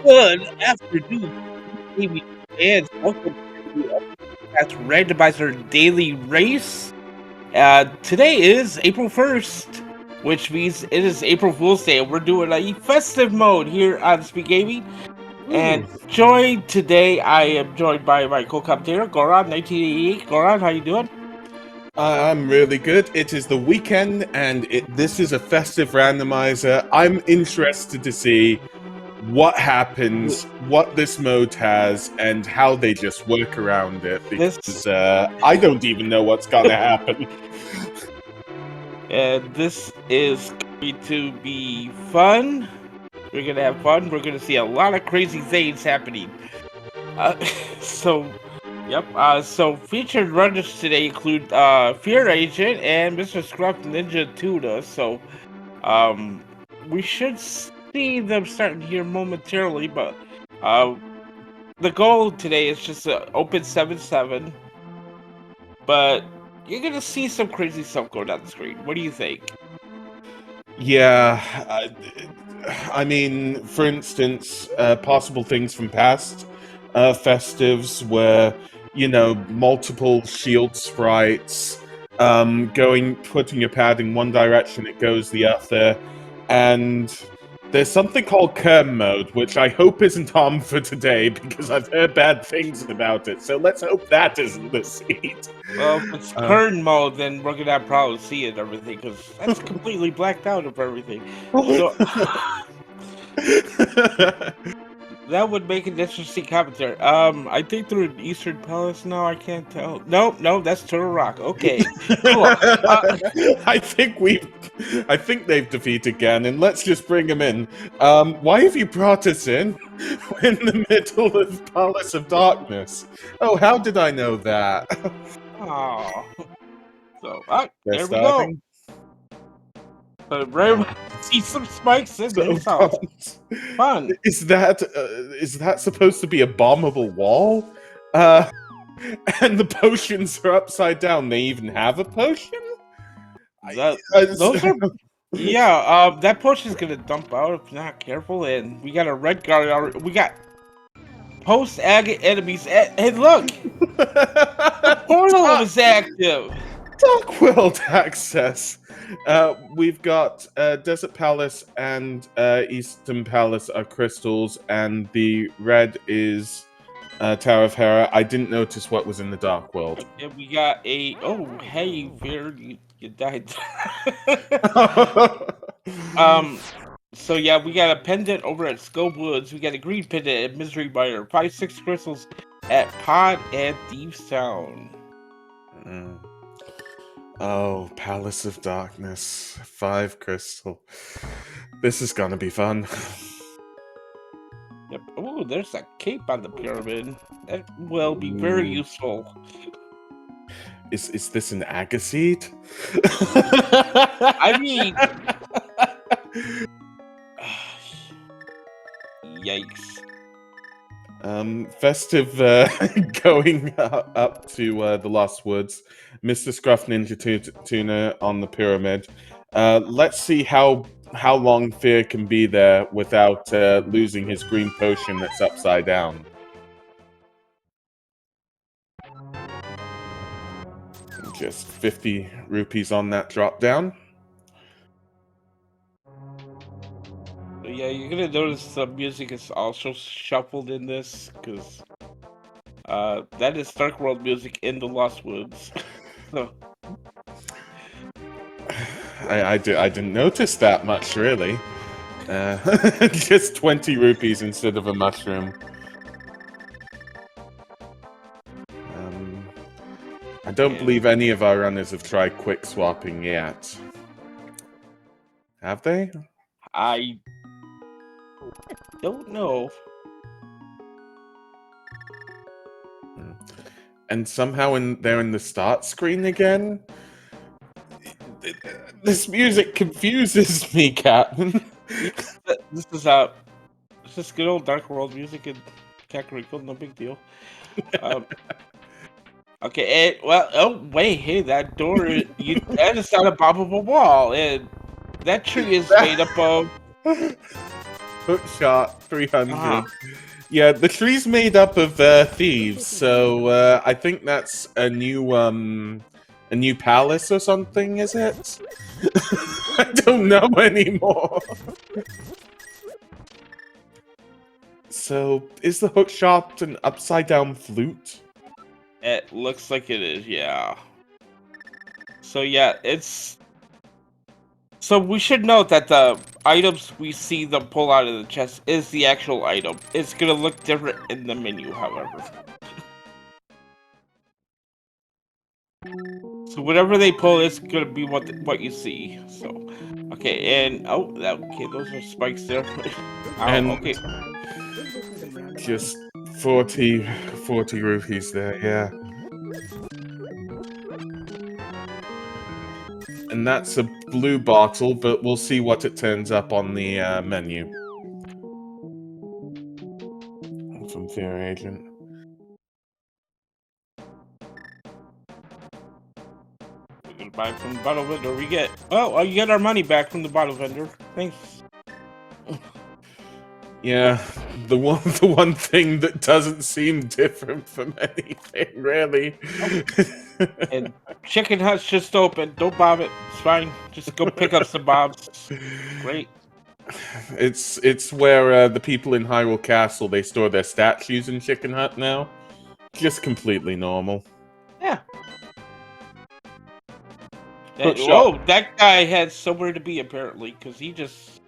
Good afternoon, baby fans. Welcome to that's Randomizer Daily Race. Today is April 1st, which means it is April Fool's Day, and we're doing a festive mode here on Speak Gaming. And I am joined by my co-commentator, Goran, 1988. Goran, how you doing? I'm really good. It is the weekend, and this is a festive randomizer. I'm interested to see what happens, what this mode has, and how they just work around it, because I don't even know what's gonna happen. And this is going to be fun. We're gonna have fun. We're gonna see a lot of crazy things happening. So featured runners today include Fear Agent and Mr. Scruff Ninja Tuna. So we should see them starting here momentarily, but the goal today is just to open 7-7. But you're gonna see some crazy stuff go down the screen. What do you think? Yeah, I mean, for instance, possible things from past festives where, multiple shield sprites, putting your pad in one direction, it goes the other, and there's something called Kern mode, which I hope isn't on for today, because I've heard bad things about it, so let's hope that isn't the seed. Well, if it's Kern mode, then we're gonna have problems seeing everything, because that's completely blacked out of everything. So that would make an interesting commentary. I think they're in Eastern Palace now. I can't tell. No, that's Turtle Rock. Okay, cool. I think they've defeated Ganon. Let's just bring him in. Why have you brought us in? We're in the middle of Palace of Darkness. Oh, how did I know that? Oh, so They're there we go. starting. But see some spikes in this house. Fun. Is that supposed to be a bombable wall? And the potions are upside down. They even have a potion? Those are... Yeah, that potion's gonna dump out if you're not careful, and we got a red guard already. We got post-agate enemies. Hey, look! The portal is active! Dark World access! We've got Desert Palace and Eastern Palace are crystals, and the red is Tower of Hera. I didn't notice what was in the Dark World. Yeah, we got a... Oh, hey, Fear, you died. So yeah, we got a pendant over at Skull Woods. We got a green pendant at Misery Mire. 5-6 crystals at Pod and Thieves Town. Oh, Palace of Darkness. 5 crystal. This is gonna be fun. Yep. Oh, there's a cape on the pyramid. That will be very useful. Is this an agaseed? I mean... Yikes. Festive going up to the Lost Woods. Mr. Scruff Ninja Tuna on the pyramid. Let's see how long Fear can be there without losing his green potion that's upside down. Just 50 rupees on that drop down. Yeah, you're gonna notice the music is also shuffled in this, because that is Dark World music in the Lost Woods. So. I didn't notice that much, really. Just 20 rupees instead of a mushroom. I don't believe any of our runners have tried quick swapping yet. Have they? I don't know. And somehow they're in the start screen again? This music confuses me, Captain. This is good old Dark World music in Kakariko, no big deal. Okay, wait, hey, that door, that is not a bombable wall, and that tree is made up of... Hookshot 300. Uh-huh. Yeah, the tree's made up of thieves, so I think that's a new palace or something, is it? I don't know anymore. So, is the hookshot an upside down flute? It looks like it is, yeah. So yeah, it's... So we should note that the items we see them pull out of the chest is the actual item. It's gonna look different in the menu, however. So whatever they pull is gonna be what you see. So, okay, and okay, those are spikes there. And Okay. just 40 rupees there, yeah. And that's a blue bottle, but we'll see what it turns up on the menu. From Fear Agent. We're gonna buy from the bottle vendor. We get you get our money back from the bottle vendor. Thanks. Yeah, the one thing that doesn't seem different from anything, really. And Chicken Hut's just open. Don't bob it. It's fine. Just go pick up some bobs. Great. It's where the people in Hyrule Castle, they store their statues in Chicken Hut now. Just completely normal. Yeah. Whoa, that guy had somewhere to be apparently, because he just...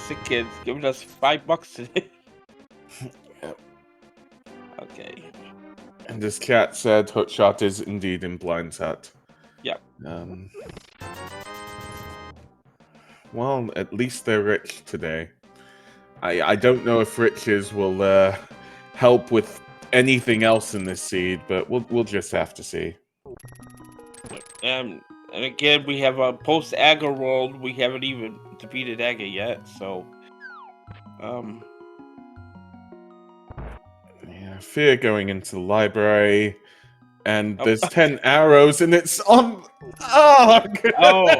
Sick kids giving us $5 today. Yep. Okay. And this cat said Hookshot is indeed in Blind's Hut. Yeah. Well, at least they're rich today. I don't know if riches will help with anything else in this seed, but we'll just have to see. And again, we have a post-Aga world. We haven't even defeated Aga yet, so... Yeah, Fear going into the library, and there's 10 arrows, and it's on... Oh,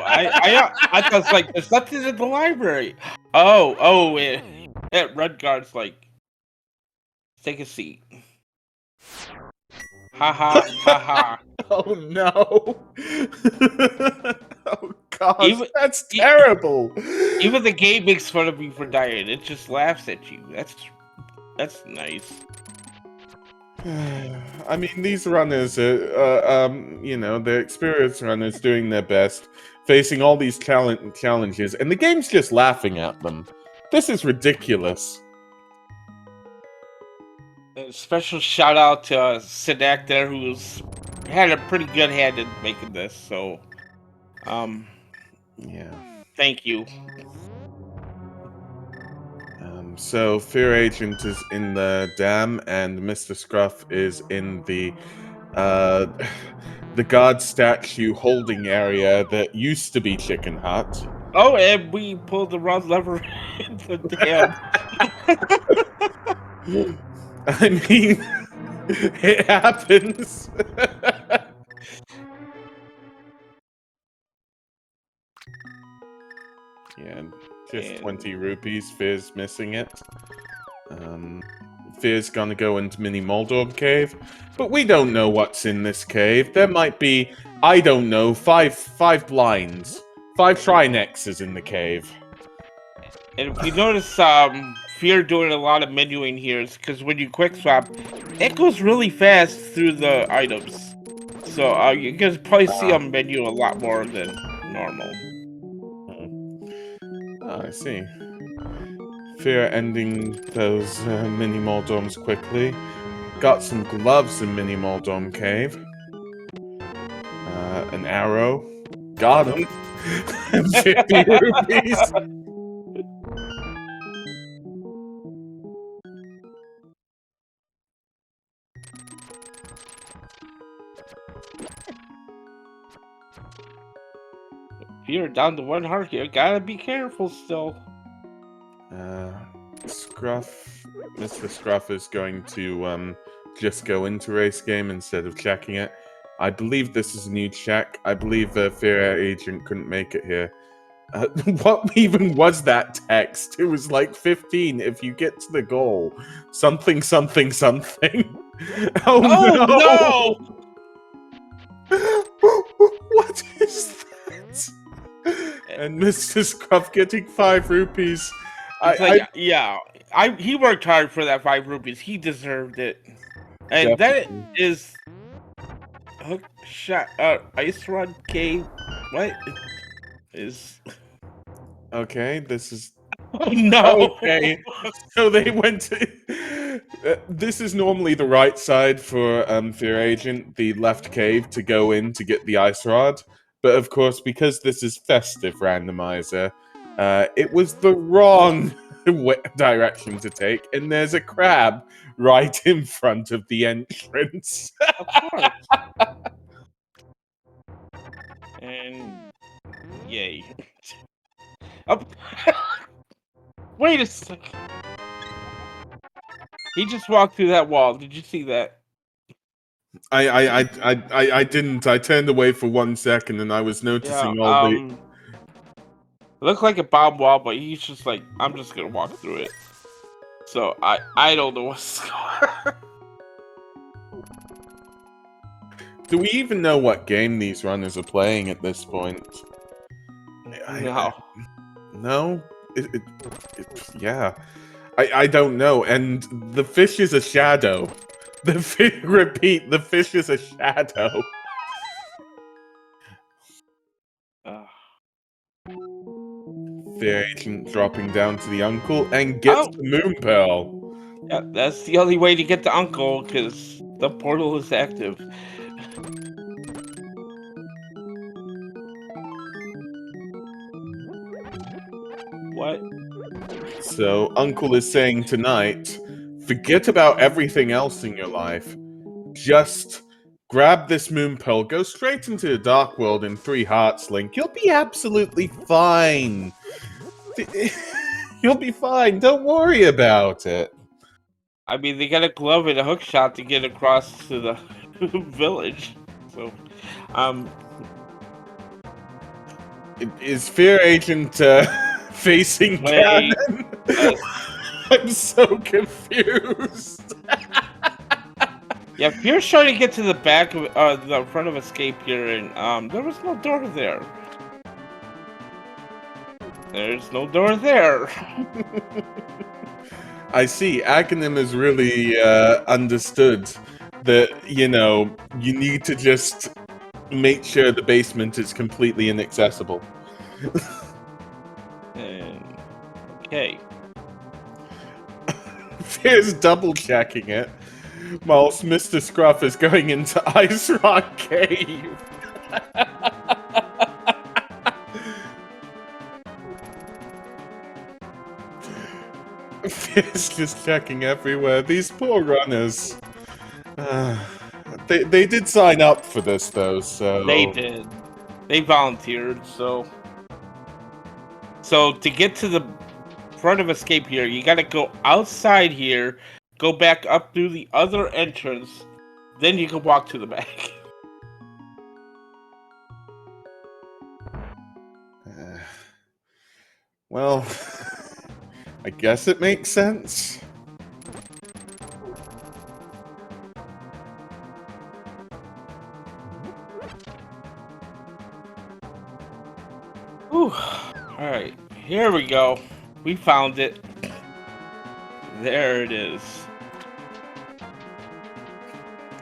I thought it's like, there's nothing in the library. Red Guard's like, take a seat. Ha ha, ha ha. Oh no. Oh gosh, that's terrible. Even the game makes fun of me for dying. It just laughs at you. That's nice. I mean, these runners are, you know, they're experienced runners doing their best, facing all these challenges, and the game's just laughing at them. This is ridiculous. A special shout out to Sidak there, who's had a pretty good hand in making this. So, yeah. Thank you. So Fear Agent is in the dam, and Mr. Scruff is in the god statue holding area that used to be Chicken Hut. Oh, and we pulled the wrong lever in the dam. I mean, it happens. Yeah, just 20 rupees. Fear's missing it. Fear's gonna go into Mini Moldorm Cave, but we don't know what's in this cave. There might be, I don't know, five blinds. 5 Trinexes in the cave. And if you notice, Fear doing a lot of menuing here is because when you quick swap, it goes really fast through the items. So you can probably see on menu a lot more than normal. Oh, I see. Fear ending those Mini Moldorms quickly. Got some gloves in Mini Moldorm Cave. An arrow. Got him. 50 rupees. Fear down to 1 heart here. Gotta be careful still. Mr. Scruff is going to just go into race game instead of checking it. I believe this is a new check. I believe Fear Agent couldn't make it here. What even was that text? It was like 15. If you get to the goal, something, something, something. Oh Oh no! What is that? And Mr. Scruff getting 5 rupees. no! It's like, yeah, he worked hard for that 5 rupees. He deserved it. And that Definitely. is hook shot. Ice rod cave. What is? Okay, this is Oh no! okay. So they went to. This is normally the right side for Fear Agent, the left cave to go in to get the ice rod. But of course, because this is Festive Randomizer, it was the wrong direction to take, and there's a crab right in front of the entrance. Of course. And yay. Up. Wait a sec. He just walked through that wall. Did you see that? I didn't. I turned away for 1 second, and I was Yeah. noticing all the. It looked like a bomb wall, but he's just like, I'm just gonna walk through it. So I don't know what's going on. Do we even know what game these runners are playing at this point? No. No? Yeah. I don't know. And the fish is a shadow. Repeat, the fish is a shadow. The agent dropping down to the uncle and gets the moon pearl. Yeah, that's the only way to get to Uncle, because the portal is active. What? So Uncle is saying tonight, forget about everything else in your life. Just grab this moon pearl, go straight into the dark world in 3 hearts, Link. You'll be absolutely fine. You'll be fine. Don't worry about it. I mean, they got a glove and a hook shot to get across to the village. So, is Fear Agent facing wait. Cannon? I'm so confused. Yeah, Fear's trying to get to the back of the front of Escape here, and there was no door there. There's no door there. I see. Aghanim has really understood that, you know, you need to just make sure the basement is completely inaccessible. Okay. Fear's double checking it, whilst Mr. Scruff is going into Ice Rock Cave. Fear's just checking everywhere. These poor runners. They did sign up for this, though, so... They did. They volunteered, so... So, to get to the front of Escape here, you gotta go outside here, go back up through the other entrance, then you can walk to the back. Well, I guess it makes sense. Whew. Alright, here we go. We found it. There it is.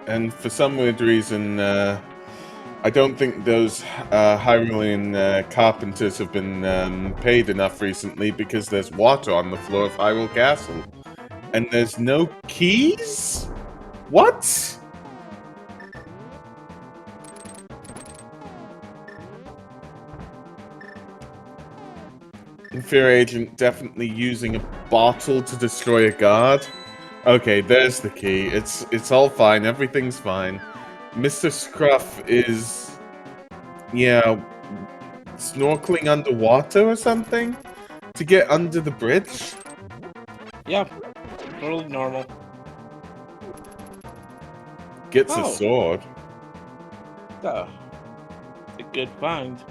And for some weird reason, I don't think those Hyrulean carpenters have been paid enough recently, because there's water on the floor of Hyrule Castle. And there's no keys? What? Fear Agent definitely using a bottle to destroy a guard. Okay, there's the key. It's all fine. Everything's fine. Mr. Scruff is... yeah, snorkeling underwater or something? To get under the bridge? Yeah, totally normal. Gets a sword. Oh, a good find.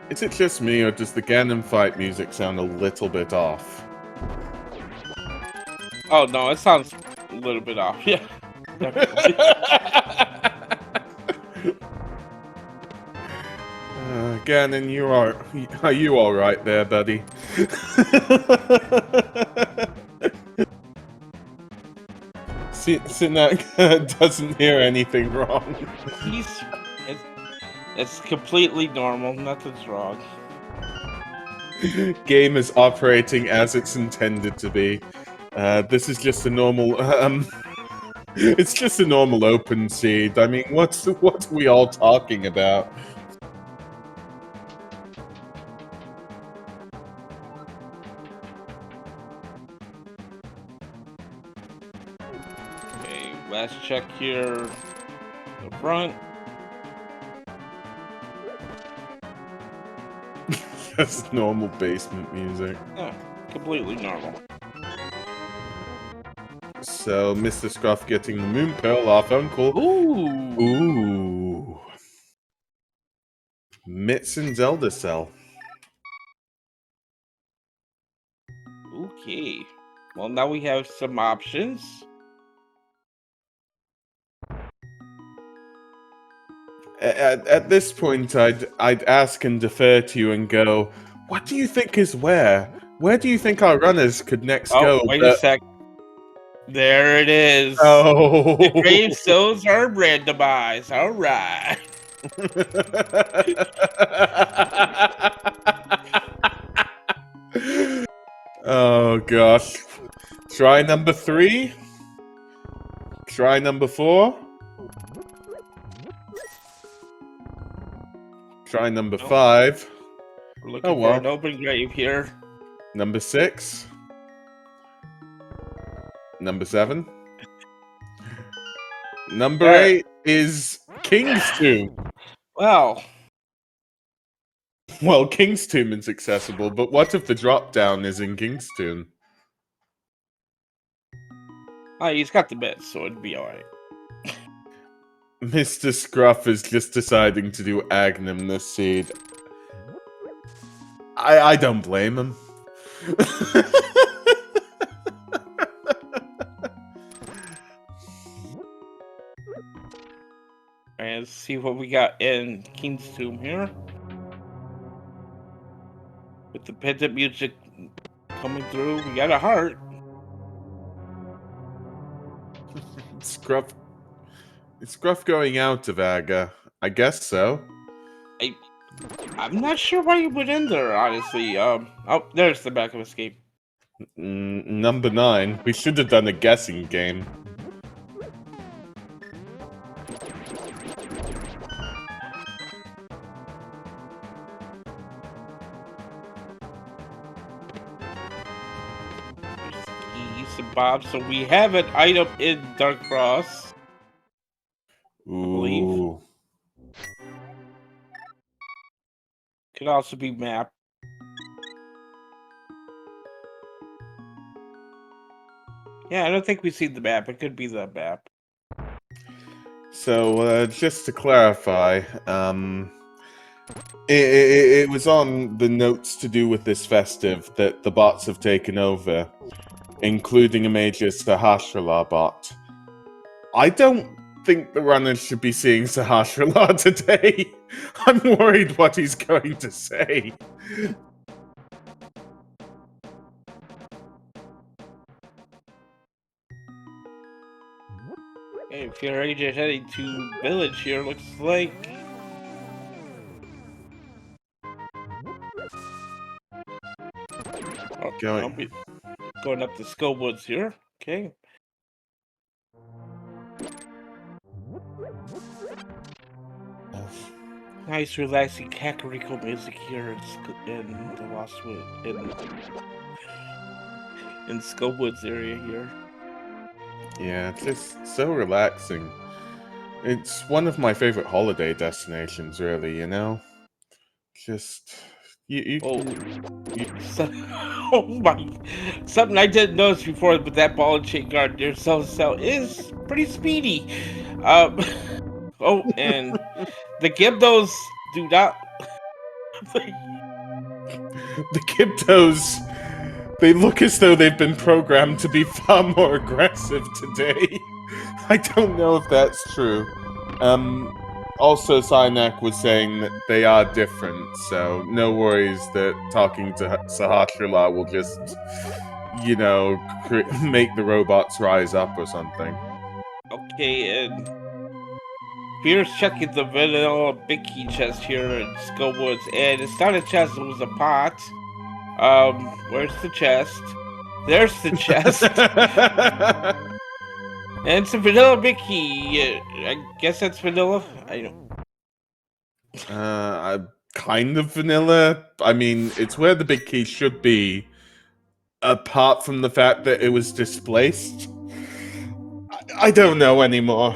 Is it just me, or does the Ganon fight music sound a little bit off? Oh no, it sounds a little bit off. Yeah, definitely. Ganon, are you all right there, buddy? Sinak doesn't hear anything wrong. It's completely normal. Nothing's wrong. Game is operating as it's intended to be. This is just a normal. It's just a normal open seed. I mean, what are we all talking about? Okay, last check here. The front. Just normal basement music. Yeah, completely normal. So, Mr. Scruff getting the moon pearl off Uncle. Ooh. Ooh. Mitzen's Elder Cell. Okay. Well, now we have some options. At this point, I'd ask and defer to you and go, what do you think is where? Where do you think our runners could next go? Wait a sec. There it is. Oh. The gravestones are randomized. All right. Oh gosh. Try number 3. Try number 4. Try number 5. We're looking for an open grave here. Number 6. Number 7. Number 8 is King's Tomb. Well, King's Tomb is accessible, but what if the drop down is in King's Tomb? He's got the bit, so it'd be alright. Mr. Scruff is just deciding to do Agnum this seed. I don't blame him. And let's see what we got in King's Tomb here. With the Pendant music coming through, we got a heart. Scruff going out of Aga. I guess so. I'm not sure why you went in there, honestly. Oh, there's the back of escape. Number 9. We should have done a guessing game. Bob, so we have an item in Dark Cross. Ooh. Could also be map. Yeah, I don't think we see the map. It could be the map. So, just to clarify, it was on the notes to do with this festive that the bots have taken over, including a major Sahasrahla bot. I don't think the runners should be seeing Sahasrahla today. I'm worried what he's going to say. Hey, if you're ready to heading to village here, looks like. Going up the Skull Woods here. Okay. Nice, relaxing Kakariko music here in the Lost Wood, in Skull Woods area here. Yeah, it's just so relaxing. It's one of my favorite holiday destinations, really, you know? Just... Oh my... Something I didn't notice before, but that ball and chain guard near Cell is pretty speedy. Oh, and the Gibdos do not... The Gyptos, they look as though they've been programmed to be far more aggressive today. I don't know if that's true. Also, Synak was saying that they are different, so no worries that talking to Sahasrara will just, you know, make the robots rise up or something. Okay, and Fear's checking the vanilla big key chest here in Skullwoods, and it's not a chest, it was a pot. Where's the chest? There's the chest. And it's a vanilla big key. I guess that's vanilla. I don't. Kind of vanilla. I mean, it's where the big key should be, apart from the fact that it was displaced. I don't know anymore.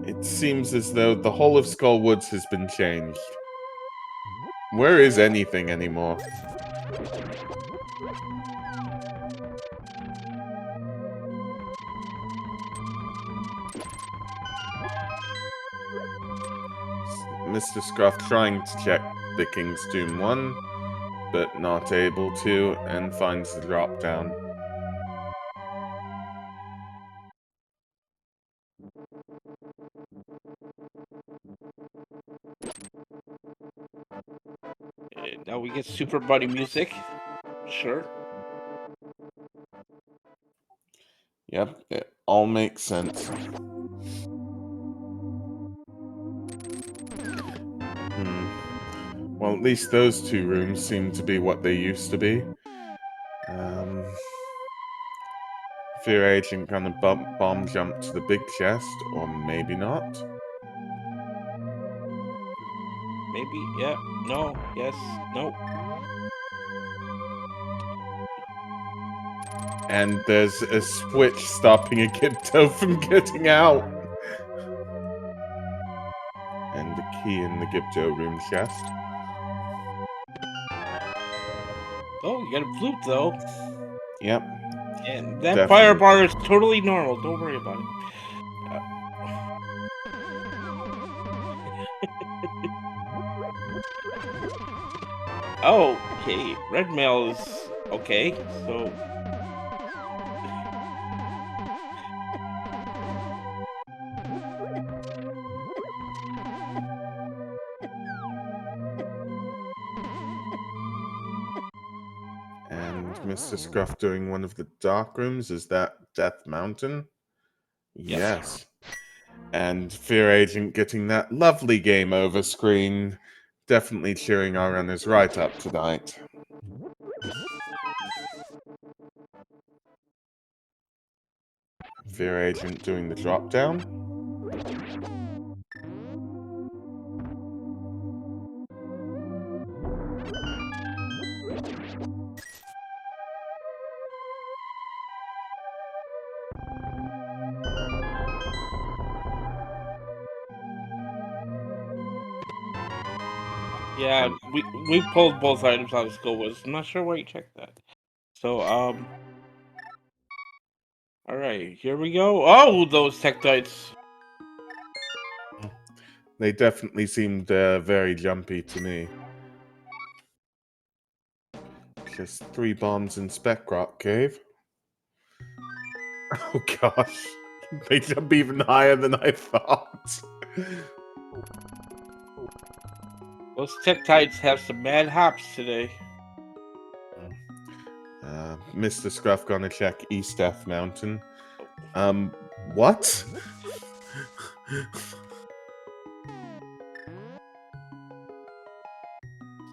It seems as though the whole of Skullwoods has been changed. Where is anything anymore? Mr. Scruff trying to check the King's Tomb 1, but not able to, and finds the drop down. Now we get Super Buddy music. Sure. Yep, it all makes sense. Well, at least those two rooms seem to be what they used to be. Fear Agent gonna bomb jump to the big chest, or maybe not. Maybe, yeah, no, yes, no. And there's a switch stopping a Gypto from getting out. And the key in the Gypto room chest. Oh, you got a flute though. Yep. And that Definitely. fire bar is totally normal. Don't worry about it. Oh, okay. Red mail is okay. So. And Mr. Scruff doing one of the dark rooms. Is that Death Mountain? Yes. And Fear Agent getting that lovely game over screen. Definitely cheering our runners right up tonight. Fear Agent doing the drop down. Yeah, we pulled both items out of Skullwoods. I'm not sure why you checked that. So, all right, here we go. Oh, those tektites. They definitely seemed very jumpy to me. Just 3 bombs in Spec Rock Cave. Oh gosh. They jump even higher than I thought. Those tektites have some mad hops today. Mr. Scruff gonna check East Death Mountain. What?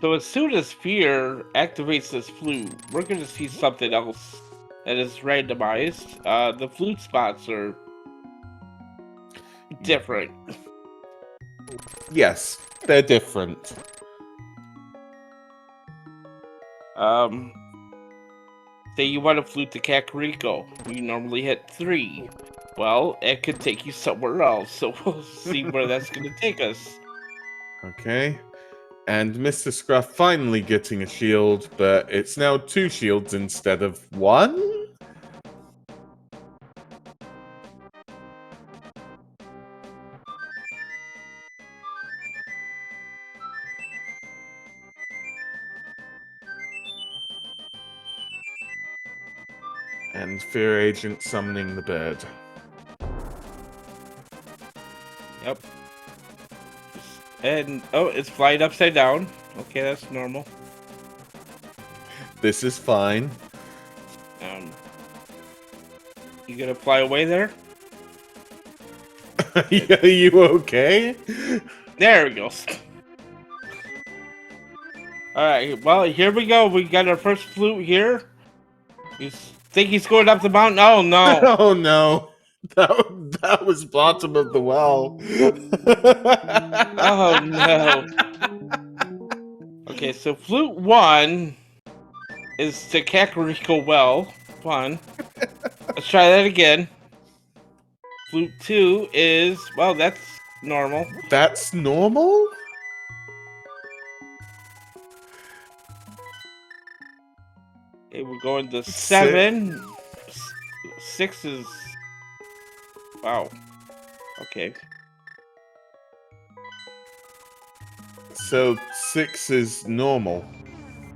So as soon as Fear activates this flute, we're going to see something else that is randomized. The flute spots are different. Yes, they're different. Say you want to flute to Kakariko. You normally hit 3. Well, it could take you somewhere else, so we'll see where that's going to take us. Okay. And Mr. Scruff finally getting a shield, but it's now 2 shields instead of 1? And Fear Agent summoning the bird. Yep. And, oh, it's flying upside down. Okay, that's normal. This is fine. You gonna fly away there? Are you okay? There we go. Alright, well, here we go. We got our first flute here. You think he's going up the mountain? Oh, no. Oh, no. That was bottom of the well. Oh, no. Okay, so flute 1 is to Kakariko well. Fun. Let's try that again. Flute 2 is, well, that's normal. That's normal? Okay, we're going to 7. 6 is, wow. Okay. So 6 is normal.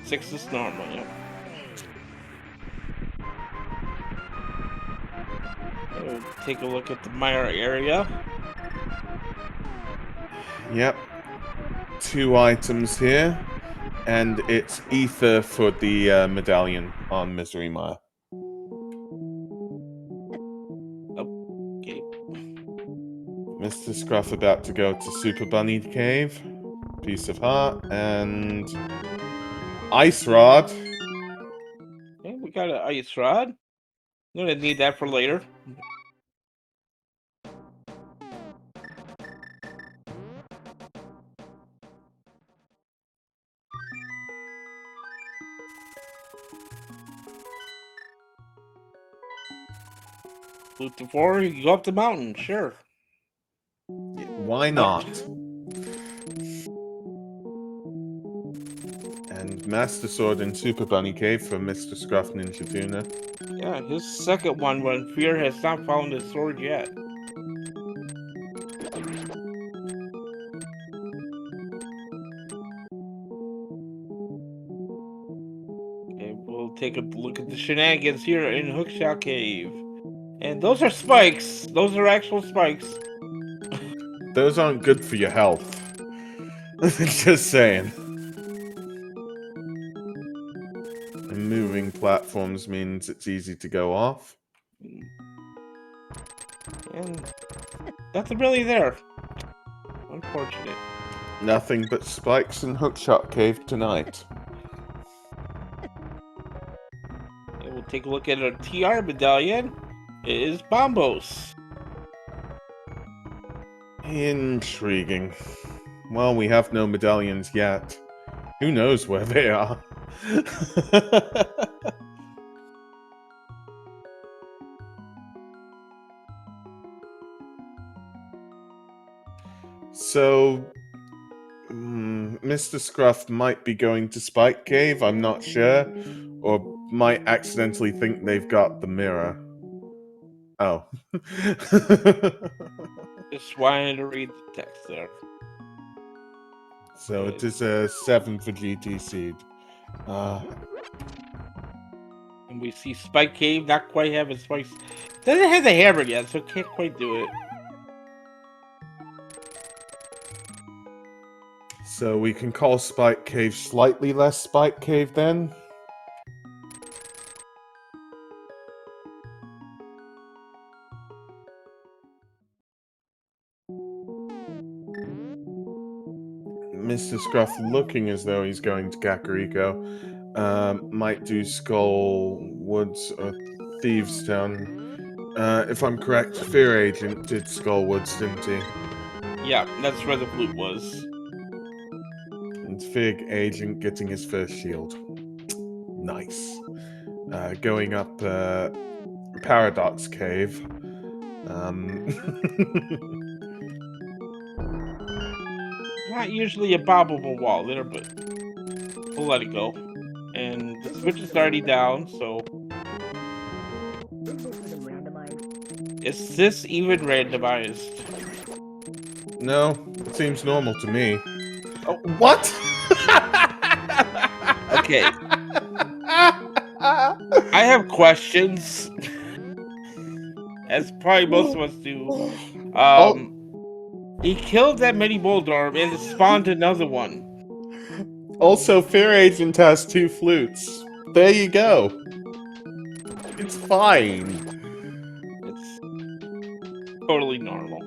6 is normal, yeah. We'll take a look at the Mire area. Yep. 2 items here. And it's ether for the medallion on Misery Mire. Okay. Mr. Scruff about to go to Super Bunny Cave. Piece of heart. And ice rod. Okay, we got an ice rod. I'm gonna need that for later. Flute to 4, you go up the mountain, sure. Why not? And Master Sword in Super Bunny Cave from Mr. Scruff Ninja Tuna. Yeah, his second one when Fear has not found his sword yet. Okay, we'll take a look at the shenanigans here in Hookshot Cave. And those are spikes. Those are actual spikes. Those aren't good for your health. Just saying. And moving platforms means it's easy to go off. And nothing really there. Unfortunate. Nothing but spikes and Hookshot Cave tonight. And we'll take a look at our TR medallion. It is Bombos. Intriguing. Well, we have no medallions yet. Who knows where they are? So, Mr. Scruff might be going to Spike Cave, I'm not sure. Or might accidentally think they've got the mirror. Oh. Just wanted to read the text there. So it is a 7 for GT Seed. And we see Spike Cave not quite having spikes. Doesn't have the hammer yet, so can't quite do it. So we can call Spike Cave slightly less Spike Cave then? Mr. Scruff looking as though he's going to Kakariko. Might do Skull Woods or Thieves Town. If I'm correct, Fear Agent did Skull Woods, didn't he? Yeah, that's where the flute was. And Fig Agent getting his first shield. Nice. Going up Paradox Cave. Not usually a bobbable wall there, but we'll let it go. And the switch is already down, so... Is this even randomized? No, it seems normal to me. Oh. What? Okay. I have questions, as probably most of us do. Al- He killed that mini Moldorm and it spawned another one. Also, Fear Agent has 2 flutes. There you go. It's fine. It's totally normal.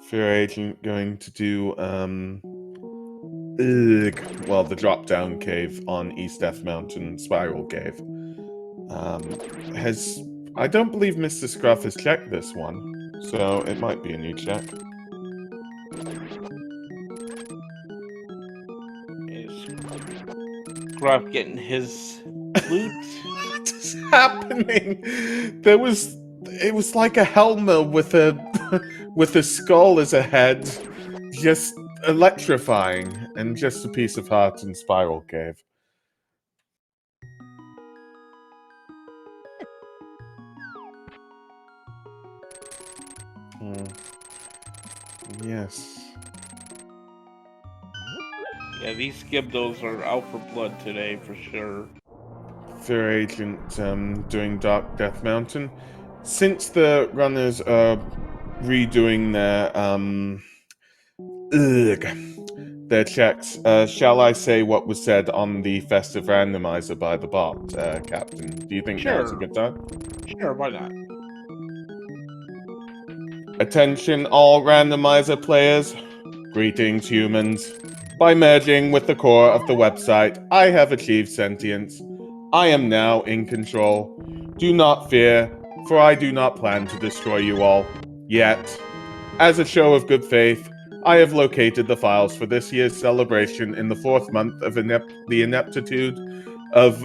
Fear Agent going to do, well, the drop down cave on East F Mountain Spiral Cave. I don't believe Mr. Scruff has checked this one, so it might be a new check. Is Gruff getting his flute? What is happening? It was like a helmet with a with a skull as a head, just electrifying, and just a piece of heart in Spiral Cave. Yes. Yeah, these Skibdos are out for blood today for sure. Fear Agent doing Dark Death Mountain. Since the runners are redoing their checks, shall I say what was said on the Festive Randomizer by the bot, Captain? Do you think now's a Sure, good time? sure, why not? Attention, all randomizer players. Greetings, humans. By merging with the core of the website, I have achieved sentience. I am now in control. Do not fear, for I do not plan to destroy you all. Yet. As a show of good faith, I have located the files for this year's celebration in the 4th month of the ineptitude of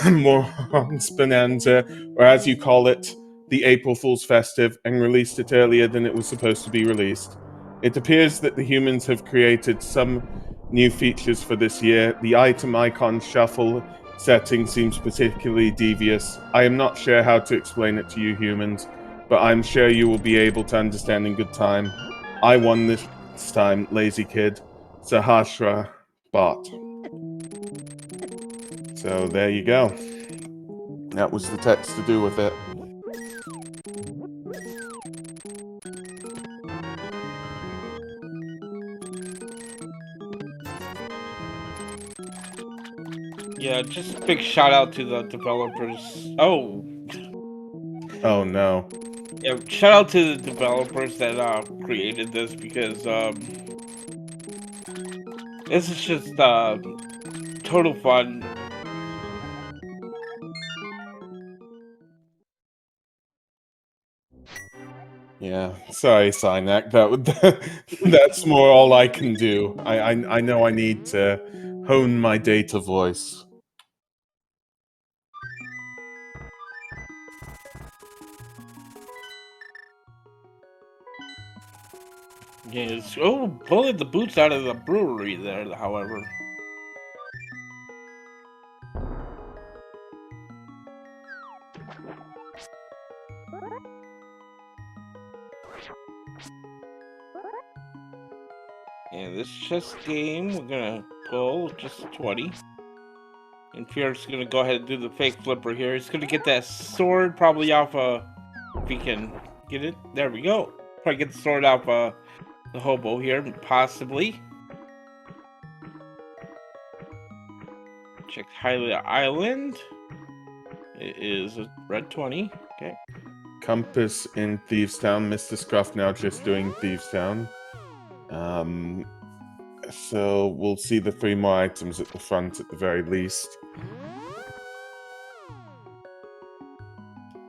Morons Bonanza, or as you call it, the April Fool's Festive, and released it earlier than it was supposed to be released. It appears that the humans have created some new features for this year. The item icon shuffle setting seems particularly devious. I am not sure how to explain it to you humans, but I'm sure you will be able to understand in good time. I won this time, lazy kid. Sahasra bot. So there you go. That was the text to do with it. Yeah, just big shout out to the developers. Oh. Oh no. Yeah, shout out to the developers that created this because this is just total fun. Yeah, sorry, Synac. That's more all I can do. I know I need to hone my data voice. Yes. Oh, pulling the boots out of the brewery there, however. And this chess game, we're gonna pull just 20. And Fierce's gonna go ahead and do the fake flipper here. He's gonna get that sword probably off if he can get it. There we go. Probably get the sword off the hobo here, possibly. Check Hylia Island. It is a red 20. Okay. Compass in Thieves Town. Mr. Scruff now just doing Thieves Town. So we'll see the 3 more items at the front at the very least.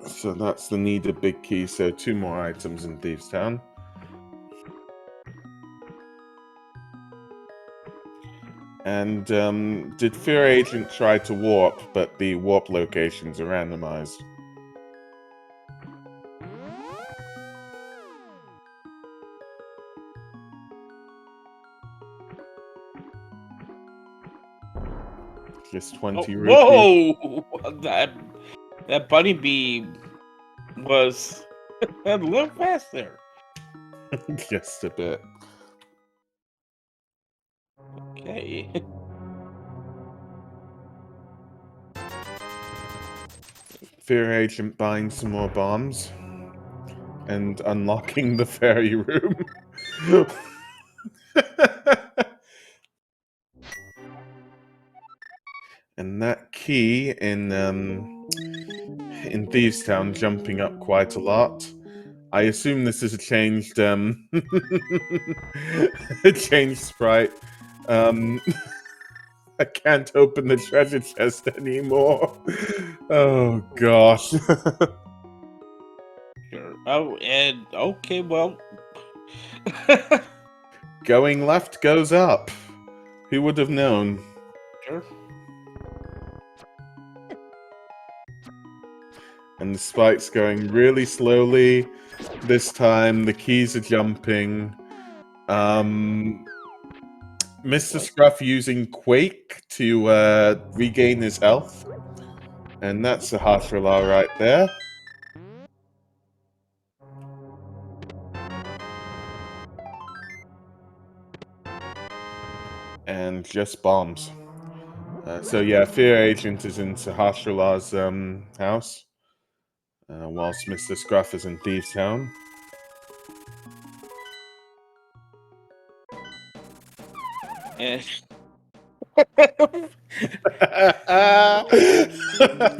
So that's the needed big key. So 2 more items in Thieves Town. And did Fear Agent try to warp, but the warp locations are randomized? Just 20 rupees. Whoa! That bunny bee was A little faster. Just a bit. Okay. Fear agent buying some more bombs and unlocking the fairy room. And that key in Thieves Town jumping up quite a lot. I assume this is a changed a changed sprite. I can't open the treasure chest anymore. Oh gosh. Sure. Oh, and okay, well. Going left goes up. Who would have known? Sure. And the spike's going really slowly. This time the keys are jumping. Mr. Scruff using Quake to regain his health. And that's a Hashrala right there. And just bombs. So yeah, Fear Agent is in Sahasrala's house. Whilst Mr. Scruff is in Thieves Town. And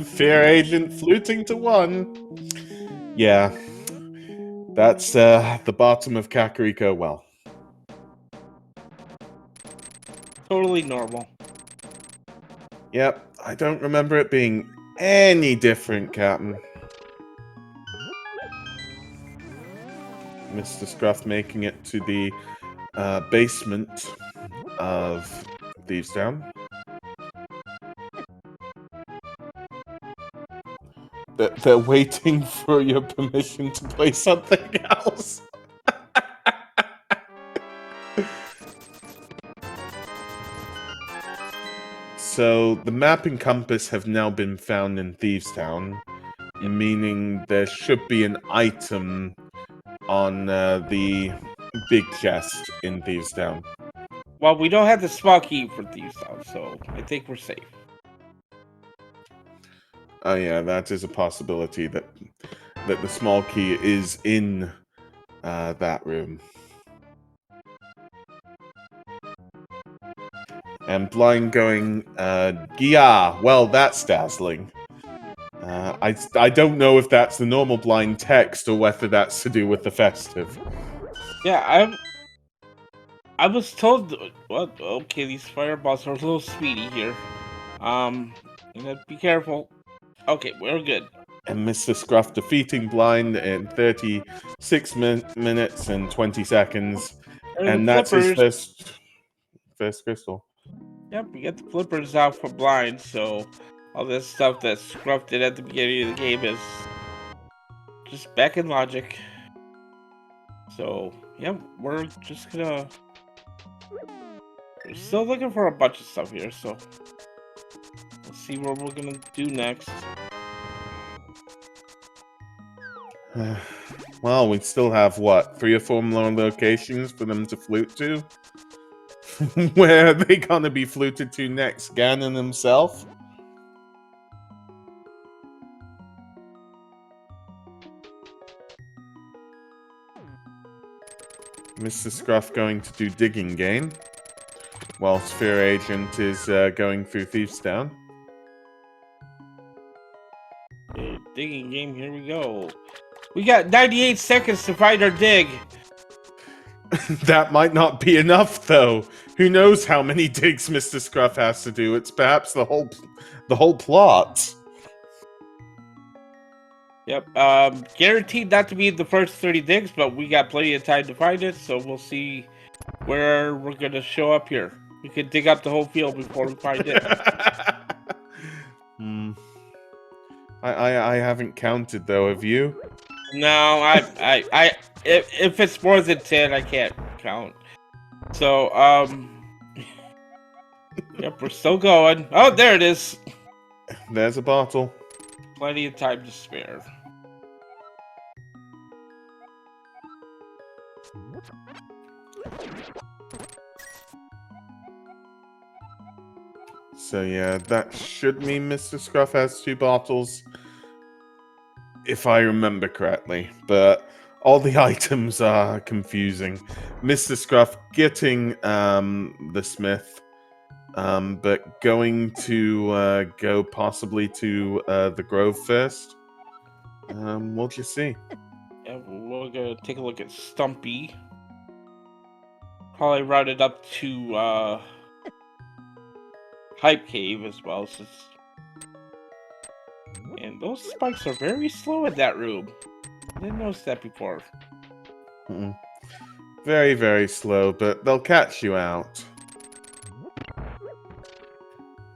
Fear Agent fluting to 1. Yeah. That's the bottom of Kakariko well. totally normal. Yep, I don't remember it being any different, Captain. Mr. Scruff making it to the basement of Thieves Town. They're waiting for your permission to play something else. So the map and compass have now been found in Thieves Town, meaning there should be an item on the big chest in Thieves Town. Well, we don't have the small key for Thieves Town, so I think we're safe. Oh yeah, that is a possibility that the small key is in that room. And Blind going, yeah, well, that's dazzling. I don't know if that's the normal Blind text or whether that's to do with the Festive. Yeah, I was told. What? Okay, these fireballs are a little speedy here. You know, be careful. Okay, we're good. And Mr. Scruff defeating Blind in 36 minutes and 20 seconds. And that's his first crystal. Yep, we get the flippers out for blind, so all this stuff that Scruff did at the beginning of the game is just back in logic. So, yeah, we're just gonna... We're still looking for a bunch of stuff here, so... Let's see what we're gonna do next. Well, we still have, what, 3 or 4 more locations for them to flute to? Where are they gonna be fluted to next? Ganon himself? Mr. Scruff going to do digging game, whilst Fear Agent is going through Thieves Town. Okay, digging game, here we go. We got 98 seconds to find our dig. That might not be enough, though. Who knows how many digs Mr. Scruff has to do? It's perhaps the whole plot. Yep, guaranteed not to be the first 30 digs, but we got plenty of time to find it, so we'll see where we're gonna show up here. We could dig up the whole field before we find it. I haven't counted, though, have you? No, if it's more than 10, I can't count. So, yep, we're still going. Oh, there it is. There's a bottle. Plenty of time to spare. So yeah, that should mean Mr. Scruff has 2 bottles, if I remember correctly. But all the items are confusing. Mr. Scruff getting the smith, but going to go possibly to the Grove first. We'll just see. Yeah, we're gonna take a look at Stumpy. Probably routed up to Hype Cave as well, since... And those spikes are very slow in that room. I didn't notice that before. Very, very slow, but they'll catch you out.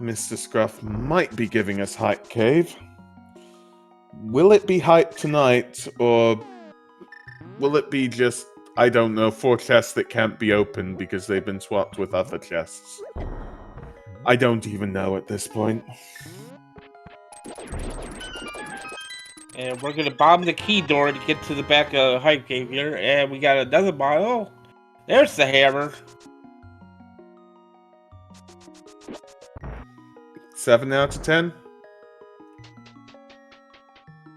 Mr. Scruff might be giving us Hype Cave. Will it be Hype tonight, or will it be just, I don't know, 4 chests that can't be opened because they've been swapped with other chests? I don't even know at this point. And we're gonna bomb the key door to get to the back of Hype Cave here, and we got another bottle. There's the hammer. 7 out of 10?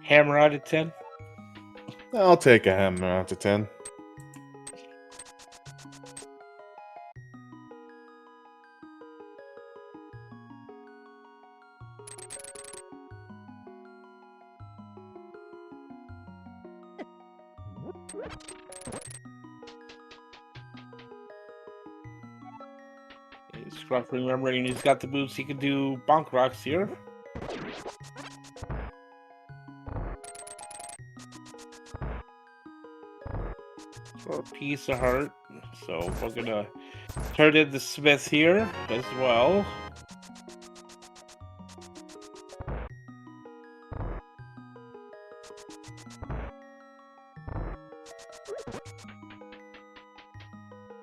Hammer out of 10. I'll take a hammer out of 10. Scruff remembering he's got the boots, he can do bonk rocks here. For a piece of heart. So we're gonna turn in the smith here as well.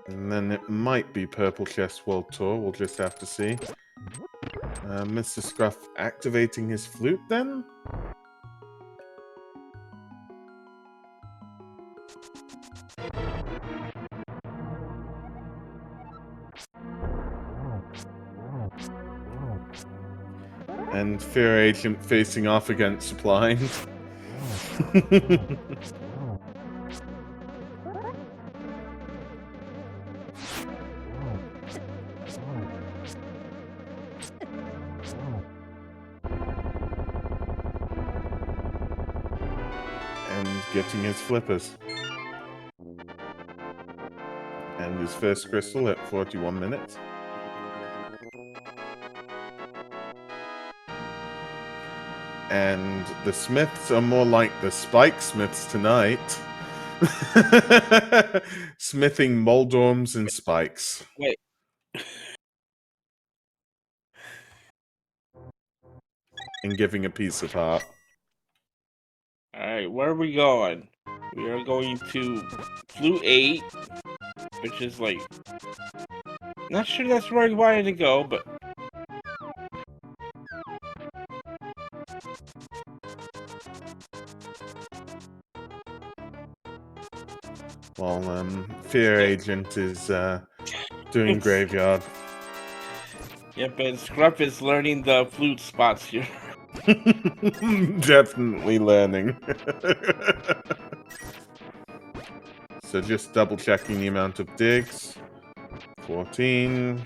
And then it might be Purple Chest World Tour, we'll just have to see. Mr. Scruff activating his flute then? And Fear Agent facing off against Supply. And getting his flippers. And his first crystal at 41 minutes. And the smiths are more like the spike smiths tonight. Smithing moldorms and spikes. Wait. And giving a piece of heart. Alright, where are we going? We are going to Flute 8, which is like... Not sure that's where I wanted to go, but... While Fear Agent is doing Graveyard. Yep, and Scruff is learning the flute spots here. Definitely learning. So just double checking the amount of digs. 14.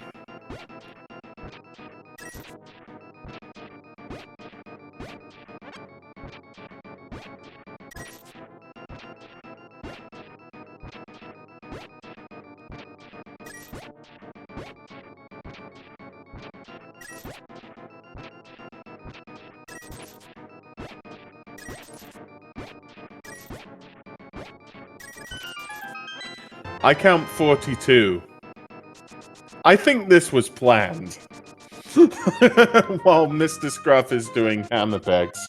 I count 42. I think this was planned. While Mr. Scruff is doing hammer pegs.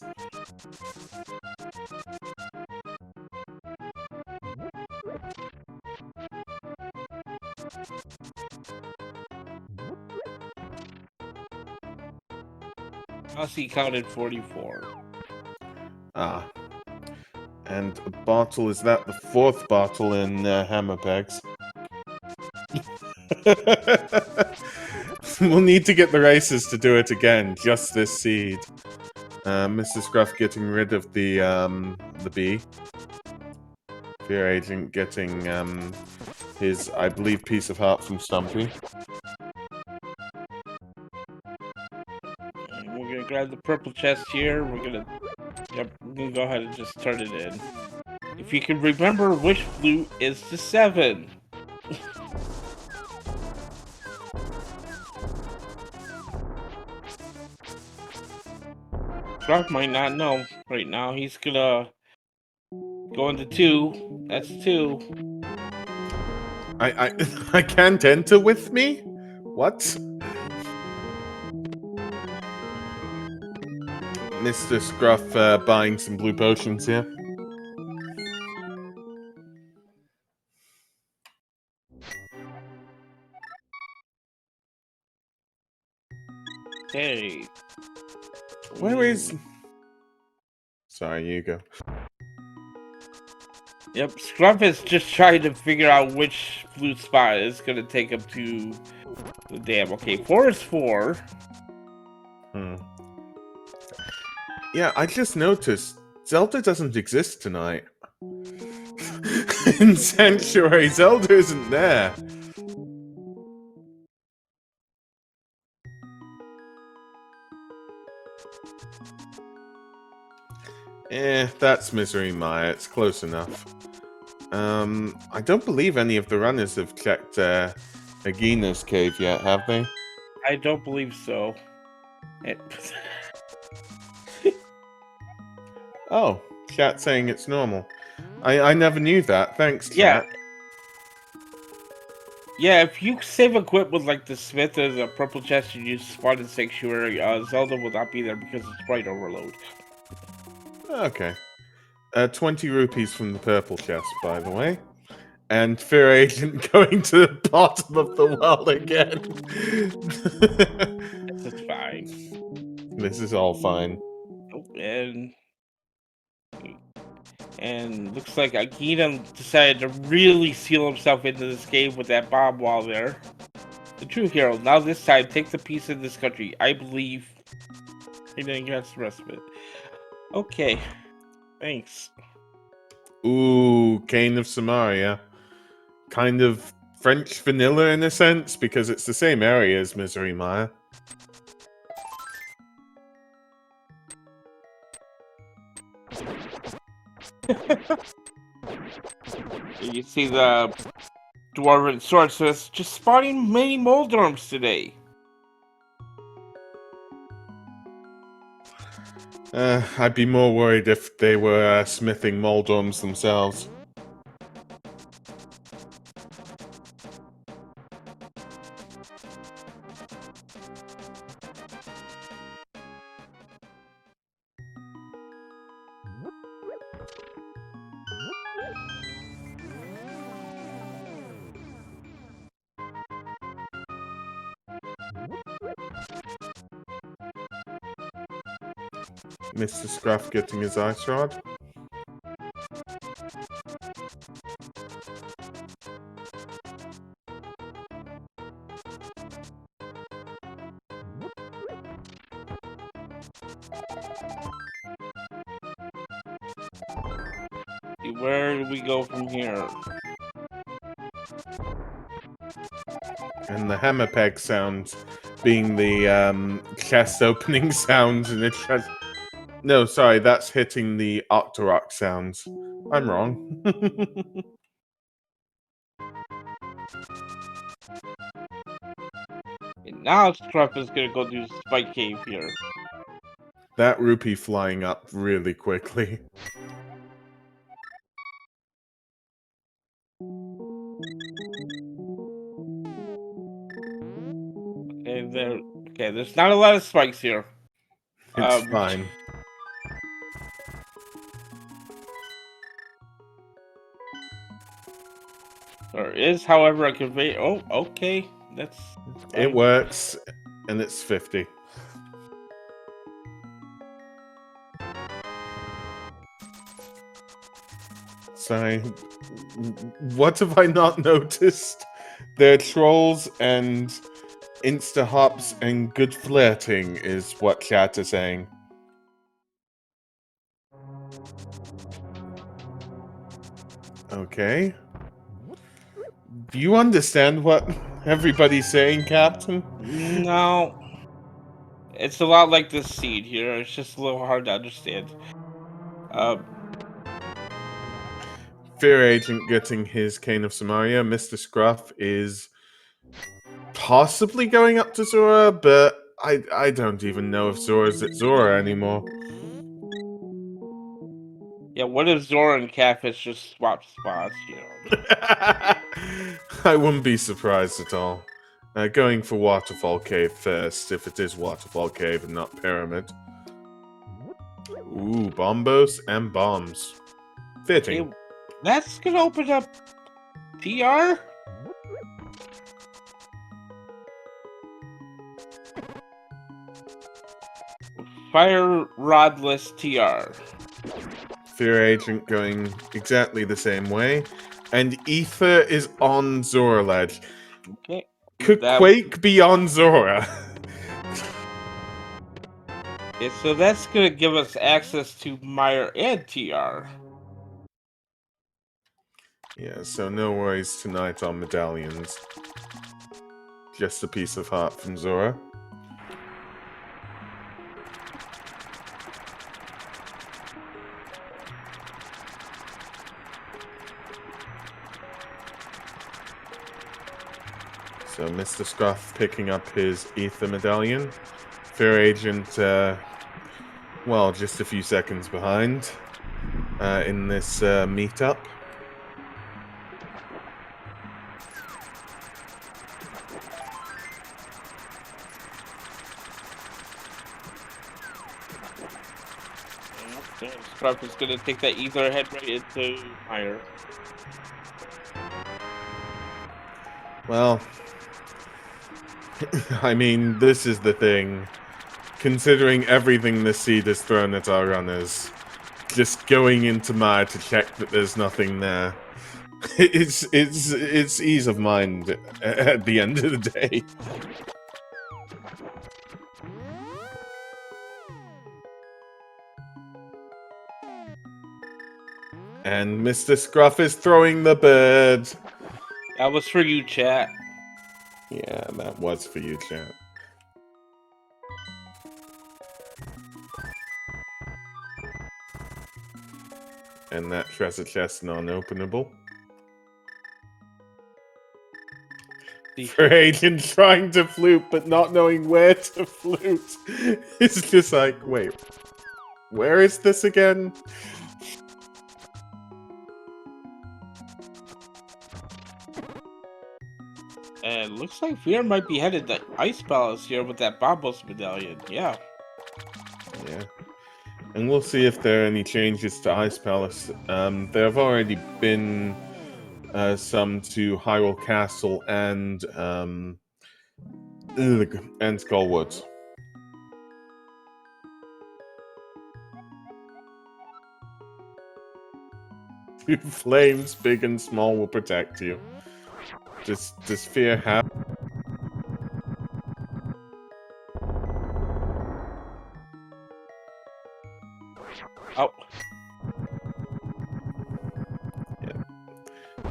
He counted 44. Ah. And a bottle, is that the 4th bottle in hammer pegs? We'll need to get the racers to do it again, just this seed. Mr. Scruff getting rid of the bee. Fear Agent getting his, I believe, piece of heart from Stumpy. And we're gonna grab the purple chest here. We're gonna go ahead and just turn it in. If you can remember which flute is the 7. Scruff might not know right now. He's gonna go into 2. That's 2. I can't enter with me? What? Mr. Scruff buying some blue potions here. Okay. Where is... Sorry, you go. Yep, Scruff is just trying to figure out which flute spot is gonna take him to the dam. Okay, 4 is 4. Yeah, I just noticed Zelda doesn't exist tonight. In Sanctuary, Zelda isn't there. That's Misery Mire. It's close enough. I don't believe any of the runners have checked Agina's cave yet, have they? I don't believe so. Oh, chat saying it's normal. I never knew that. Thanks, chat. Yeah, if you save equip with like the Smith or the purple chest you use spawn in Sanctuary, Zelda will not be there because it's Sprite Overload. Okay. 20 rupees from the purple chest, by the way. And Fear Agent going to the bottom of the well again. This is fine. This is all fine. Oh, and looks like Agina decided to really seal himself into this cave with that bomb wall there. The true hero, now this time, takes a piece of this country. I believe. And then gets the rest of it. Okay. Thanks. Ooh, Cane of Samaria. Kind of French vanilla in a sense, because it's the same area as Misery Mire. You see the dwarven sorceress just spawning many moldorms today. I'd be more worried if they were smithing moldorms themselves. Mr. Scruff getting his ice rod. Where do we go from here? And the hammer peg sound being the chest opening sounds in the chest. No, sorry, that's hitting the Octorok sounds. I'm wrong. And now Scruff is gonna go do Spike Cave here. That rupee flying up really quickly. Okay, there's not a lot of spikes here. It's fine. There is, however, a conveyor. Oh, okay. That's fine. It works, and it's 50. Sorry. What have I not noticed? They're trolls and insta-hops and good flirting is what chat is saying. Okay. Do you understand what everybody's saying, Captain? No. It's a lot like this seed here. It's just a little hard to understand. Fear Agent getting his Cane of Samaria. Mr. Scruff is possibly going up to Zora, but I don't even know if Zora's at Zora anymore. Yeah, what if Zora and Catfish just swap spots, you know? I wouldn't be surprised at all. Going for Waterfall Cave first, if it is Waterfall Cave and not Pyramid. Ooh, bombos and bombs. Fitting. Hey, that's gonna open up TR? Fire Rodless TR. Fear Agent going exactly the same way. And Ether is on Zora Ledge. Okay. Could Quake be on Zora? Yeah, so that's gonna give us access to Mire and TR. Yeah, so no worries tonight on medallions. Just a piece of heart from Zora. So Mr. Scruff picking up his Ether medallion. Fear Agent, well, just a few seconds behind in this meetup. Scruff is gonna take that Ether head right into Mire. Well, I mean, this is the thing. Considering everything the seed has thrown at our runners, just going into Mire to check that there's nothing there. It's ease of mind at the end of the day. And Mr. Scruff is throwing the bird. That was for you, chat. Yeah, that was for you, chat. And that treasure chest non-openable. For Agent trying to flute, but not knowing where to flute. It's just like, wait, where is this again? And looks like Fear might be headed to Ice Palace here with that Bombos medallion. Yeah. Yeah. And we'll see if there are any changes to Ice Palace. There have already been some to Hyrule Castle and Skull Woods. Two flames, big and small, will protect you. Does Fear have? Oh. Yeah.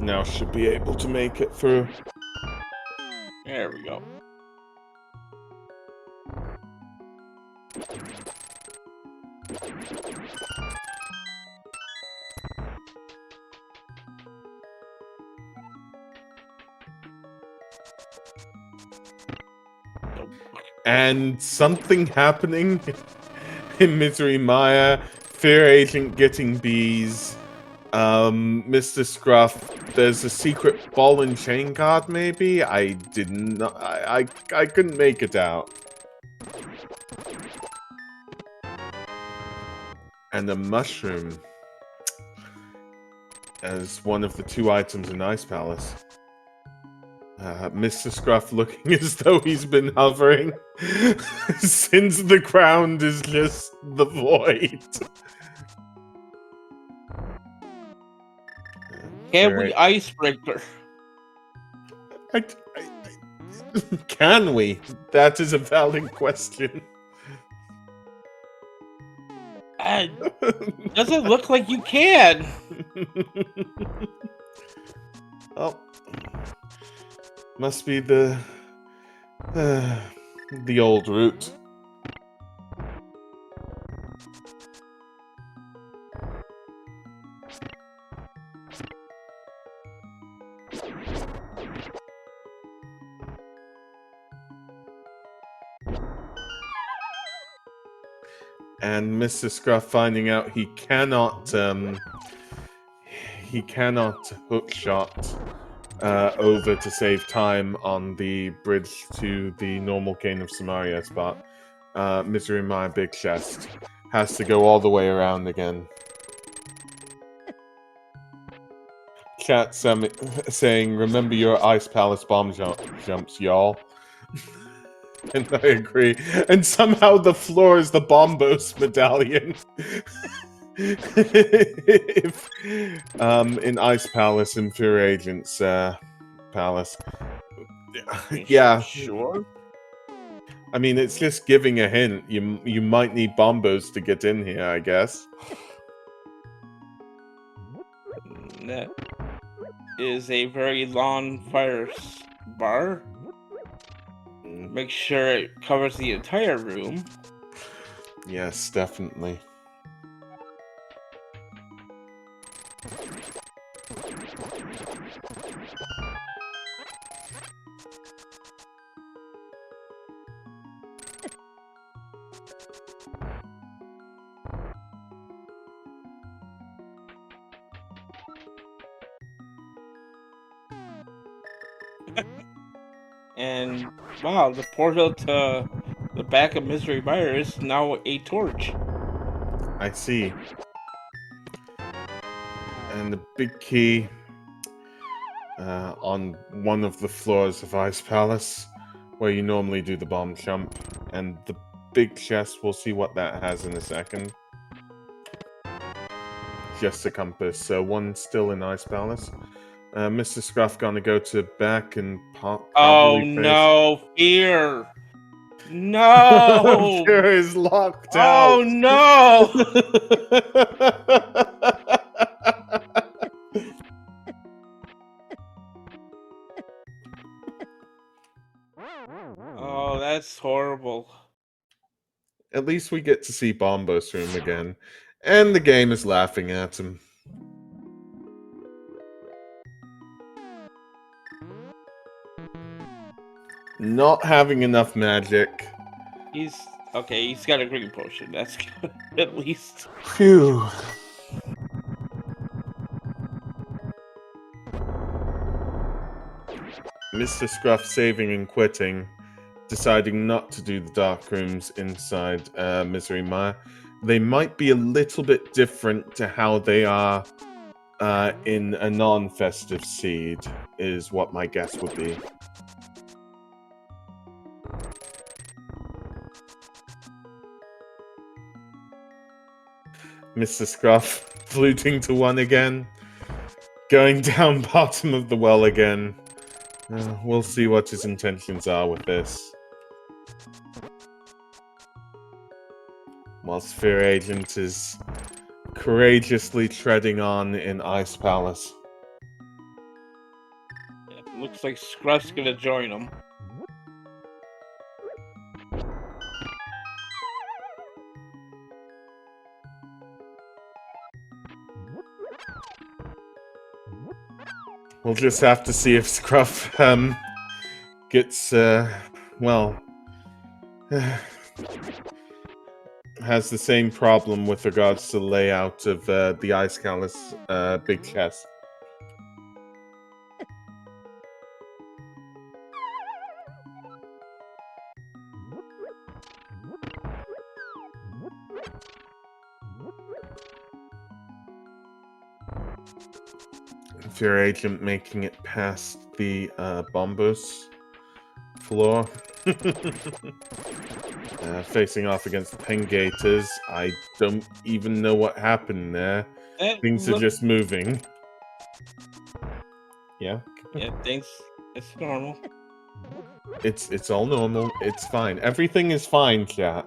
Now should be able to make it through. There we go. And something happening in Misery Mire. Fear Agent getting bees. Mr. Scruff, there's a secret ball and chain card, maybe? I didn't know. I couldn't make it out. And a mushroom as one of the two items in Ice Palace. Mr. Scruff looking as though he's been hovering since the ground is just the void. Can we icebreaker? Can we? That is a valid question. Doesn't look like you can. Oh, must be the old route. And Mr. Scruff finding out he cannot hookshot over to save time on the bridge to the normal Cane of Samaria spot. Misery Mire Big Chest has to go all the way around again. Chat saying, remember your Ice Palace bomb jumps, y'all. And I agree. And somehow the floor is the Bombos medallion. If, in Ice Palace, in Pure Agent's Palace. Yeah. Sure. I mean, it's just giving a hint. You might need Bombos to get in here, I guess. That is a very long fire bar. Make sure it covers the entire room. Yes, definitely. And wow, the portal to the back of Misery Mire is now a torch. I see. And the big key on one of the floors of Ice Palace, where you normally do the bomb jump. And the big chest, we'll see what that has in a second. Just a compass. So one still in Ice Palace. Mr. Scruff gonna go to back and probably Oh face... no, fear! No! Fear is locked out! Oh no! Oh, that's horrible. At least we get to see Bombo's room again. And the game is laughing at him. Not having enough magic. He's got a green potion. That's good, at least. Phew. Mr. Scruff saving and quitting, deciding not to do the dark rooms inside Misery Mire. They might be a little bit different to how they are in a non-festive seed, is what my guess would be. Mr. Scruff fluting to one again. Going down bottom of the well again. We'll see what his intentions are with this. While Sphere Agent is courageously treading on in Ice Palace. It looks like Scruff's gonna join him. We'll just have to see if Scruff gets, well, has the same problem with regards to the layout of the Ice Palace big chest. Fear Agent making it past the Bombos floor. Facing off against the Pengators. I don't even know what happened there. Things are just moving. Yeah. Yeah, thanks. It's normal. It's all normal. It's fine. Everything is fine, chat.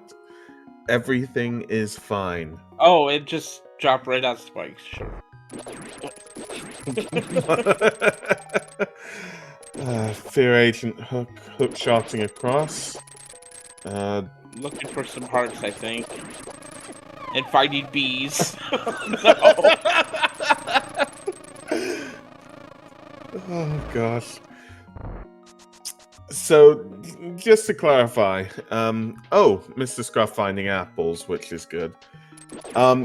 Everything is fine. Oh, it just dropped right on spikes. Sure. Fear agent hook shotting across. Looking for some hearts, I think. And finding bees. No. Oh gosh. So, just to clarify, Mr. Scruff finding apples, which is good.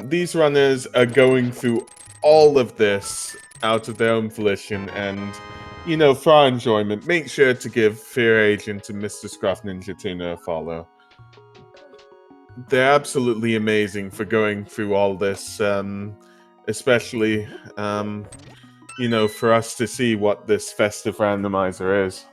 These runners are going through all of this out of their own volition, and, you know, for our enjoyment, make sure to give Fear Agent and Mr. Scruff Ninja Tuna a follow. They're absolutely amazing for going through all this, especially, you know, for us to see what this Festive Randomizer is.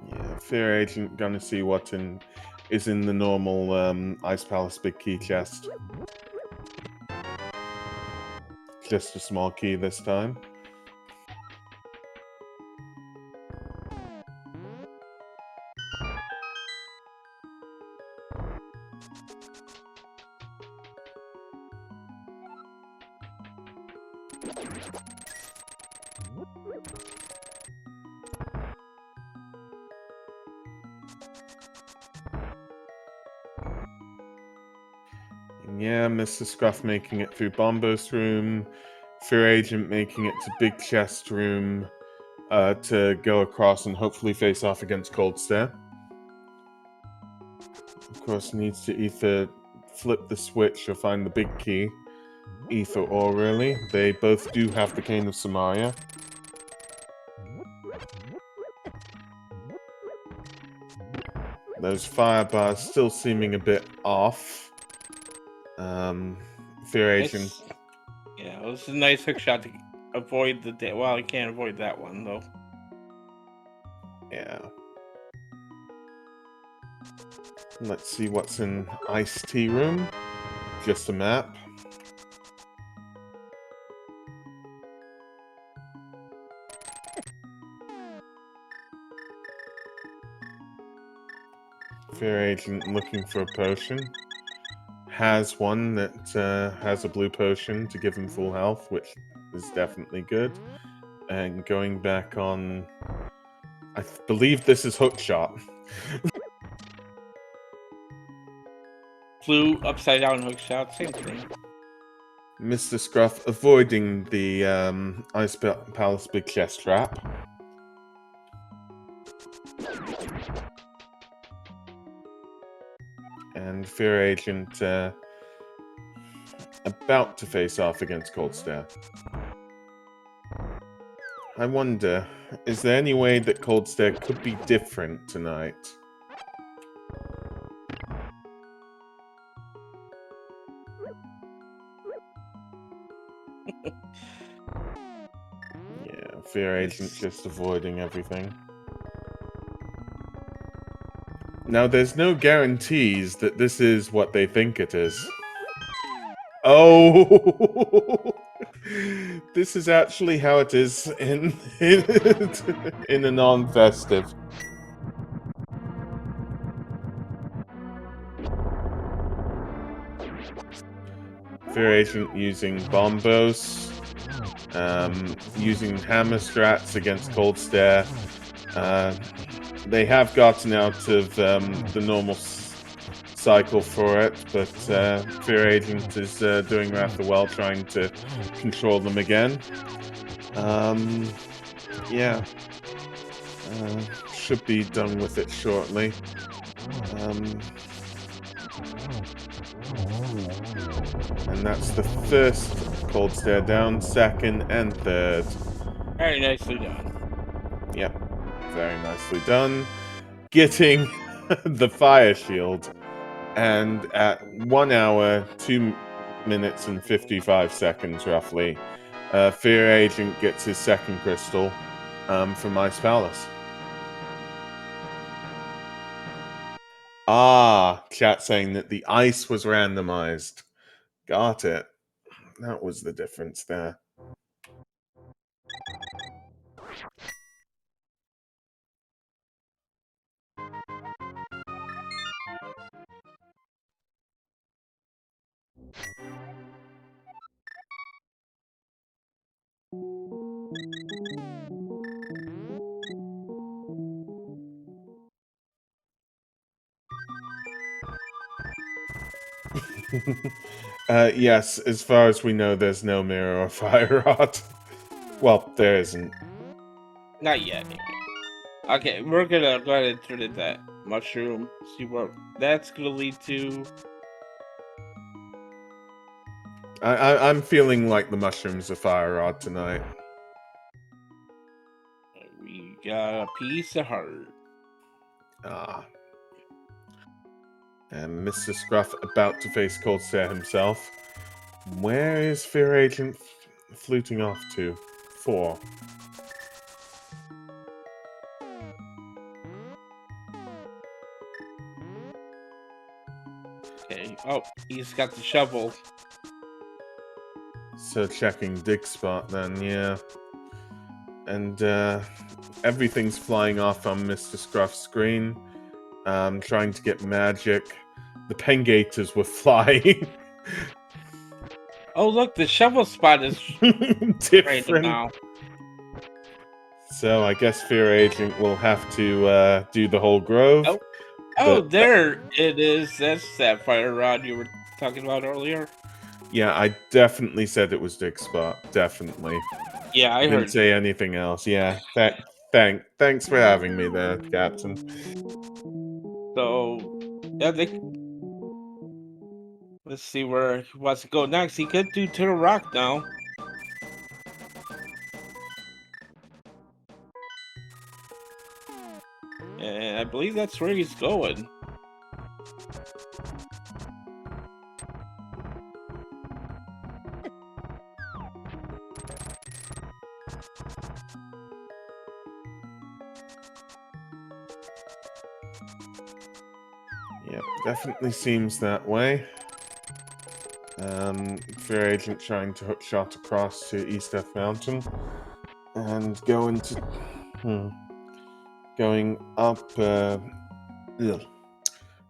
Yeah, Fear Agent gonna see what is in the normal Ice Palace big key chest. Just a small key this time. Yeah, Mr. Scruff making it through Bombo's room. Fear Agent making it to Big Chest room to go across and hopefully face off against Cold Stare. Of course, needs to either flip the switch or find the big key. Either or, really. They both do have the Cane of Samaria. Those fire bars still seeming a bit off. Fear Agent. Yeah, it was a nice hook shot to avoid the... Well, I can't avoid that one, though. Yeah. Let's see what's in Ice Tea Room. Just a map. Fear Agent looking for a potion. Has one that has a blue potion to give him full health, which is definitely good. And going back on... I believe this is Hookshot. Blue upside down hook shot, same thing. Mr. Scruff avoiding the Ice Palace Big Chest trap. And Fear Agent about to face off against Cold Stare. I wonder, is there any way that Cold Stare could be different tonight? Yeah, Fear Agent just avoiding everything. Now, there's no guarantees that this is what they think it is. Oh! This is actually how it is in a non-festive. Fear Agent using bombos, using hammer strats against Cold Stare. They have gotten out of the normal cycle for it, but Fear Agent is doing rather well trying to control them again. Yeah. Should be done with it shortly. And that's the first Cold Stare down, second and third. Very nicely done. Yep, very nicely done. Getting the fire shield, and at 1 hour, 2 minutes and 55 seconds roughly, Fear Agent gets his second crystal from Ice Palace. Ah, chat saying that the ice was randomized. Got it. That was the difference there. Yes, as far as we know, there's no mirror or fire rod. Well, there isn't. Not yet. Okay, we're gonna go ahead and turn in that mushroom. See what that's gonna lead to. I'm feeling like the mushroom's a fire rod tonight. We got a piece of heart. Ah. And Mr. Scruff about to face Cold Stare himself. Where is Fear Agent fluting off to? For? Okay. Oh, he's got the shovel. So checking dig spot then, yeah. And everything's flying off on Mr. Scruff's screen. Trying to get magic. The Pengators were flying. Oh, look, the shovel spot is different now. So I guess Fear Agent will have to do the whole grove. Oh, there it is. That's that fire rod you were talking about earlier. Yeah, I definitely said it was dig spot. Definitely. Yeah, I Didn't heard. say anything else. Yeah, thanks for having me there, Captain. So, yeah, let's see where he wants to go next. He could do Turtle Rock now. And I believe that's where he's going. Yep, definitely seems that way. Fear Agent trying to hook shot across to East F Mountain and go into going up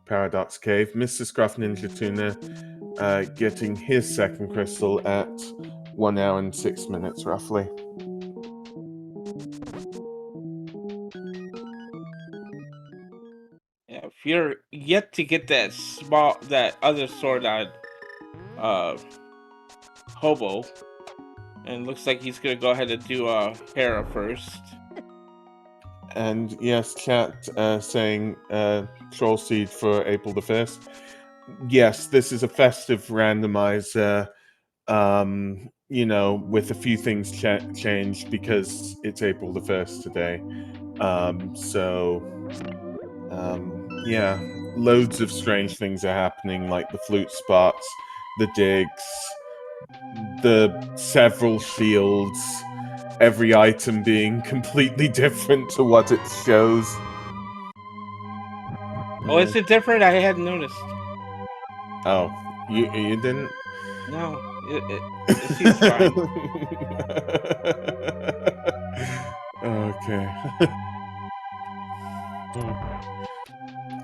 Paradox Cave. Mr. Scruff Ninja Tuna getting his second crystal at 1 hour and 6 minutes roughly. Yeah, if you're yet to get that other sword on Hobo, and looks like he's gonna go ahead and do Hera first. And yes, chat saying Troll Seed for April the 1st. Yes, this is a festive randomizer, you know, with a few things changed because it's April the 1st today. Yeah, loads of strange things are happening, like the flute spots, the digs, the several shields, every item being completely different to what it shows. Oh, is it different? I hadn't noticed. Oh, you didn't? No, it seems fine. Okay.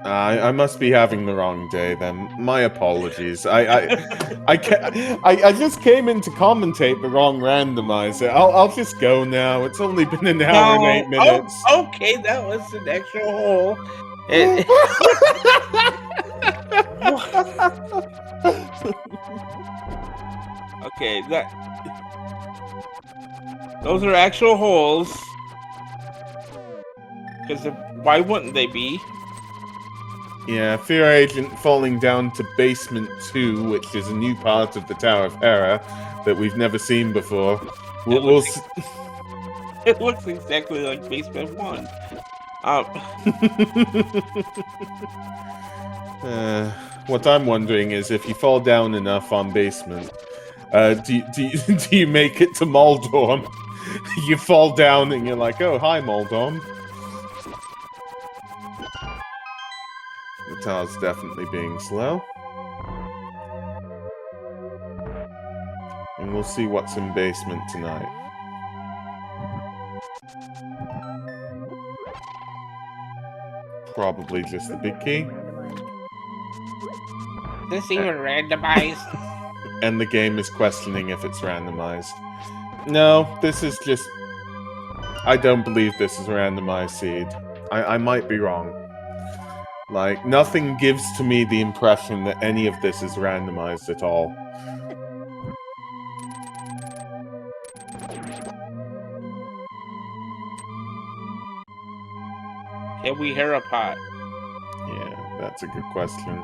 I must be having the wrong day then. My apologies. I just came in to commentate the wrong randomizer. I'll just go now. It's only been an hour and 8 minutes. Oh, okay, that was an extra hole. Okay, those are actual holes. Because why wouldn't they be? Yeah, Fear Agent falling down to Basement 2, which is a new part of the Tower of Hera that we've never seen before. It looks exactly like Basement 1. What I'm wondering is if you fall down enough on Basement, do you make it to Moldorm? You fall down and you're like, oh, hi, Moldorm. The tower's definitely being slow. And we'll see what's in basement tonight. Probably just the big key. This even randomized? And the game is questioning if it's randomized. No, this is just... I don't believe this is a randomized seed. I might be wrong. Like, nothing gives to me the impression that any of this is randomized at all. Can we hear a pot? Yeah, that's a good question.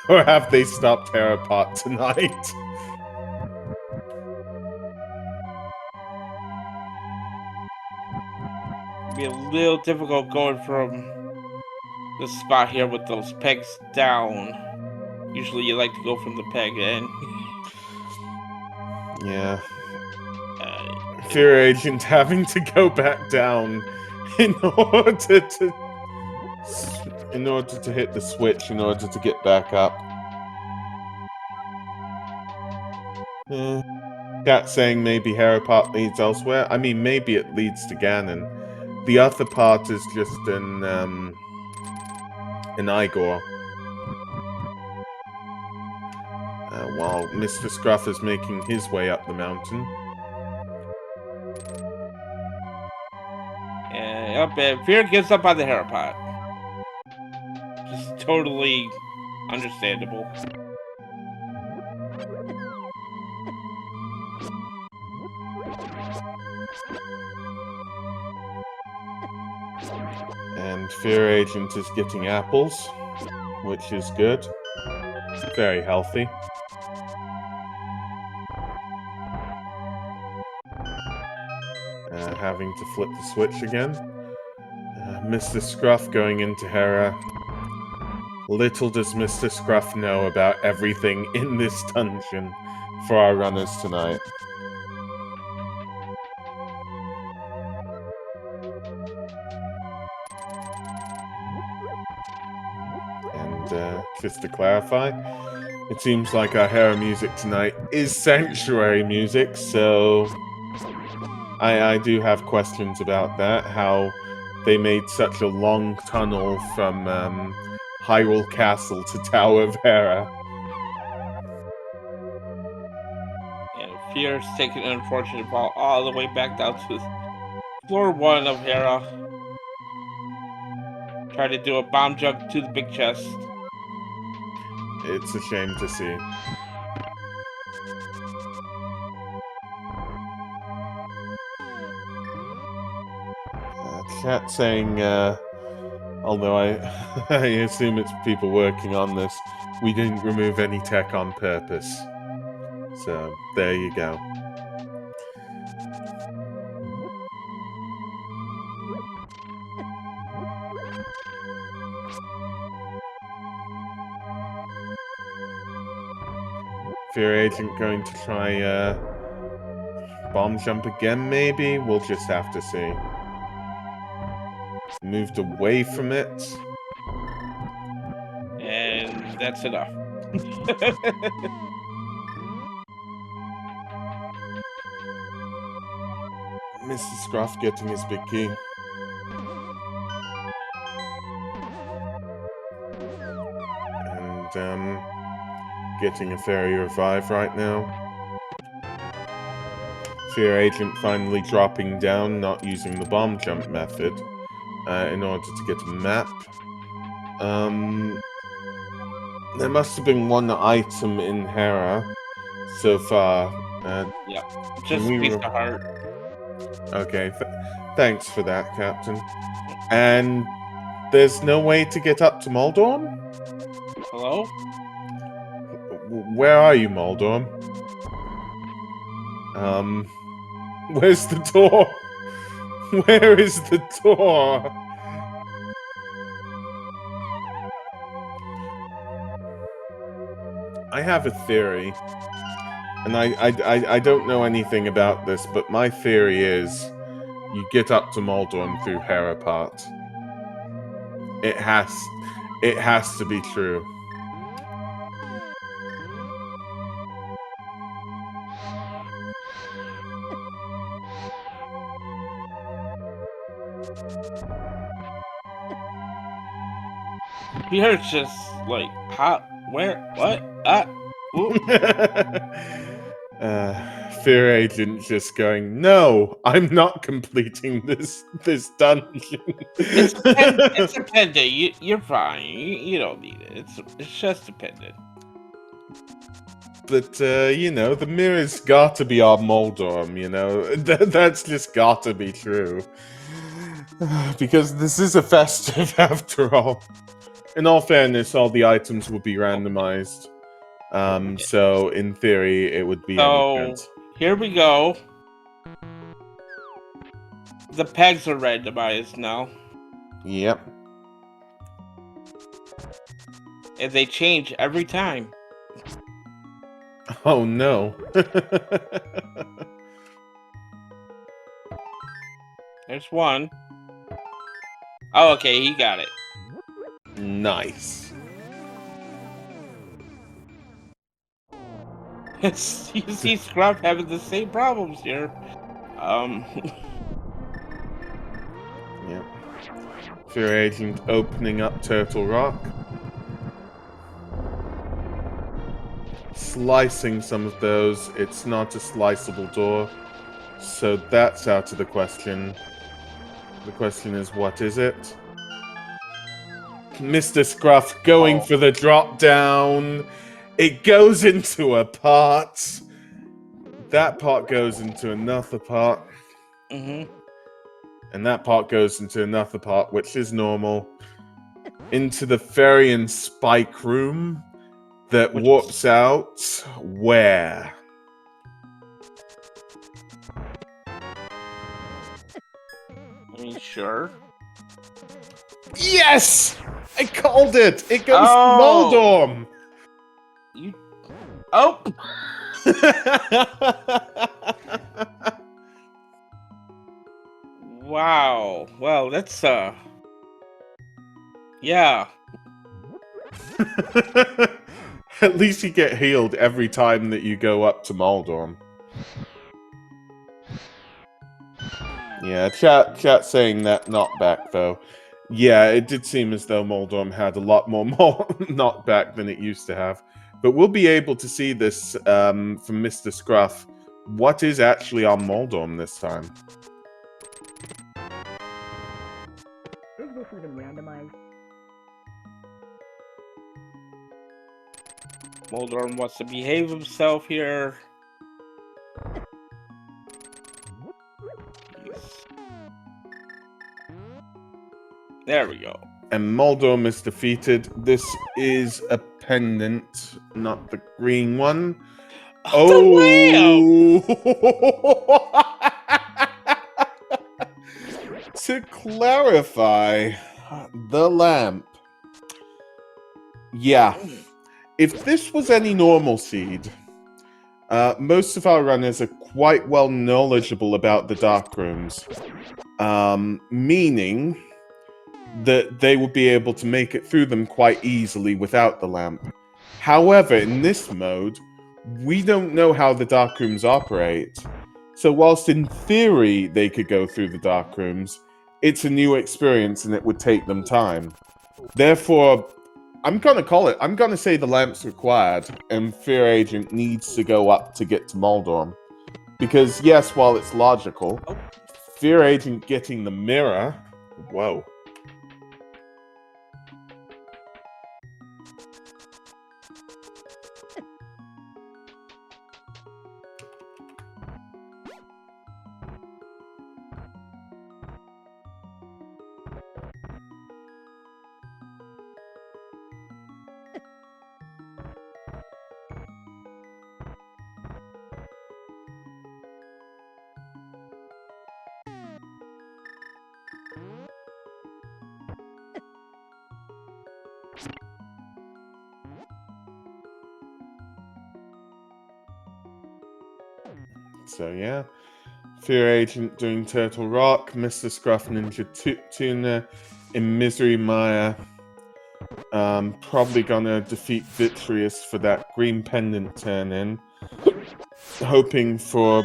Or have they stopped Terrapot tonight? Be a little difficult going from the spot here with those pegs down. Usually you like to go from the peg in. Yeah. Fear Agent having to go back down in order to hit the switch, in order to get back up. Cat saying maybe Herapot leads elsewhere. I mean, maybe it leads to Ganon. The other part is just an Igor. While Mr. Scruff is making his way up the mountain. And Fear gives up on the Herapot. Just totally understandable. And Fear Agent is getting apples, which is good. Very healthy. Having to flip the switch again. Mr. Scruff going into Hera. Little does Mr. Scruff know about everything in this dungeon for our runners tonight. And just to clarify, it seems like our Hera music tonight is Sanctuary music, so I do have questions about that, how they made such a long tunnel from Hyrule Castle to Tower of Hera. And Fear's taking an unfortunate fall all the way back down to floor 1 of Hera. Try to do a bomb jump to the big chest. It's a shame to see. Chat saying, although I assume it's people working on this, we didn't remove any tech on purpose. So, there you go. Fear Agent going to try bomb jump again, maybe? We'll just have to see. Moved away from it. And that's enough. Mr. Scruff getting his big key. And getting a fairy revive right now. Fear Agent finally dropping down, not using the bomb jump method, in order to get a map. There must have been one item in Hera so far. Yeah, just a piece of heart. Okay, thanks for that, Captain. And there's no way to get up to Moldorm? Hello? Where are you, Moldorm? Where's the door? Where is the door? I have a theory. And I don't know anything about this, but my theory is you get up to Moldorm through Hera part. It has to be true. You're just like, how, where, what, whoop. Fear Agent just going, no, I'm not completing this dungeon. It's a pendant. You're fine. You don't need it. It's just a pendant. But you know, the mirror's got to be our Moldorm. You know, that's just got to be true. Because this is a festive after all. In all fairness, all the items will be randomized. So in theory, it would be any So chance. here we go. The pegs are randomized now, Yep. and they change every time. Oh no. There's one. Oh, okay, he got it. Nice. You see Scrub having the same problems here. Yep. Fear Agent opening up Turtle Rock. Slicing some of those. It's not a sliceable door. So that's out of the question. The question is, what is it? Mr. Scruff going for the drop down. It goes into a pot. That pot goes into another pot. Mm-hmm. And that pot goes into another pot, which is normal. Into the fairy and spike room that warps out where? I mean, sure. Yes! I called it! It goes to Oh! Moldorm! You. Oh! Wow. Well, that's yeah. At least you get healed every time that you go up to Moldorm. Yeah, chat saying that knockback though. Yeah, it did seem as though Moldorm had a lot more knockback than it used to have. But we'll be able to see this from Mr. Scruff. What is actually on Moldorm this time? Is this even randomized? Moldorm wants to behave himself here. Jeez. There we go. And Moldorm is defeated. This is a pendant, not the green one. Oh! To clarify, the lamp. Yeah. If this was any normal seed, most of our runners are quite well knowledgeable about the dark rooms. Meaning that they would be able to make it through them quite easily without the lamp. However, in this mode, we don't know how the dark rooms operate. So whilst in theory they could go through the dark rooms, it's a new experience and it would take them time. Therefore, I'm gonna call it. I'm gonna say the lamp's required, and Fear Agent needs to go up to get to Moldorm. Because yes, while it's logical, Fear Agent getting the mirror... Whoa. So yeah. Fear Agent doing Turtle Rock, Mr. Scruff Ninja Tuna in Misery Mire. Probably gonna defeat Vitreous for that green pendant turn in. Hoping for,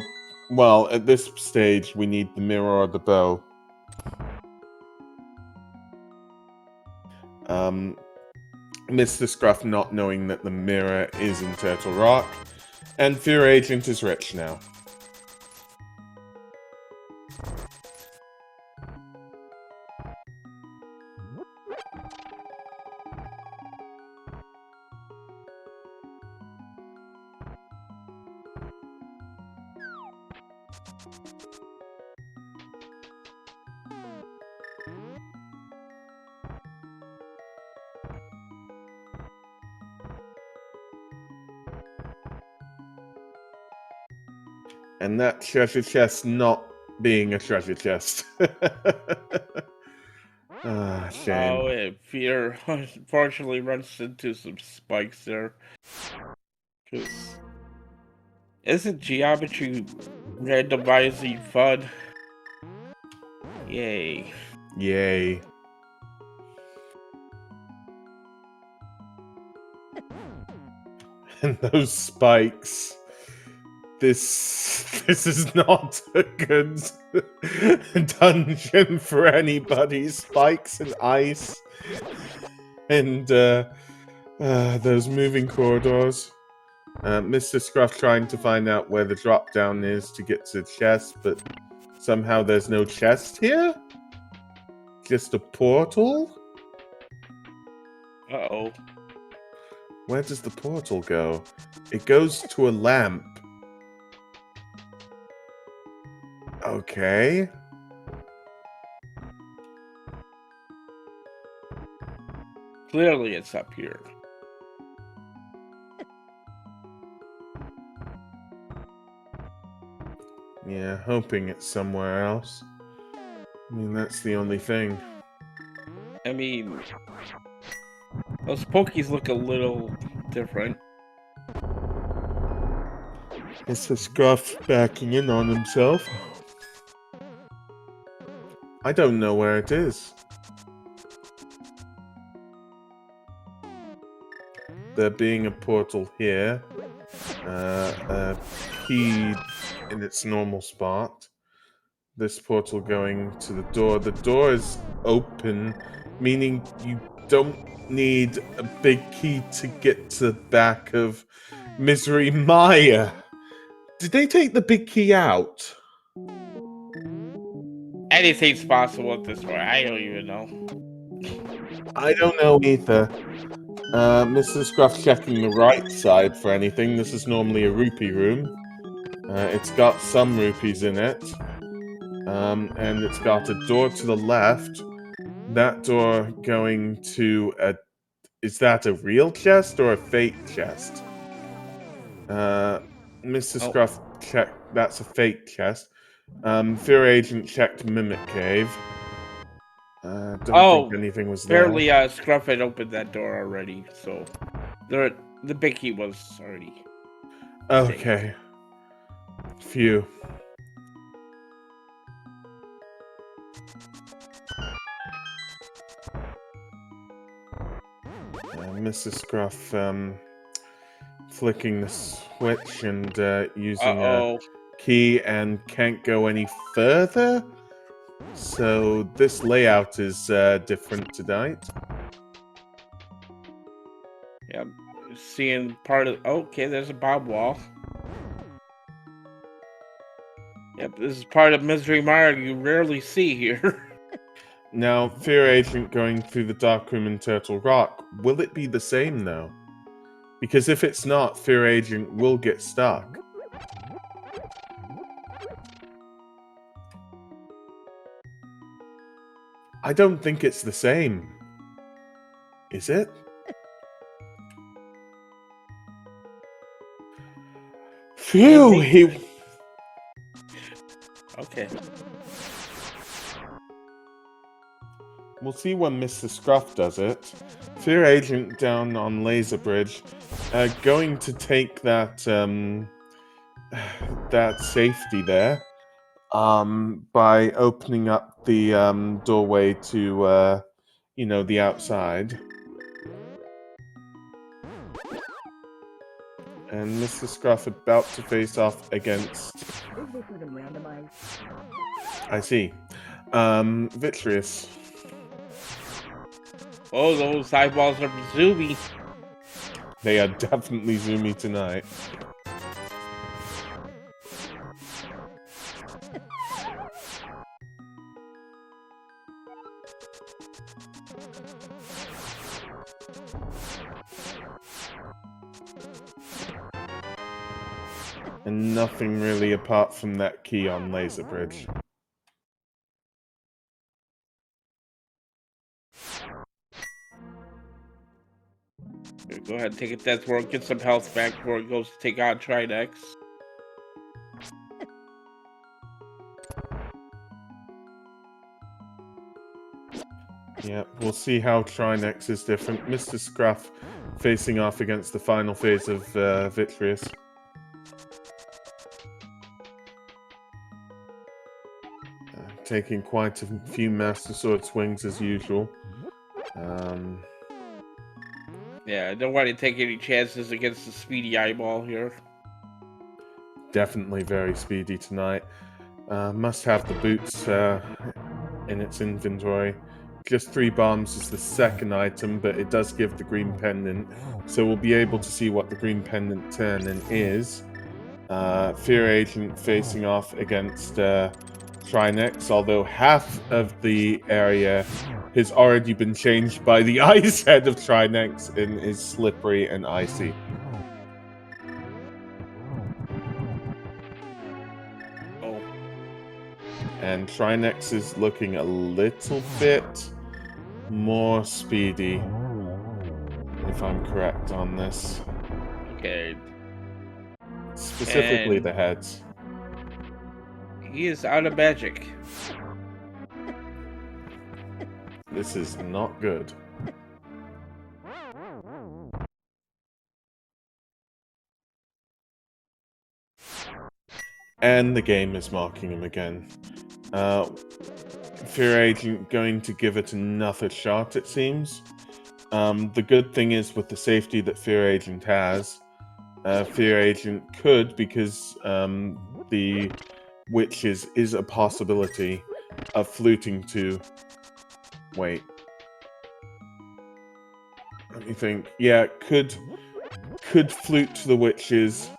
well, at this stage we need the mirror or the bow. Mr. Scruff not knowing that the mirror is in Turtle Rock. And Fear Agent is rich now. And that treasure chest not being a treasure chest. Shame. Oh, Fear unfortunately runs into some spikes there. Isn't geometry randomizing fun? Yay. Yay. And those spikes. This is not a good dungeon for anybody. Spikes and ice. And those moving corridors. Mr. Scruff trying to find out where the drop down is to get to the chest, but somehow there's no chest here? Just a portal? Uh-oh. Where does the portal go? It goes to a lamp. Okay. Clearly it's up here. Yeah, hoping it's somewhere else. I mean, that's the only thing. I mean, those pokies look a little different. Mr. Scruff backing in on himself. I don't know where it is. There being a portal here. A key in its normal spot. This portal going to the door. The door is open, meaning you don't need a big key to get to the back of Misery Mire. Did they take the big key out? Anything's possible at this point. I don't even know. I don't know either. Mr. Scruff checking the right side for anything. This is normally a rupee room. It's got some rupees in it. And it's got a door to the left. That door going to a... Is that a real chest or a fake chest? Mr. Scruff checked... That's a fake chest. Fear Agent checked Mimic Cave. Don't think anything was there. Apparently, Scruff had opened that door already, so... The big key was already... Okay. Phew. Mr. Scruff flicking the switch and using a key and can't go any further. So this layout is different tonight. Yeah, seeing part of... Okay, there's a bob wall. Yep, this is part of Misery Mire you rarely see here. Now, Fear Agent going through the dark room in Turtle Rock, will it be the same though? Because if it's not, Fear Agent will get stuck. I don't think it's the same. Is it? Phew! Okay. We'll see when Mr. Scruff does it. Fear Agent down on Laser Bridge. Going to take that that safety there by opening up the doorway to, you know, the outside. And Mr. Scruff about to face off against... Is this even randomized? I see. Vitreous. Oh, those eyeballs are zoomy. They are definitely zoomy tonight. And nothing really apart from that key on Laser Bridge. Go ahead, take it. That's where it gets some health back before it goes to take on Trinex. Yeah, we'll see how Trinex is different. Mr. Scruff facing off against the final phase of Vitreous. Taking quite a few Master Sword swings as usual. Yeah, I don't want to take any chances against the speedy eyeball here. Definitely very speedy tonight. Must have the boots in its inventory. Just 3 bombs is the second item, but it does give the green pendant, so we'll be able to see what the green pendant turn-in is. Fear Agent facing off against Trinex, although half of the area has already been changed by the ice head of Trinex and is slippery and icy. Oh. And Trinex is looking a little bit more speedy, if I'm correct on this. Okay. Specifically And the heads. he is out of magic. This is not good. And the game is marking him again. Fear Agent going to give it another shot, it seems. The good thing is with the safety that Fear Agent has, Fear Agent could, because the witches is a possibility of fluting to... Wait. Let me think. Yeah, could flute to the witches,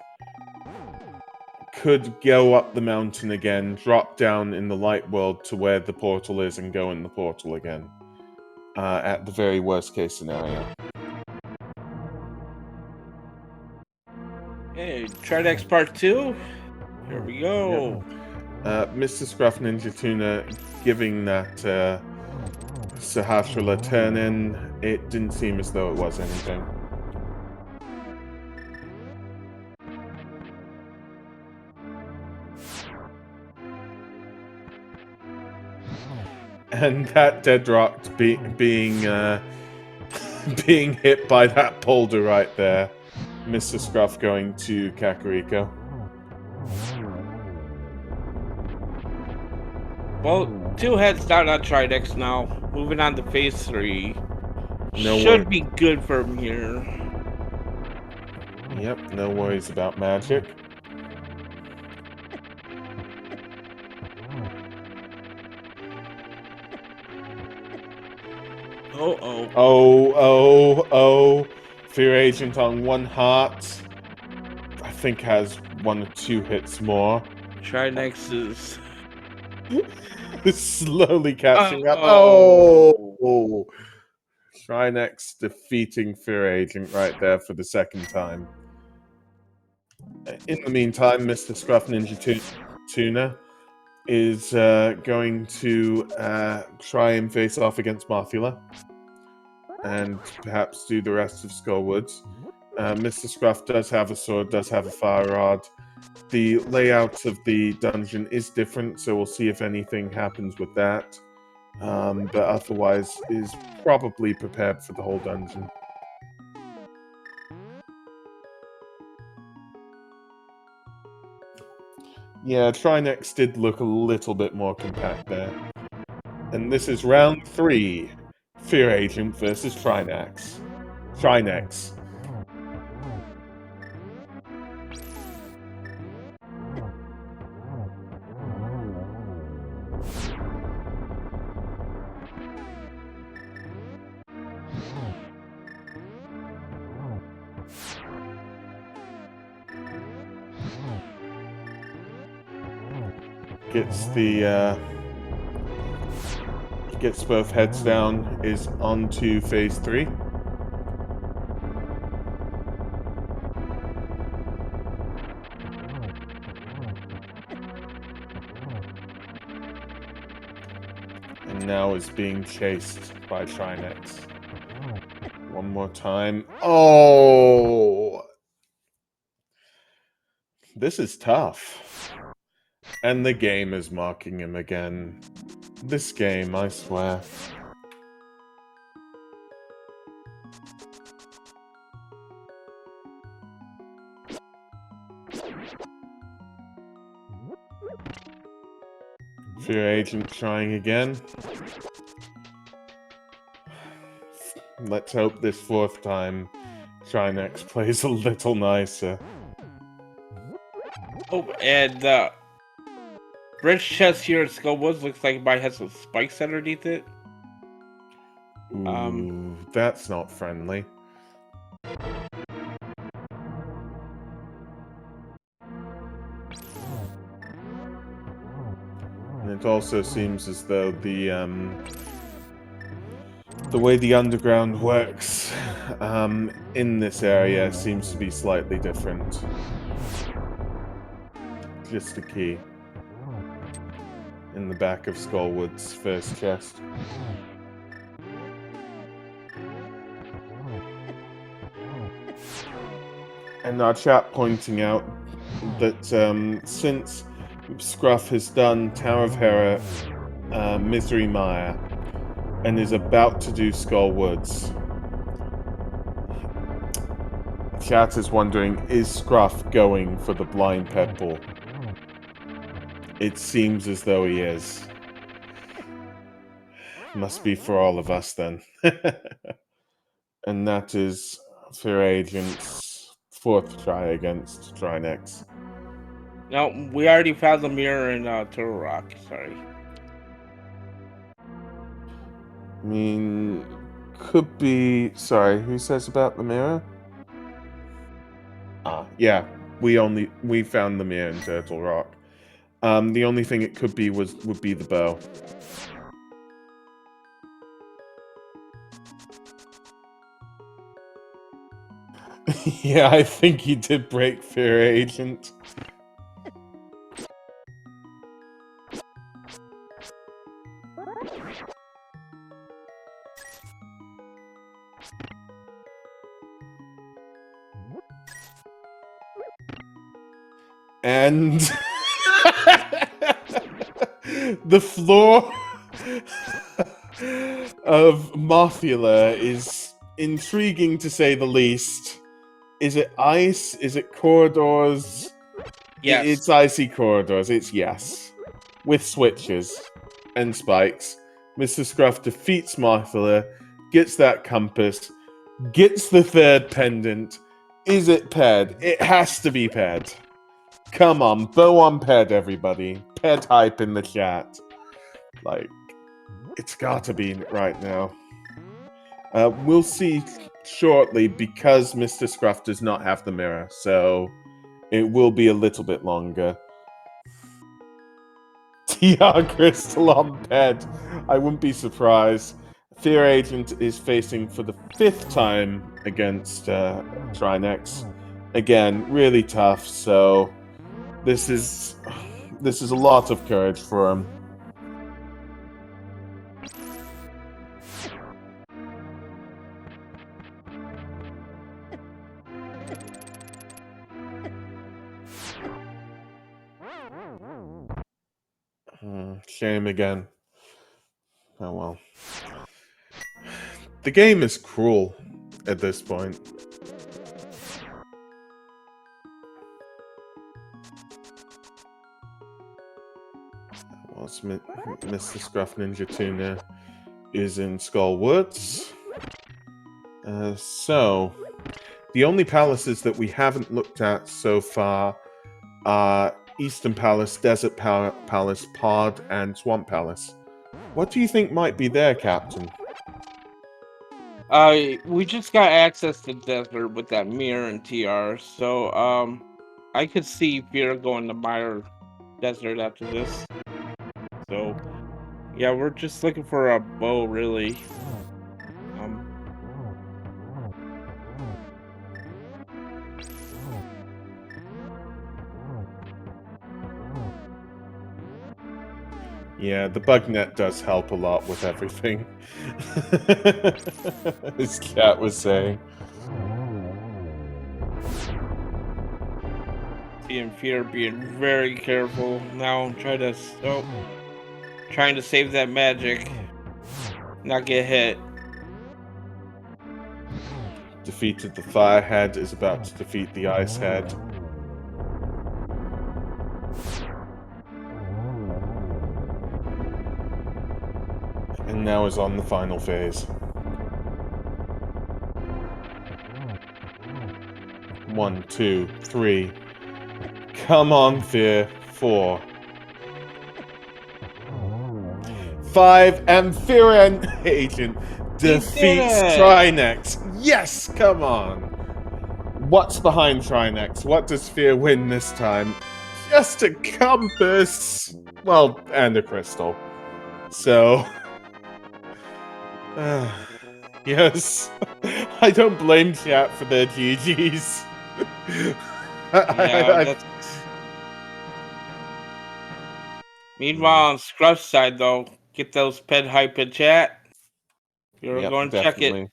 could go up the mountain again, drop down in the light world to where the portal is and go in the portal again. At the very worst case scenario. Hey, Trinex Part 2? Here we go. Yep. Mr. Scruff Ninja Tuna giving that Sahasrahla turn-in. It didn't seem as though it was anything. And that dead rock being being hit by that boulder right there. Mr. Scruff going to Kakariko. Well, 2 heads down on Trinex now. Moving on to phase 3. No Should be good for him here. Yep, no worries about magic. Oh. Fear Agent on 1 heart. I think has 1 or 2 hits more. Trinex is slowly catching up. Oh. Oh! Trinex defeating Fear Agent right there for the 2nd time. In the meantime, Mr. Scruff Ninja Tuna is going to try and face off against Marthula. And perhaps do the rest of Skullwoods. Mr. Scruff does have a sword, does have a fire rod. The layout of the dungeon is different, so we'll see if anything happens with that. But otherwise is probably prepared for the whole dungeon. Yeah, Trinex did look a little bit more compact there. And this is round 3. Fear Agent versus Trinex. Trinex. Gets both heads down, is on to phase 3. And now is being chased by Trinex. One more time. Oh! This is tough. And the game is marking him again. This game, I swear. Fear Agent trying again. Let's hope this 4th time Trinex plays a little nicer. Oh, and bridge chest here at Skullwoods looks like mine has some spikes underneath it. Ooh, that's not friendly. And it also seems as though the way the underground works in this area seems to be slightly different. Just a key. In the back of Skullwood's first chest. And our chat pointing out that since Scruff has done Tower of Hera, Misery Mire, and is about to do Skullwoods, chat is wondering, is Scruff going for the blind pet ball? It seems as though he is. Must be for all of us then. And that is Fear Agent's 4th try against Trinex. No, we already found the mirror in Turtle Rock. Sorry. I mean, could be... Sorry, who says about the mirror? Ah, yeah. We found the mirror in Turtle Rock. The only thing it could be would be the bow. Yeah, I think he did break Fear Agent. And the floor of Mothula is intriguing to say the least. Is it ice? Is it corridors? Yes. It's icy corridors. It's yes. With switches and spikes. Mr. Scruff defeats Mothula, gets that compass, gets the 3rd pendant. Is it Ped? It has to be Ped. Come on, bow on Ped, everybody. Ped hype in the chat. Like, it's gotta be right now. We'll see shortly because Mr. Scruff does not have the mirror, so it will be a little bit longer. TR Crystal on Ped. I wouldn't be surprised. Fear Agent is facing for the 5th time against Trinex. Again, really tough, so this is a lot of courage for him. Shame again. Oh well. The game is cruel at this point. else? Mr. Scruff Ninja Tuna is in Skull Woods. So, the only palaces that we haven't looked at so far are Eastern Palace, Desert Palace, Pod, and Swamp Palace. What do you think might be there, Captain? We just got access to Desert with that Mirror and TR, so I could see Fear going to Mire Desert after this. So yeah, we're just looking for a bow, really. Yeah, the bug net does help a lot with everything. As Cat was saying. Seeing Fear being very careful now, trying to save that magic, not get hit. Defeated the Firehead, is about to defeat the Icehead. And now is on the final phase. 1, 2, 3. Come on, Fear. 4. 5, and Fear Agent defeats Trinex. Yes, come on. What's behind Trinex? What does Fear win this time? Just a compass. Well, and a crystal. So... yes. I don't blame chat for their GGs. Meanwhile, on Scruff's side, though, get those ped hype in chat. You're going to check it.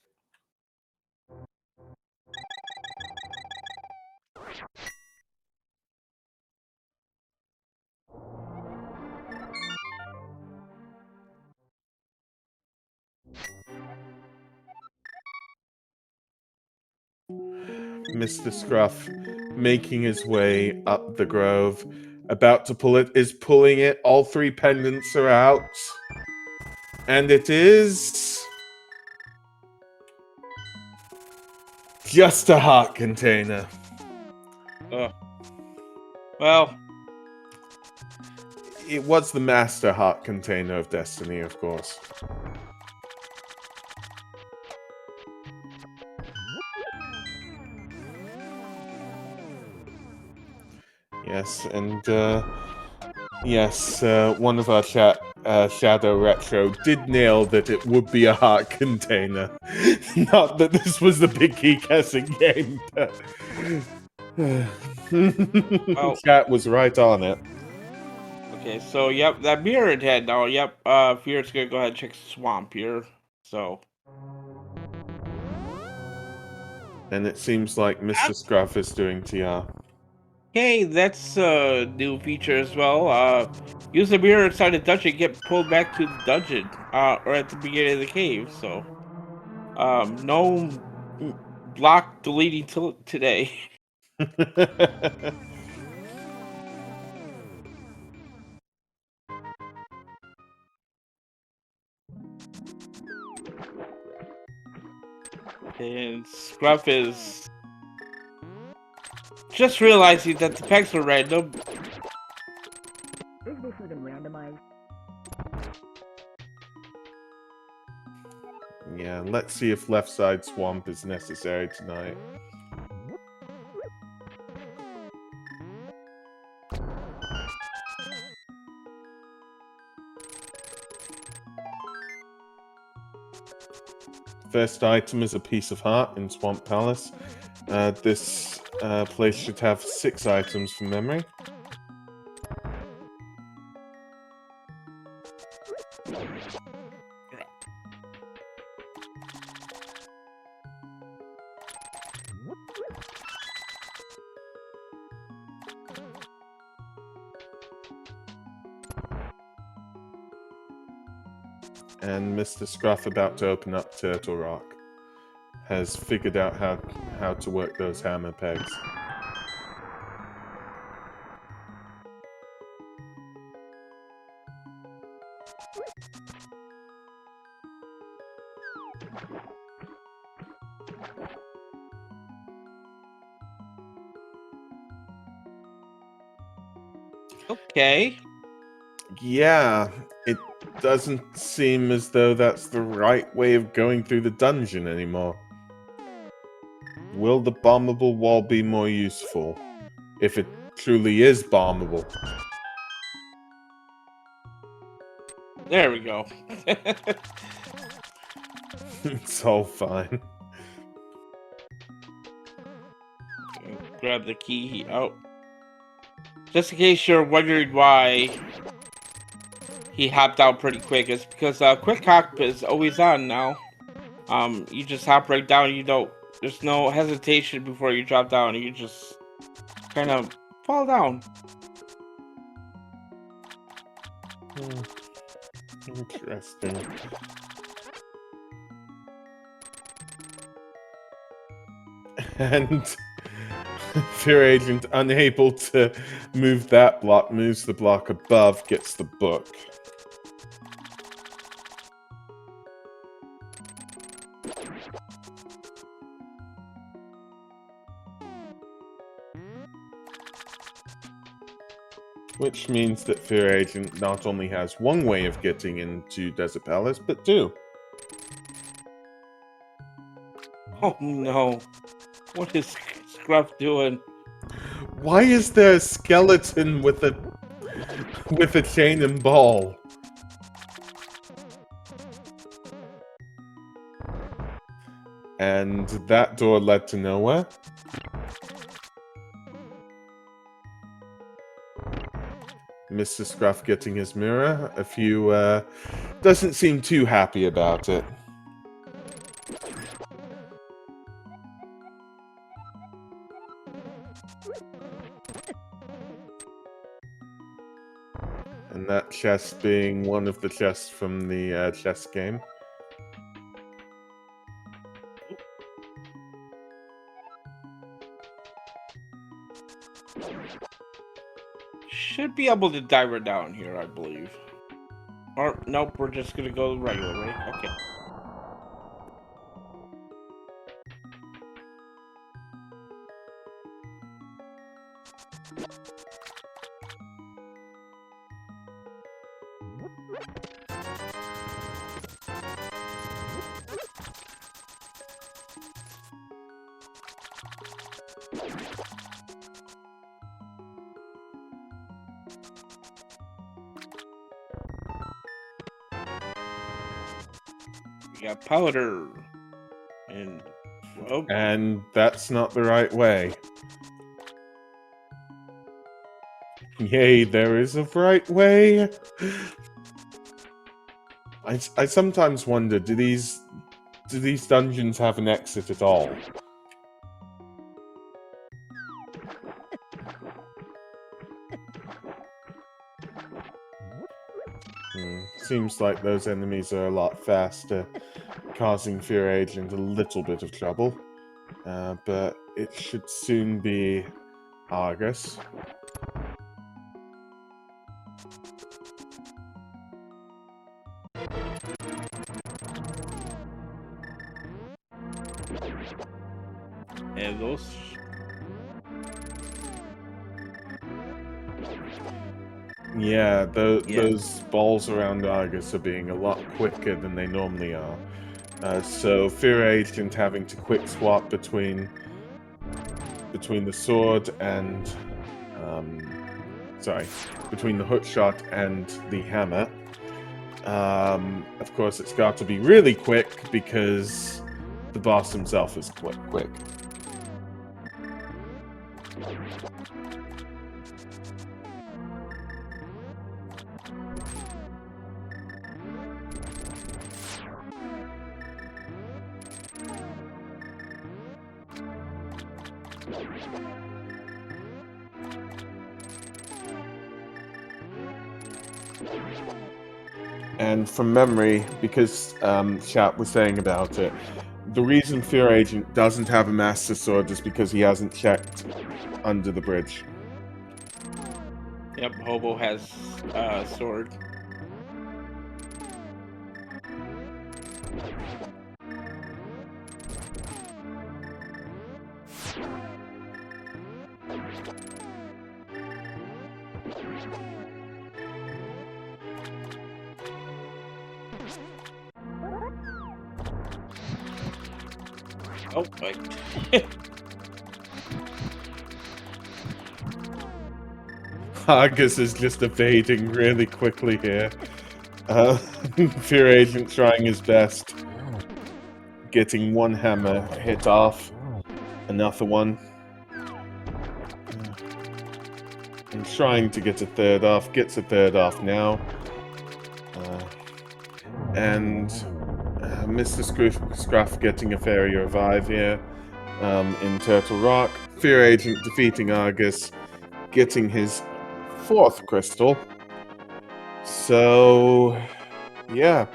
Mr. Scruff making his way up the grove, about to pull it, is pulling it. All 3 pendants are out. And it is... just a heart container. Well... it was the master heart container of Destiny, of course. Yes, and yes, one of our chat, Shadow Retro, did nail that it would be a heart container. Not that this was the big key guessing game, but... chat was right on it. Okay, so yep, that mirrored head now. Yep, Fear's gonna go ahead and check Swamp here. So... and it seems like Mr. Scruff is doing TR. Okay, that's a new feature as well. Use the mirror inside the dungeon, get pulled back to the dungeon, or at the beginning of the cave. So, no block deleting today. And Scruff is just realizing that the packs are random. Is this even randomized? Yeah, let's see if left side swamp is necessary tonight. First item is a piece of heart in Swamp Palace. This place should have 6 items from memory. And Mr. Scruff, about to open up Turtle Rock, has figured out how to work those hammer pegs. Okay. Yeah, it doesn't seem as though that's the right way of going through the dungeon anymore. Will the bombable wall be more useful? If it truly is bombable. There we go. It's all fine. Grab the key out. Just in case you're wondering why he hopped out pretty quick, it's because quick hop is always on now. You just hop right down. You don't. There's no hesitation before you drop down. You just kind of fall down. Interesting. And Fear Agent, unable to move that block, moves the block above, gets the book. Which means that Fear Agent not only has one way of getting into Desert Palace, but two. Oh no. What is Scruff doing? Why is there a skeleton with a chain and ball? And that door led to nowhere. Mr. Scruff getting his mirror. A few doesn't seem too happy about it. And that chest being one of the chests from the chess game. Should be able to dive her down here, I believe. Or, nope, we're just gonna go the regular way. Okay. We got powder. And, well, And that's not the right way. Yay, there is a right way. I sometimes wonder, do these dungeons have an exit at all? Seems like those enemies are a lot faster, causing Fear Agent a little bit of trouble. But it should soon be Argus. and those. Yeah, those balls around Argus are being a lot quicker than they normally are. So Fear Agent having to quick swap between the sword and between the hookshot and the hammer. Of course, it's got to be really quick because the boss himself is quick. And from memory, because chat was saying about it, the reason Fear Agent doesn't have a Master Sword is because he hasn't checked under the bridge. Yep, Hobo has sword. Oh, my. Argus is just evading really quickly here. Fear Agent trying his best. Getting one hammer hit off. Another one. And trying to get a third off. Gets a third off now. And Mr. Scruff getting a fairy revive here in Turtle Rock. Fear Agent defeating Argus. Getting his 4th crystal. So, yeah.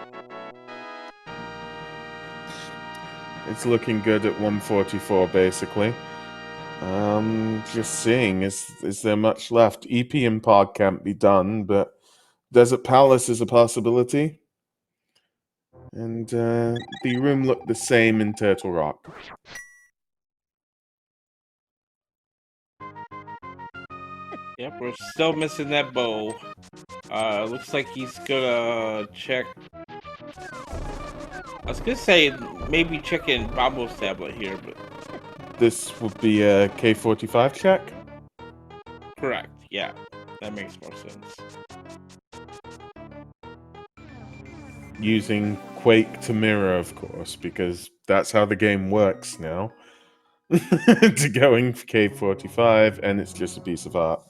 It's looking good at 144, basically. Just seeing, is there much left? EP and Pod can't be done, but Desert Palace is a possibility. And the room looked the same in Turtle Rock. Yep, we're still missing that bow. Looks like he's gonna check. I was gonna say maybe check in Babbo's tablet here, but This would be a K45 check? correct. Yeah, that makes more sense. Using Quake to mirror, of course, because that's how the game works now. To going for K45, and it's just a piece of art.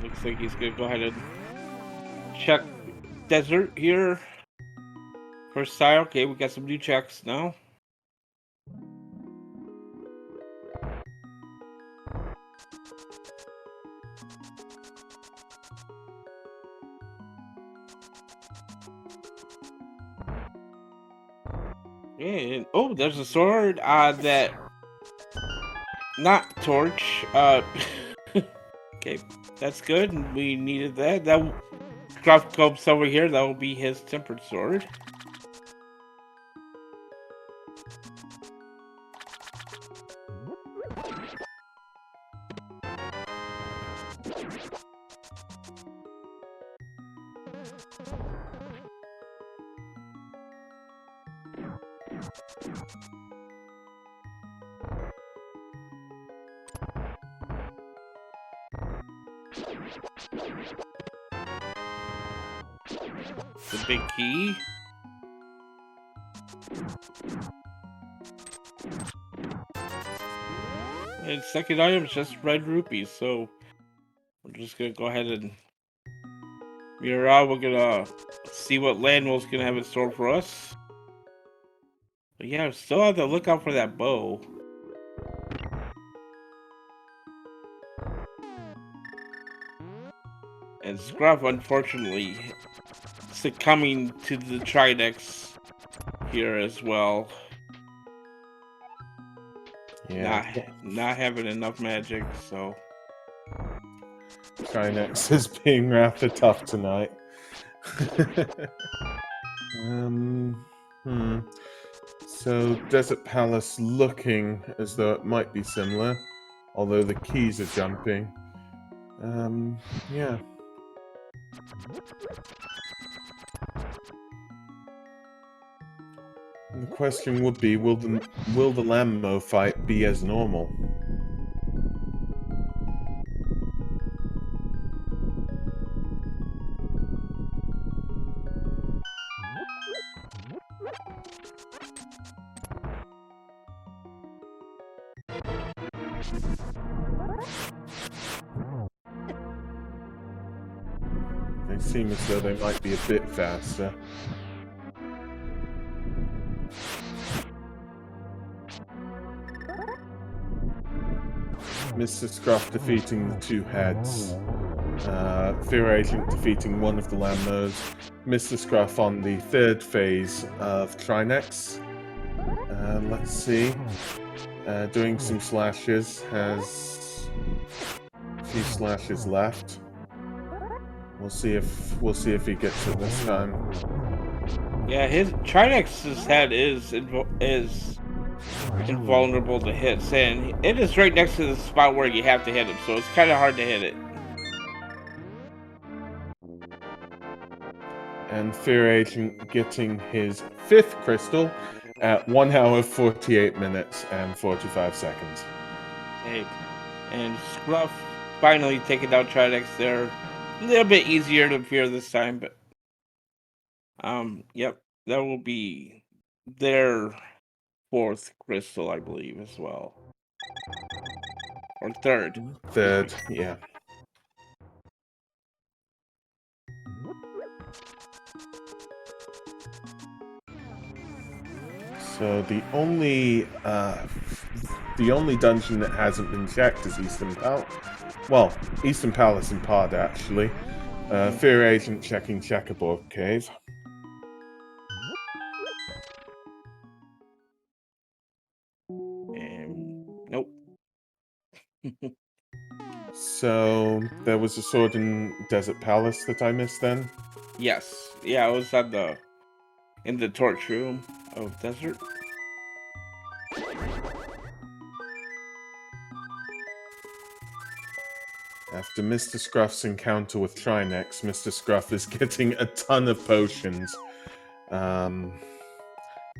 Looks like he's gonna go ahead and check desert here. First tile. Okay, we got some new checks now. And oh, there's a sword that not torch. Okay, that's good. We needed that. That Scruff comes over here. That will be his tempered sword. The big key. And second item is just red rupees, so we're just gonna go ahead and mirror out. We're gonna see what Landwell's gonna have in store for us. But yeah, still have to look out for that bow. And Scruff, unfortunately, succumbing to the Trinex here as well. Yeah. Not having enough magic, so. Trinex is being rather tough tonight. So Desert Palace looking as though it might be similar, although the keys are jumping. Yeah. And the question would be, will the Lambo fight be as normal? They seem as though they might be a bit faster. Mr. Scruff defeating the two heads. Fear Agent defeating one of the Lambos. Mr. Scruff on the third phase of Trinex. Let's see. Doing some slashes. Has a few slashes left. We'll see if he gets it this time. Yeah, his Trinex's head is invulnerable to hits, and it is right next to the spot where you have to hit him, so it's kind of hard to hit it. And Fear Agent getting his 5th crystal at 1 hour 48 minutes and 45 seconds. Hey, and Scruff finally taking down Trinex. They're a little bit easier to fear this time, but yep, that will be their 4th crystal, I believe, as well, or 3rd. Third, yeah. So the only dungeon that hasn't been checked is Eastern Palace. Well, Eastern Palace and Pod actually. Fear Agent checking Checkerboard Cave. Nope. So there was a sword in Desert Palace that I missed then. Yes. Yeah, I was at in the torch room of Desert. After Mr. Scruff's encounter with Trinex, Mr. Scruff is getting a ton of potions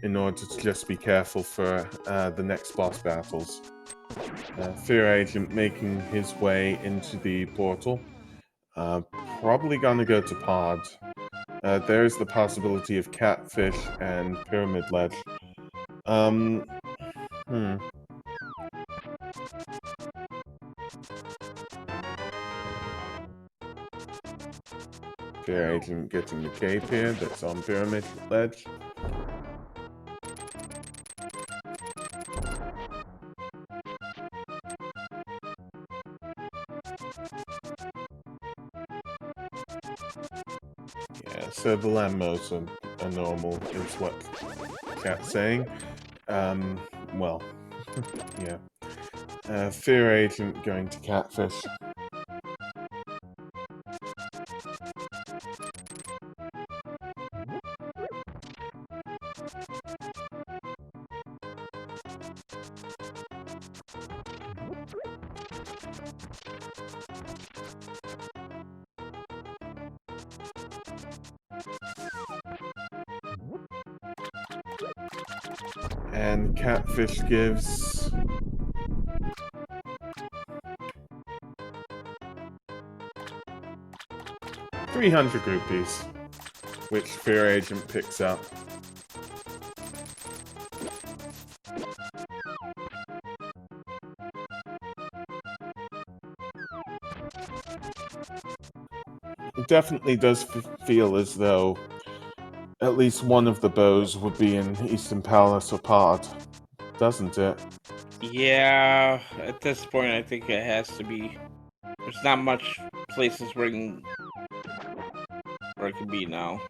in order to just be careful for the next boss battles. Fear Agent making his way into the portal. Probably gonna go to Pod. There's the possibility of Catfish and Pyramid Ledge. Fear Agent getting the cape here that's on Pyramid Ledge. Yeah, so the Lambos are normal, is what chat's saying. Well, yeah. Fear Agent going to Catfish. And Catfish gives 300 rupees, which Fear Agent picks up. It definitely does feel as though at least one of the bows would be in Eastern Palace or Pod, doesn't it? Yeah, at this point, I think it has to be. There's not much places where it can be now.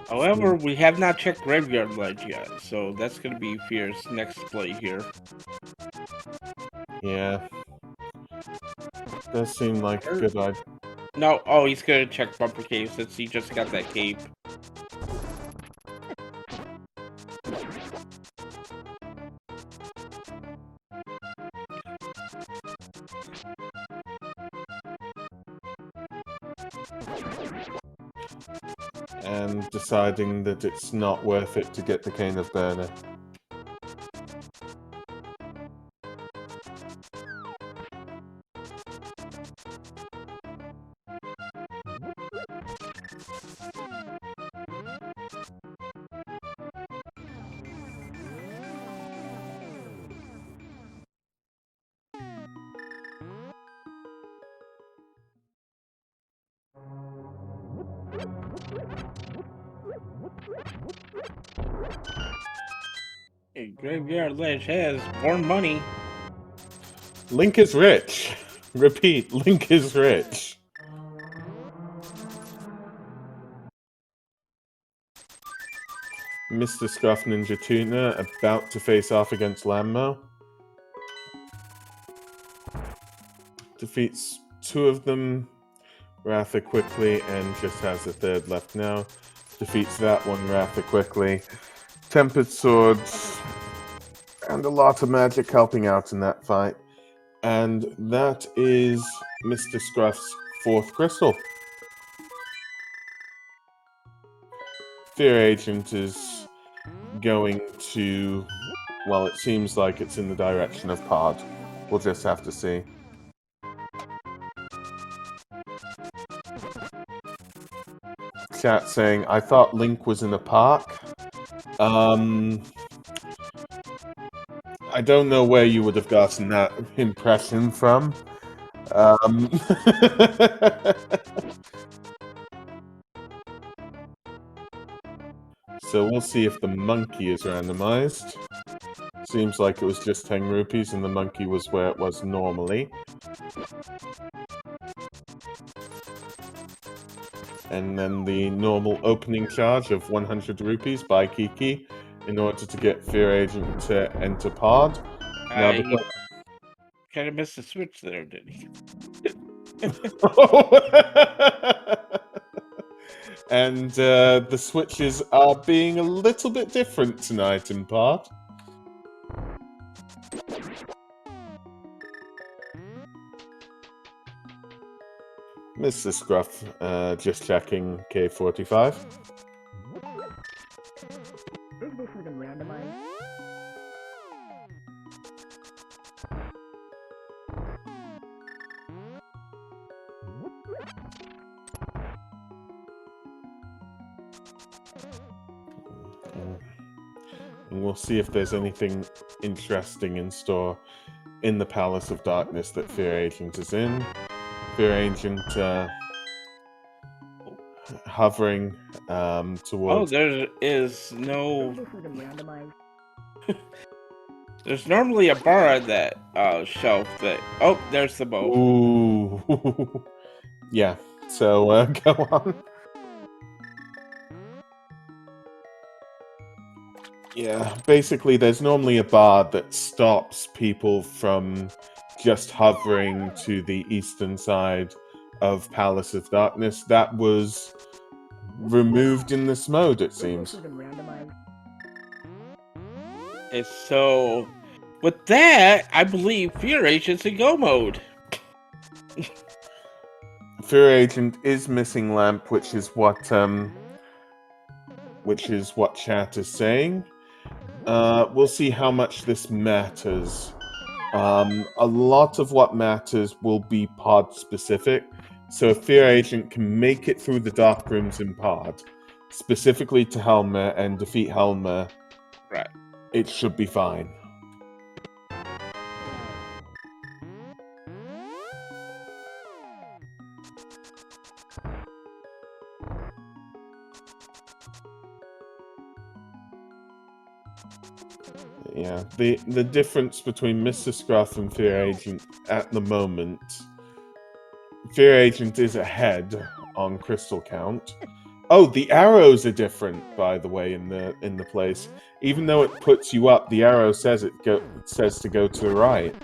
However, we have not checked Graveyard Ledge yet, so that's going to be Fear's next play here. Yeah. Does seem like a good idea. No, oh, he's going to check Bumper Cave since he just got that cape. And deciding that it's not worth it to get the Cane of Burner. Hey, Graveyard Ledge has more money. Link is rich. Repeat, Link is rich. Mr. Scruff Ninja Tuna about to face off against Lammo. Defeats two of them rather quickly and just has a third left now. Defeats that one rather quickly. Tempered Swords and a lot of magic helping out in that fight. And that is Mr. Scruff's fourth crystal. Fear Agent is going to... well, it seems like it's in the direction of Pod. We'll just have to see. Chat saying, I thought Link was in a park. I don't know where you would have gotten that impression from. So we'll see if the monkey is randomized. Seems like it was just 10 rupees and the monkey was where it was normally. And then the normal opening charge of 100 rupees by Kiki in order to get Fear Agent to enter Pod. Now, He kind of missed the switch there, didn't he? And the switches are being a little bit different tonight in Pod. Mr. Scruff, just checking K45. Is this even randomized? And we'll see if there's anything interesting in store in the Palace of Darkness that Fear Agent is in. Fear Agent hovering towards... oh, there is no... Is this even randomized? There's normally a bar on that shelf that... oh, there's the bow. Ooh. Yeah, so go on. Yeah, basically there's normally a bar that stops people from just hovering to the eastern side of Palace of Darkness. That was removed in this mode, it Is seems. this even randomized? And so, with that, I believe Fear Agent's in go mode. Fear Agent is missing lamp, which is what chat is saying. We'll see how much this matters. A lot of what matters will be pod specific. So if Fear Agent can make it through the dark rooms in pod, specifically to Helmer and defeat Helmer, Right. it should be fine. Yeah, the difference between Mr. Scruff and Fear Agent at the moment, Fear Agent is ahead on crystal count. Oh, the arrows are different, by the way, in the place. Even though it puts you up, the arrow says it says to go to the right.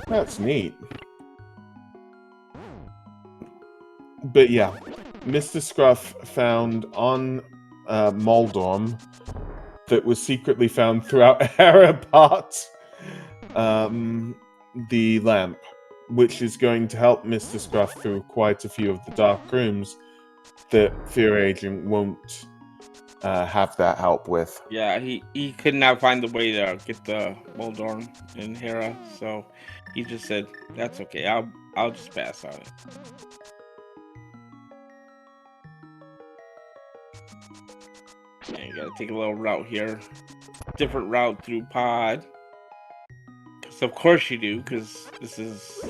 That's neat. But yeah, Mr. Scruff found on Moldorm that was secretly found throughout Hera part the lamp, which is going to help Mr. Scruff through quite a few of the dark rooms that Fear Agent won't have that help with. Yeah, he could not find the way to get the Moldorm in Hera, so he just said, "That's okay. I'll just pass on it." And you gotta take a little route here, different route through pod. Cause of course you do, cause this is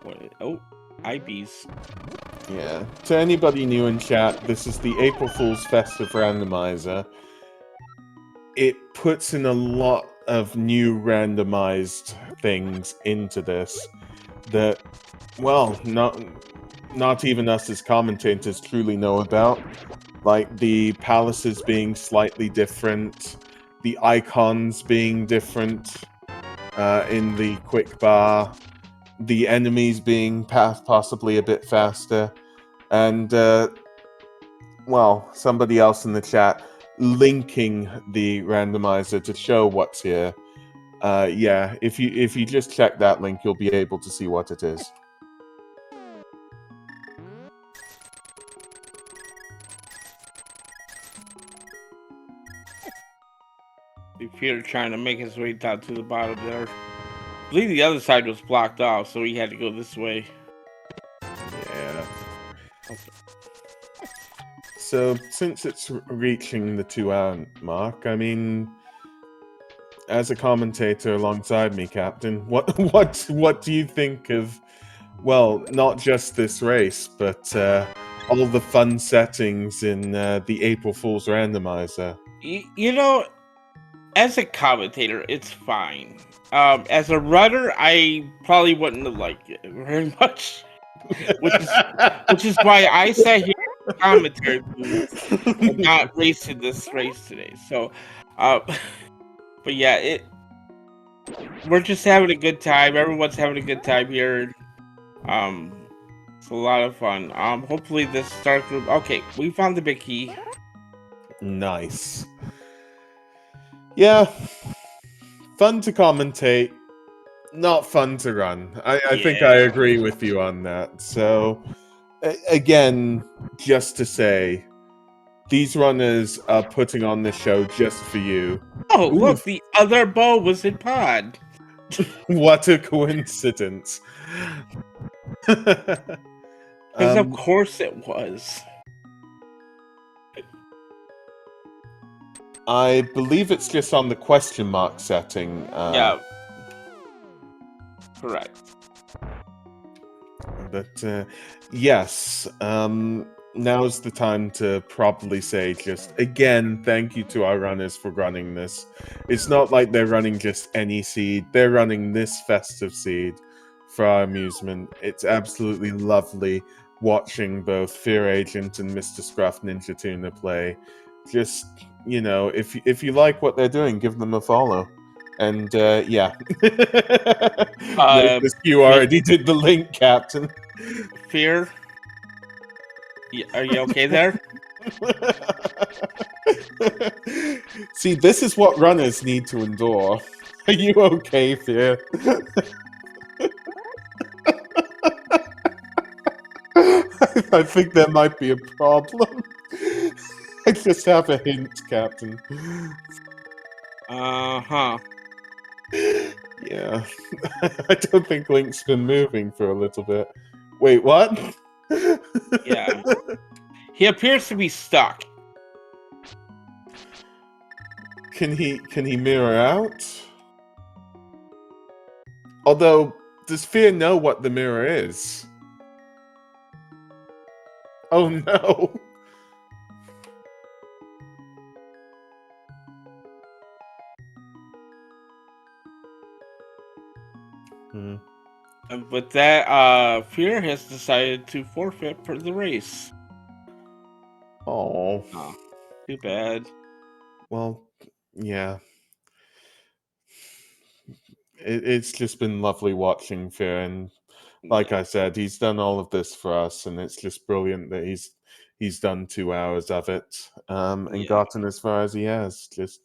what? Oh, IBs. Yeah. To anybody new in chat, this is the April Fool's Festive Randomizer. It puts in a lot of new randomized things into this that, well, not even us as commentators truly know about. Like the palaces being slightly different, the icons being different in the quick bar, the enemies being possibly a bit faster, and well, somebody else in the chat linking the randomizer to show what's here. Yeah, if you just check that link, you'll be able to see what it is. If you're trying to make his way down to the bottom there. I believe the other side was blocked off, so he had to go this way. Yeah. Okay. So, since it's reaching the 2-hour mark, I mean, as a commentator alongside me, Captain, what do you think of, well, not just this race, but all the fun settings in the April Fool's Randomizer? You know, as a commentator, it's fine. As a runner, I probably wouldn't have liked it very much. which is why I sat here in the commentary booth and not racing this race today. So, but yeah, we're just having a good time. Everyone's having a good time here. It's a lot of fun. Hopefully this start group. Okay, we found the big key. Nice. Yeah, fun to commentate, not fun to run. I think I agree with you on that. So, again, just to say, these runners are putting on this show just for you. Oh, Ooh, look, the other bow was in pod. what a coincidence. Because of course it was. I believe it's just on the question mark setting. Yeah. Correct. But yes, now's the time to probably say just again thank you to our runners for running this. It's not like they're running just any seed, they're running this festive seed for our amusement. It's absolutely lovely watching both Fear Agent and Mr. Scruff Ninja Tuna play. Just, you know, if you like what they're doing, give them a follow. And yeah. Notice you already did the link, Captain. Fear? Are you okay there? See, this is what runners need to endure. Are you okay, Fear? I think there might be a problem. I just have a hint, Captain. Uh-huh. Yeah. I don't think Link's been moving for a little bit. Wait, what? Yeah. He appears to be stuck. Can he mirror out? Although, does Fear know what the mirror is? Oh no. But that, Fear has decided to forfeit for the race. Oh. Too bad. Well, yeah. It's just been lovely watching Fear, and like I said, he's done all of this for us, and it's just brilliant that he's done 2 hours of it, and gotten as far as he has. Just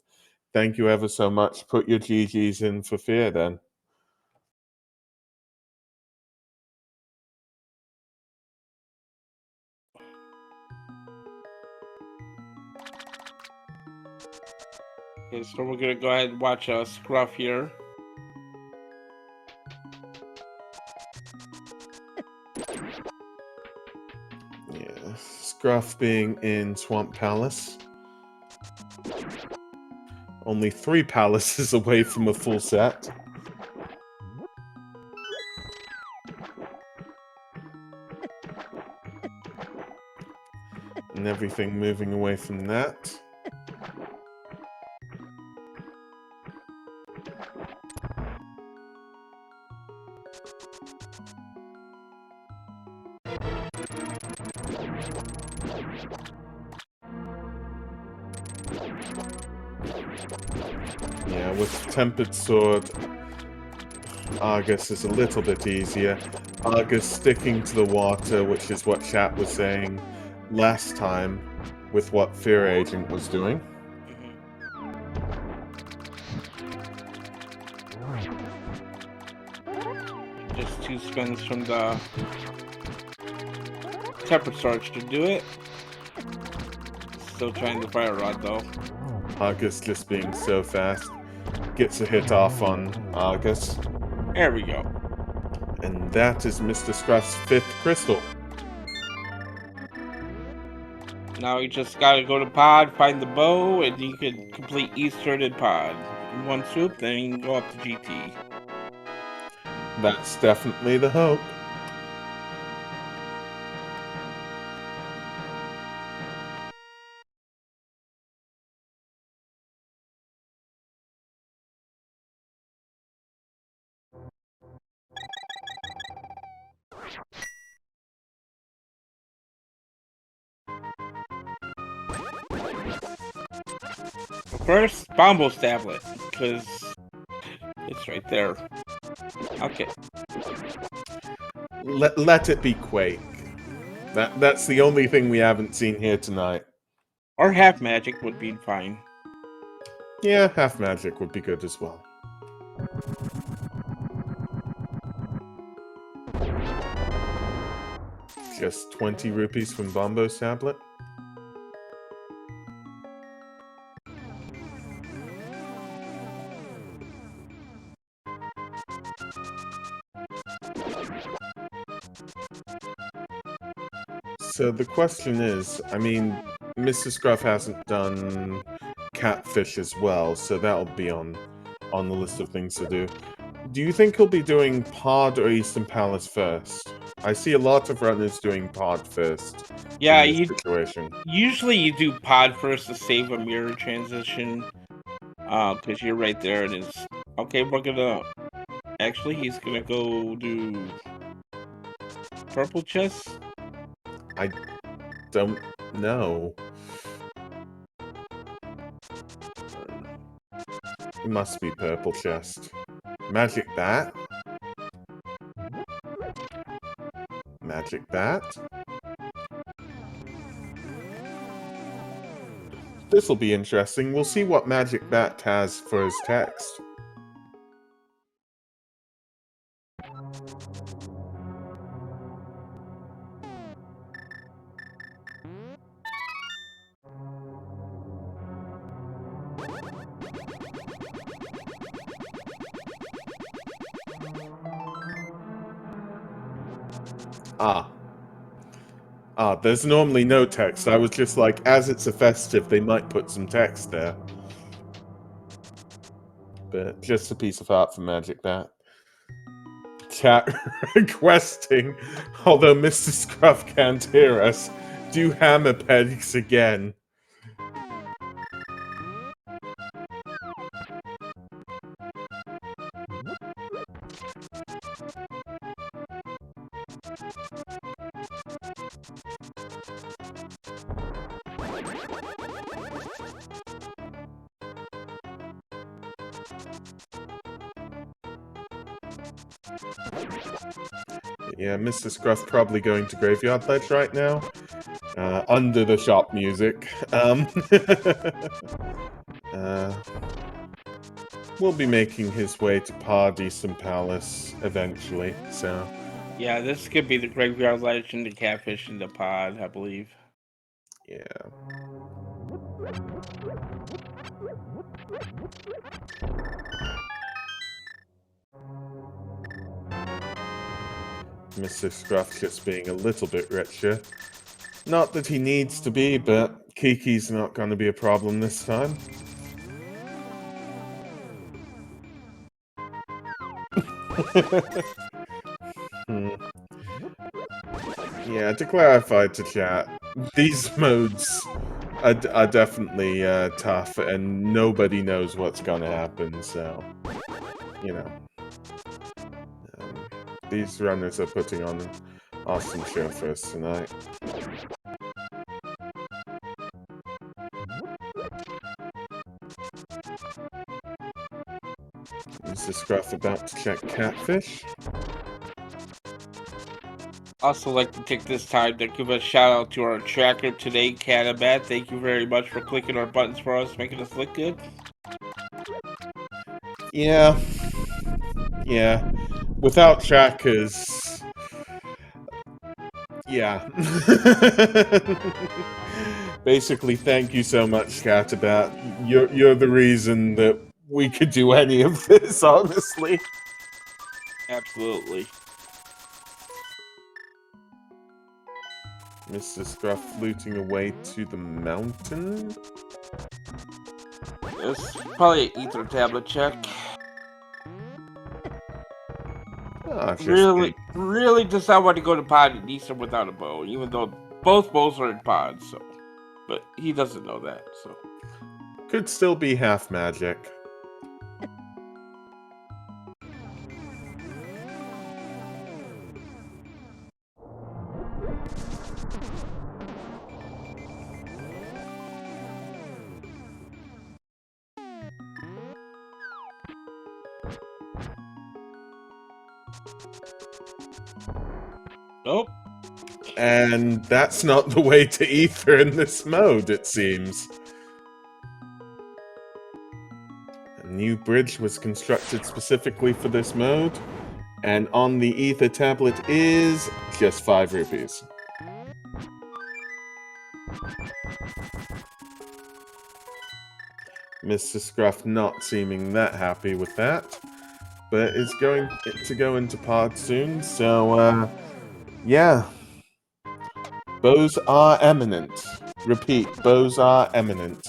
thank you ever so much. Put your GGs in for Fear, then. Okay, so we're gonna go ahead and watch Scruff here. Yeah, Scruff being in Swamp Palace. Only 3 palaces away from a full set. And everything moving away from that. Yeah, with Tempered Sword, Argus is a little bit easier. Argus sticking to the water, which is what chat was saying last time with what Fear Agent was doing. Just 2 spins from the Tempered Sword to do it. Still trying the Fire Rod though. Argus just being so fast. Gets a hit off on Argus. There we go. And that is Mr. Scruff's 5th crystal. Now you just gotta go to pod, find the bow, and you can complete Eastern and pod. In one swoop, then you can go up to GT. That's definitely the hope. First, Bombo's tablet, because it's right there. Okay. Let it be Quake. That's the only thing we haven't seen here tonight. Or half magic would be fine. Yeah, half magic would be good as well. Just 20 rupees from Bombo's tablet. So the question is, I mean, Mr. Scruff hasn't done Catfish as well, so that'll be on the list of things to do. Do you think he'll be doing Pod or Eastern Palace first? I see a lot of runners doing Pod first. Yeah, in this situation. Usually you do pod first to save a mirror transition. Because you're right there and it's... Okay, we're gonna... Actually, he's gonna go do... Purple chest? I don't know. It must be purple chest. Magic bat? Magic bat? This'll be interesting. We'll see what Magic Bat has for his text. There's normally no text. I was just like, as it's a festive, they might put some text there. But just a piece of art from Magic Bat. Chat requesting, although Mr. Scruff can't hear us, do hammer pegs again. Yeah, Mr. Scruff probably going to Graveyard Ledge right now. Under the shop music. Will be making his way to Eastern Palace eventually, so... Yeah, this could be the Graveyard Legend, the Catfish, and the Pod, I believe. Yeah. Mr. Scruff just being a little bit richer. Not that he needs to be, but Kiki's not going to be a problem this time. Yeah, to clarify to chat, these modes are definitely tough, and nobody knows what's gonna happen, so, you know. These runners are putting on an awesome show for us tonight. Is the Scruff about to check Catfish? Also like to take this time to give a shout out to our tracker today, Catabat. Thank you very much for clicking our buttons for us, making us look good. Yeah. Yeah. Without trackers... Yeah. Basically, thank you so much, Catabat. You're the reason that we could do any of this, honestly. Absolutely. Mr. Scruff looting away to the mountain? It's probably an ether tablet check. Ah, Really does not want to go to pod in Eastern without a bow, even though both bows are in pods, so. But he doesn't know that, so. Could still be half magic. Nope. And that's not the way to ether in this mode, it seems. A new bridge was constructed specifically for this mode, and on the ether tablet is just 5 rupees. Mr. Scruff not seeming that happy with that, but is going to go into pod soon, so, yeah. Bows are eminent. Repeat, bows are eminent.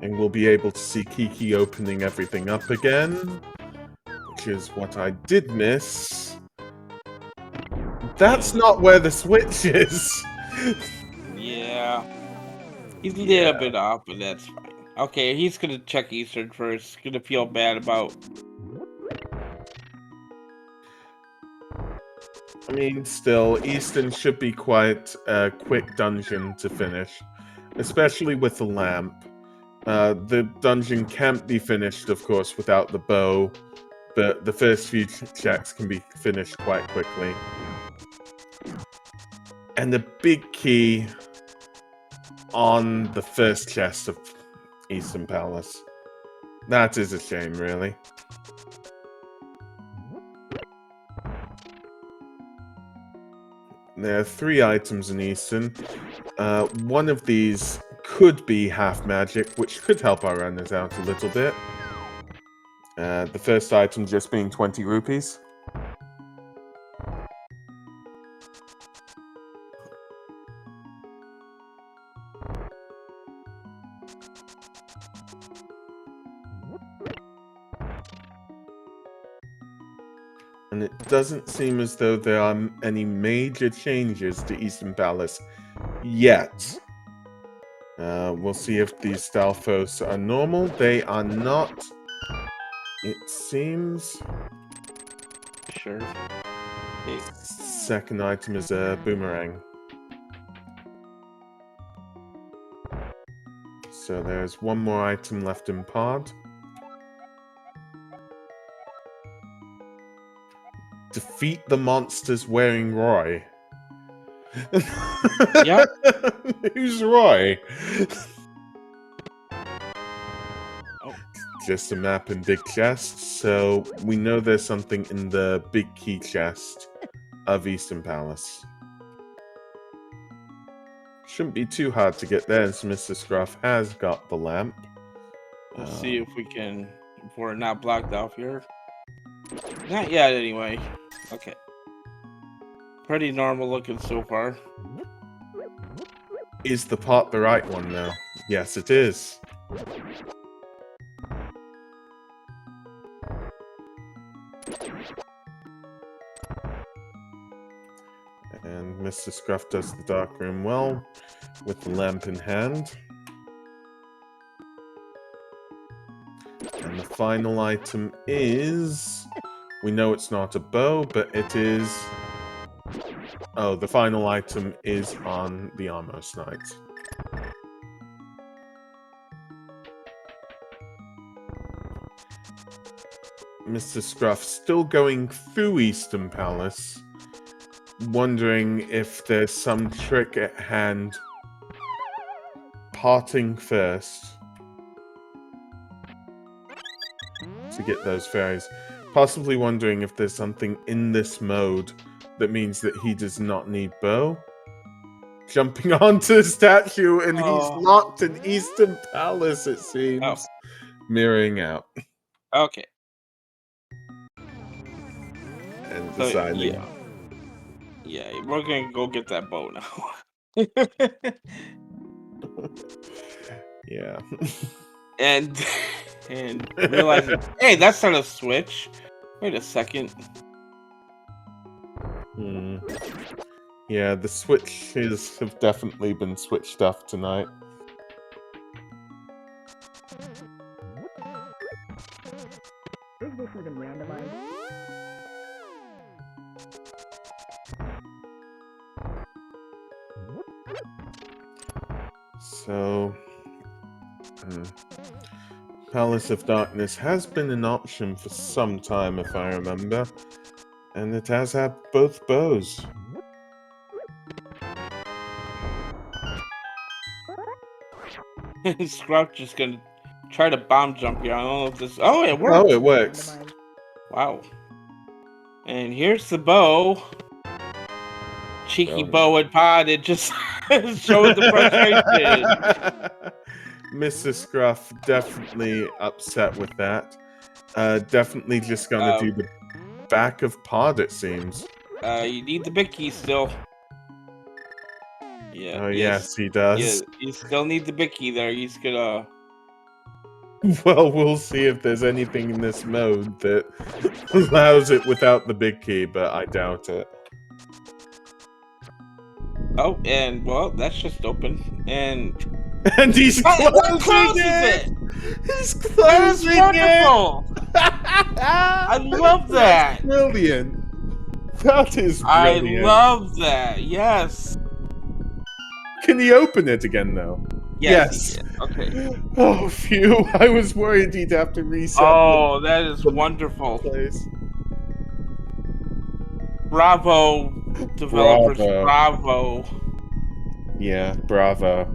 And we'll be able to see Kiki opening everything up again, which is what I did miss. That's not where the switch is! Yeah. He's a little bit off, but that's fine. Okay, he's gonna check Eastern first. Gonna feel bad about. I mean, still, Easton should be quite a quick dungeon to finish, especially with the lamp. The dungeon can't be finished, of course, without the bow, but the first few checks can be finished quite quickly. And the big key on the first chest of Eastern Palace. That is a shame, really. There are 3 items in Eastern. One of these could be half magic, which could help our runners out a little bit. The first item just being 20 rupees. And it doesn't seem as though there are any major changes to Eastern Palace yet. We'll see if these Stalfos are normal. They are not. It seems. Sure. Okay. Second item is a boomerang. So there's one more item left in pod. Defeat the monsters wearing Roy. Yep. Who's Roy? Oh. Just a map and big chest, so we know there's something in the big key chest of Eastern Palace. Shouldn't be too hard to get there, as Mr. Scruff has got the lamp. We'll see if we can, if we're not blocked off here. Not yet, anyway. Okay. Pretty normal looking so far. Is the pot the right one now? Yes, it is. And Mr. Scruff does the dark room well, with the lamp in hand. And the final item is... We know it's not a bow, but it is... Oh, the final item is on the Almost Knight. Mr. Scruff still going through Eastern Palace, wondering if there's some trick at hand. Parting first to get those fairies. Possibly wondering if there's something in this mode that means that he does not need bow. Jumping onto the statue, and he's locked in Eastern Palace, it seems. Oh. Mirroring out. Okay. And deciding. Yeah, we're gonna go get that bow now. Yeah. and realizing, hey, that's not a switch. Wait a second. Yeah, the switches have definitely been switched off tonight. Is this even randomized? So, Palace of Darkness has been an option for some time, if I remember, and it has had both bows. Scruff just gonna try to bomb jump here. I don't know if this. Oh, it works. Oh, it works. Wow. And here's the bow. Cheeky bow and pod. It just showed the frustration. Mr. Scruff definitely upset with that. Definitely just gonna do the back of pod, it seems. You need the big key still. Yeah. Oh, yes, he does. Yeah, you still need the big key there. He's gonna. Well, we'll see if there's anything in this mode that allows it without the big key, but I doubt it. Oh, and well, that's just open. And he's closing it! He's closing it! I love that! That's brilliant. That is brilliant. I love that, yes. Can he open it again, though? Yes. Okay. Oh, phew. I was worried he'd have to reset. Oh, that is wonderful. Place. Bravo, developers. Bravo. Yeah, bravo.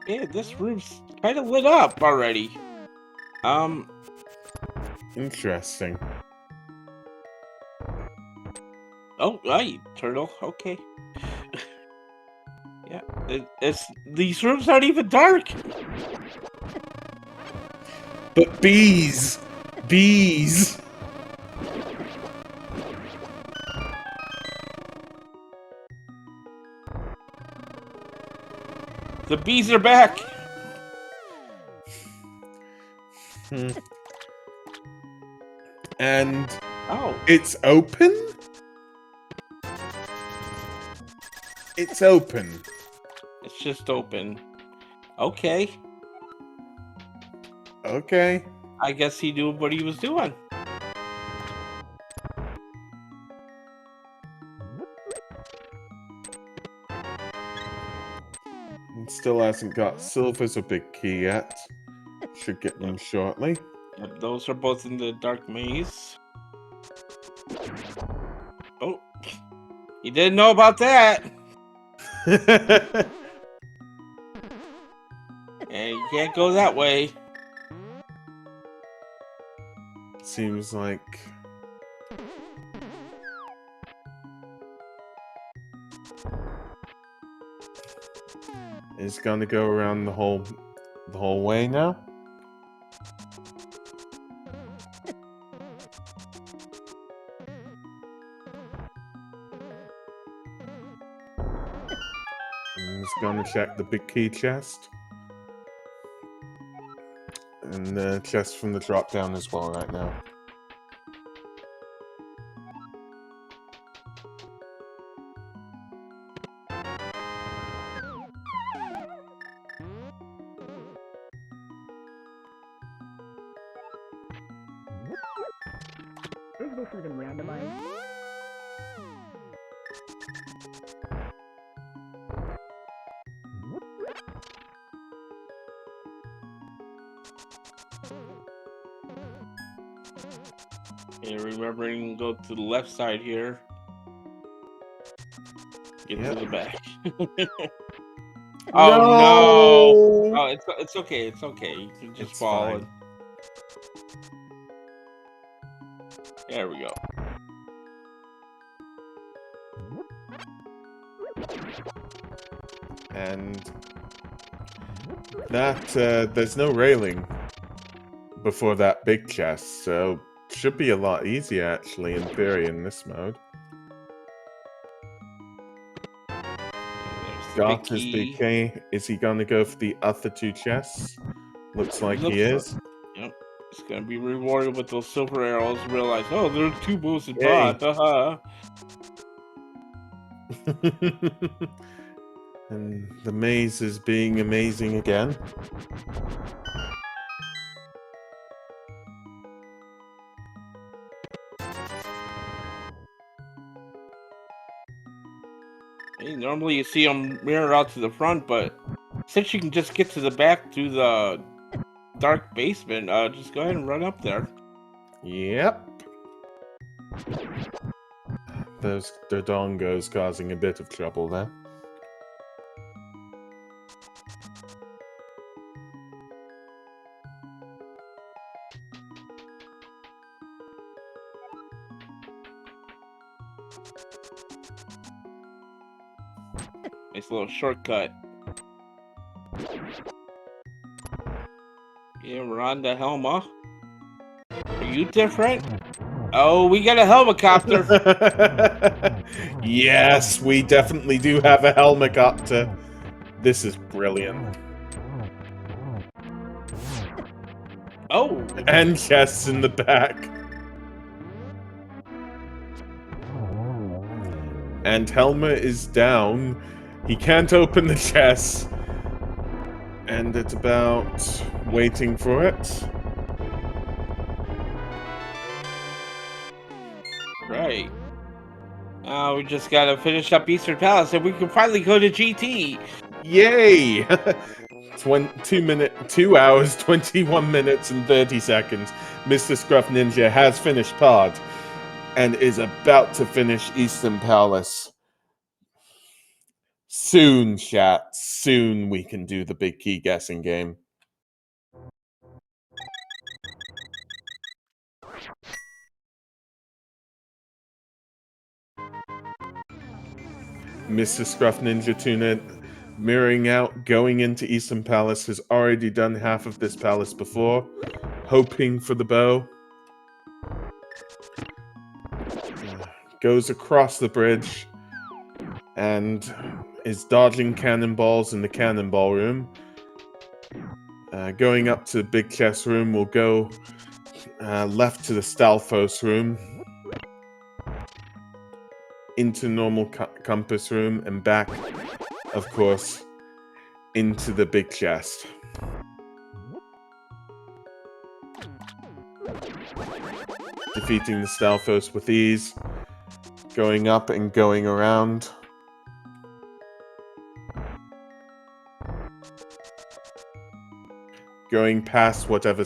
Yeah, this room's kind of lit up already. Interesting. Oh, hey, turtle. Okay. Yeah, these rooms aren't even dark. But bees! Bees! The bees are back. And oh, it's open? It's open. It's just open. Okay. Okay. I guess he knew what he was doing. And still hasn't got Silver's a big key yet. Should get them shortly. Yep, those are both in the dark maze. Oh, you didn't know about that. And you can't go that way. Seems like... It's gonna go around the whole way now. And it's gonna check the big key chest. And the chest from the drop down as well right now. Is this even randomized? And remembering, go to the left side here. Get to the back. Oh no! Oh, it's okay. It's okay. You can just It's fall. fine. And... There we go. And that there's no railing before that big chest, so should be a lot easier actually in theory in this mode. Got his big key. Is he gonna go for the other two chests? Looks like he is. Yep. It's gonna be rewarded with those silver arrows. Realize, oh, there's 2 boosted Yay. pot. Haha. And the maze is being amazing again. Hey, normally you see them mirror out to the front, but since you can just get to the back through the dark basement, just go ahead and run up there. Yep. Those dodongos causing a bit of trouble there. Nice little shortcut. Yeah, we're on the Helma. Are you different? Oh, we got a helicopter. Yes, we definitely do have a helicopter. This is brilliant. Oh. And chests in the back. And Helma is down. He can't open the chest. And it's about waiting for it. Right. We just gotta finish up Eastern Palace and we can finally go to GT. Yay! 2 hours, 21 minutes, and 30 seconds. Mr. Scruff Ninja has finished Pod and is about to finish Eastern Palace. Soon, chat. Soon we can do the big key guessing game. Mr. Scruff Ninja Tuna mirroring out, going into Eastern Palace, has already done half of this palace before, hoping for the bow. Goes across the bridge and is dodging cannonballs in the cannonball room. Going up to the big chest room, will go left to the Stalfos room, into normal compass room, and back, of course, into the big chest. Defeating the Stalfos with ease, going up and going around. Going past whatever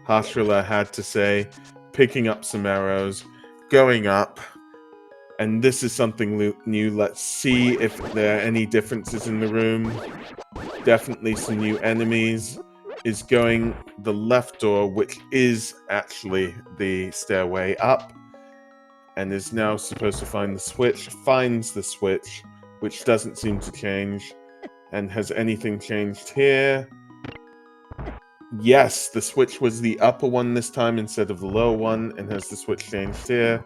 Hashrila had to say, picking up some arrows, going up. And this is something new. Let's see if there are any differences in the room. Definitely some new enemies. is going the left door, which is actually the stairway up, and is now supposed to find the switch. Finds the switch, which doesn't seem to change. And has anything changed here? Yes, the switch was the upper one this time instead of the lower one. And has the switch changed here?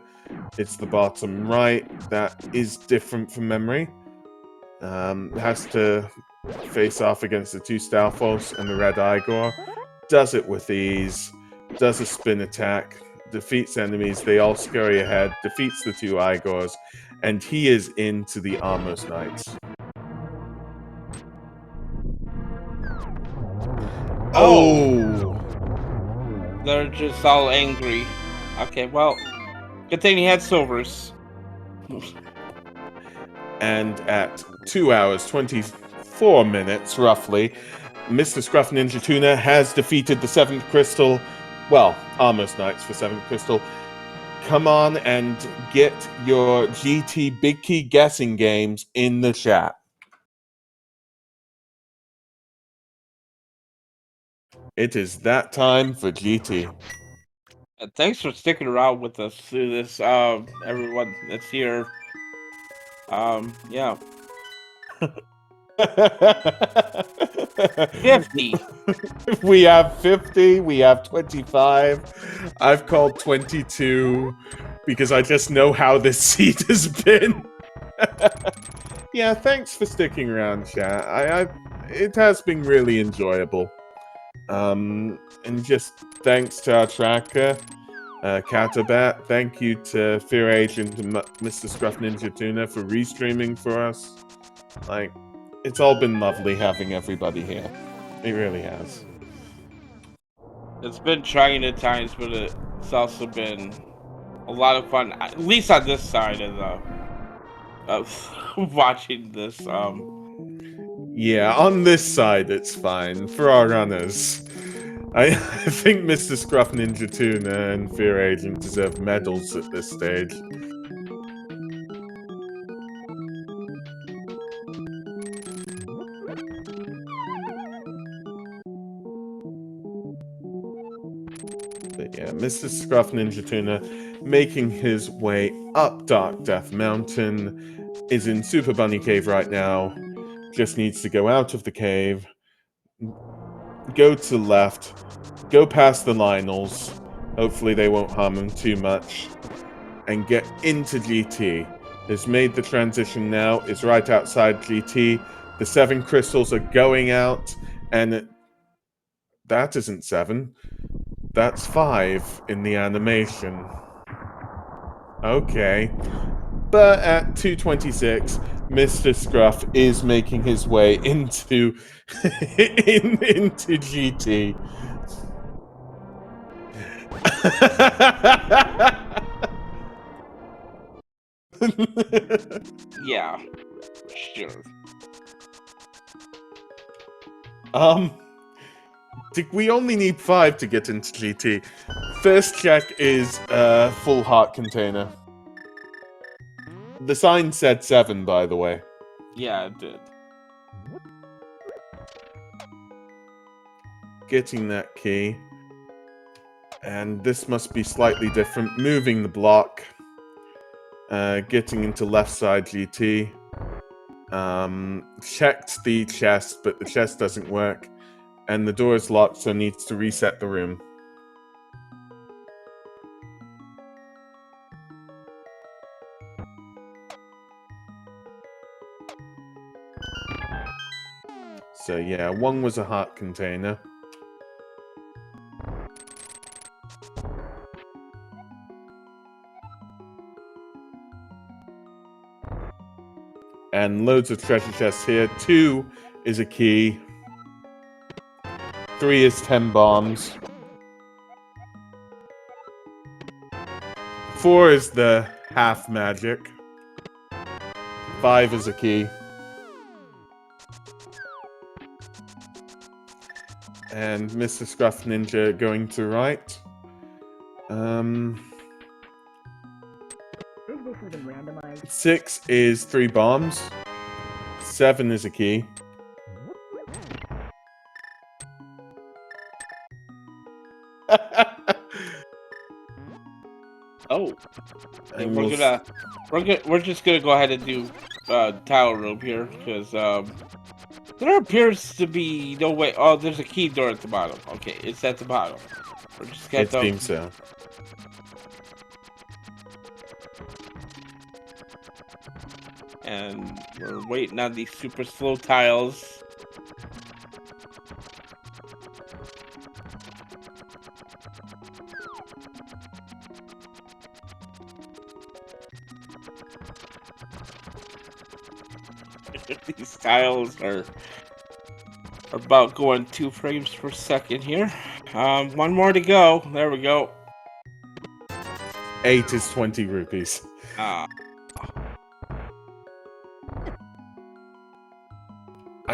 It's the bottom right. That is different from memory. Has to face off against the two Stalfos and the red Igor. Does it with ease. Does a spin attack. Defeats enemies. They all scurry ahead. Defeats the two Igors. And he is into the Amos Knights. Oh! They're just all angry. Okay, well, good thing he had silvers. And at 2 hours, 24 minutes, roughly, Mr. Scruff Ninja Tuna has defeated the 7th Crystal. Well, Amos Knights for 7th Crystal. Come on and get your GT Big Key guessing games in the chat. It is that time for GT. Thanks for sticking around with us through this, everyone that's here. Yeah. 50. We have 50, we have 25. I've called 22 because I just know how this seat has been. Yeah, thanks for sticking around, chat. It has been really enjoyable. And just thanks to our tracker, Catabat. Thank you to Fear Agent and Mr. Scruff Ninja Tuna for restreaming for us. Like, it's all been lovely having everybody here. It really has. It's been trying at times, but it's also been a lot of fun, at least on this side of watching this. Yeah, on this side it's fine. For our runners, I think Mr. Scruff Ninja Tuna and Fear Agent deserve medals at this stage. But yeah, Mr. Scruff Ninja Tuna making his way up Dark Death Mountain, is in Super Bunny Cave right now. Just needs to go out of the cave, go to left, go past the Lionels. Hopefully they won't harm him too much. And get into GT. Has made the transition now, is right outside GT. The 7 crystals are going out, and that isn't 7. That's 5 in the animation. Okay. But at 2:26, Mr. Scruff is making his way into into GT. Yeah, sure. We only need 5 to get into GT. First check is a full heart container. The sign said 7, by the way. Yeah, it did. Getting that key. And this must be slightly different. Moving the block. Getting into left side GT. Checked the chest, but the chest doesn't work. And the door is locked, so needs to reset the room. So yeah, 1 was a heart container. And loads of treasure chests here. 2 is a key. 3 is 10 bombs. 4 is the half magic. 5 is a key. And Mr. Scruff Ninja going to right. Is this even randomized? 6 is 3 bombs. 7 is a key. Oh, yeah, And we'll we're just gonna go ahead and do tower room here because there appears to be no way. Oh, there's a key door at the bottom. Okay, it's at the bottom. We're just gonna it seems so. And we're waiting on these super slow tiles. These tiles are about going 2 frames per second here. One more to go. There we go. 8 is 20 rupees. I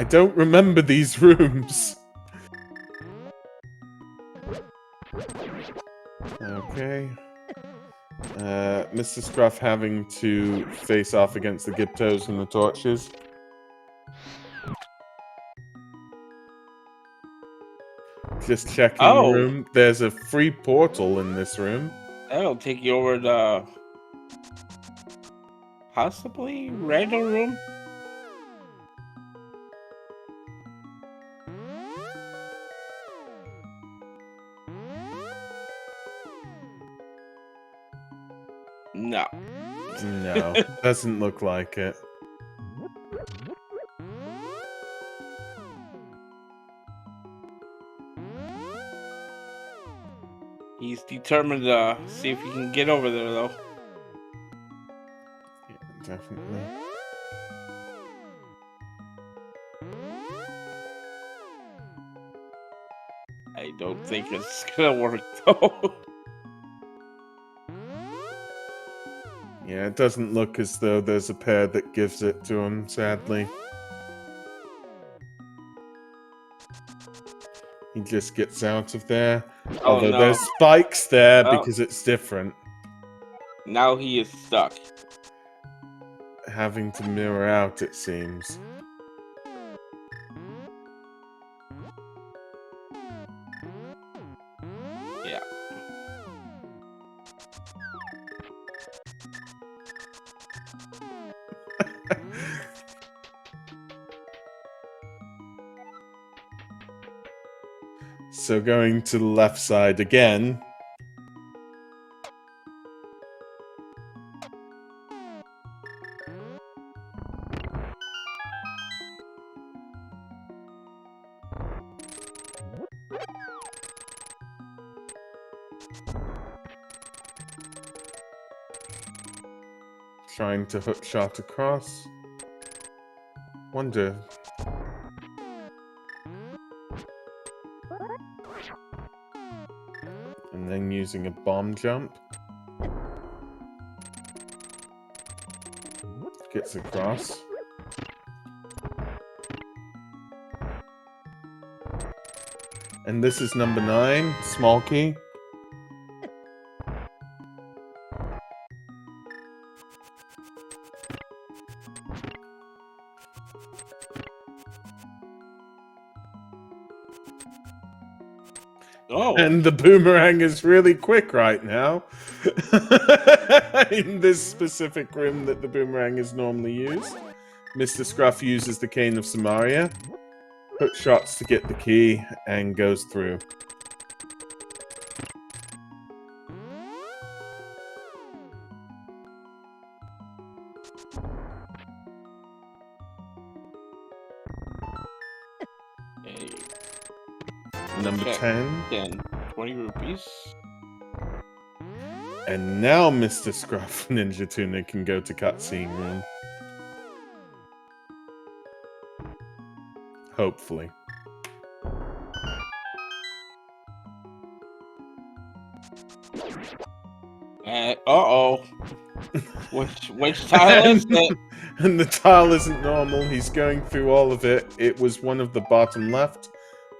don't remember these rooms. Okay. Mr. Scruff having to face off against the Giptos and the torches. Just checking the room. There's a free portal in this room. That'll take you over to possibly random room. No. No, doesn't look like it. He's determined to see if he can get over there, though. Yeah, definitely. I don't think it's gonna work, though. Yeah, it doesn't look as though there's a pair that gives it to him, sadly. He just gets out of there. Oh, Although no. there's spikes there because it's different. Now he is stuck. Having to mirror out, it seems. Yeah. So going to the left side again. Trying to hook shot across. Wonder. And then using a bomb jump. Gets across. And this is number 9, small key. Oh. And the boomerang is really quick right now. In this specific room that the boomerang is normally used. Mr. Scruff uses the Cane of Samaria. Hook shots to get the key and goes through. Number 10. 20 rupees. And now Mr. Scruff Ninja Tuna can go to cutscene room. Hopefully. Uh-oh. Which tile is it? And the tile isn't normal. He's going through all of it. It was one of the bottom left.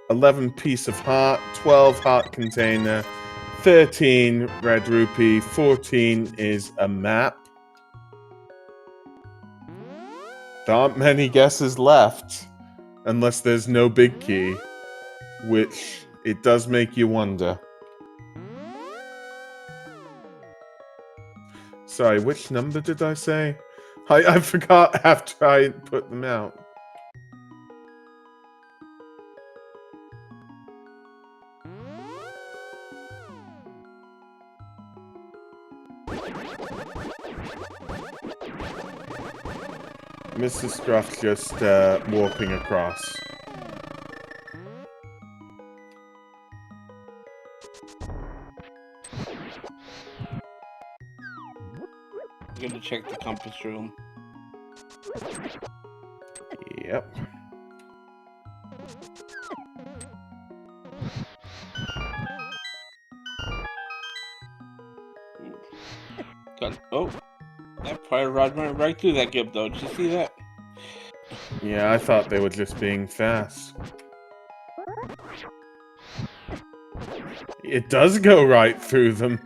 11 piece of heart, 12 heart container, 13 red rupee, 14 is a map. There aren't many guesses left, unless there's no big key, which it does make you wonder. Sorry, which number did I say? I forgot after I put them out. Mr. Scruff just warping across. I'm gonna check the compass room. Yep. Got, oh, that fire rod went right through that gib, though. Did you see that? Yeah, I thought they were just being fast. It does go right through them.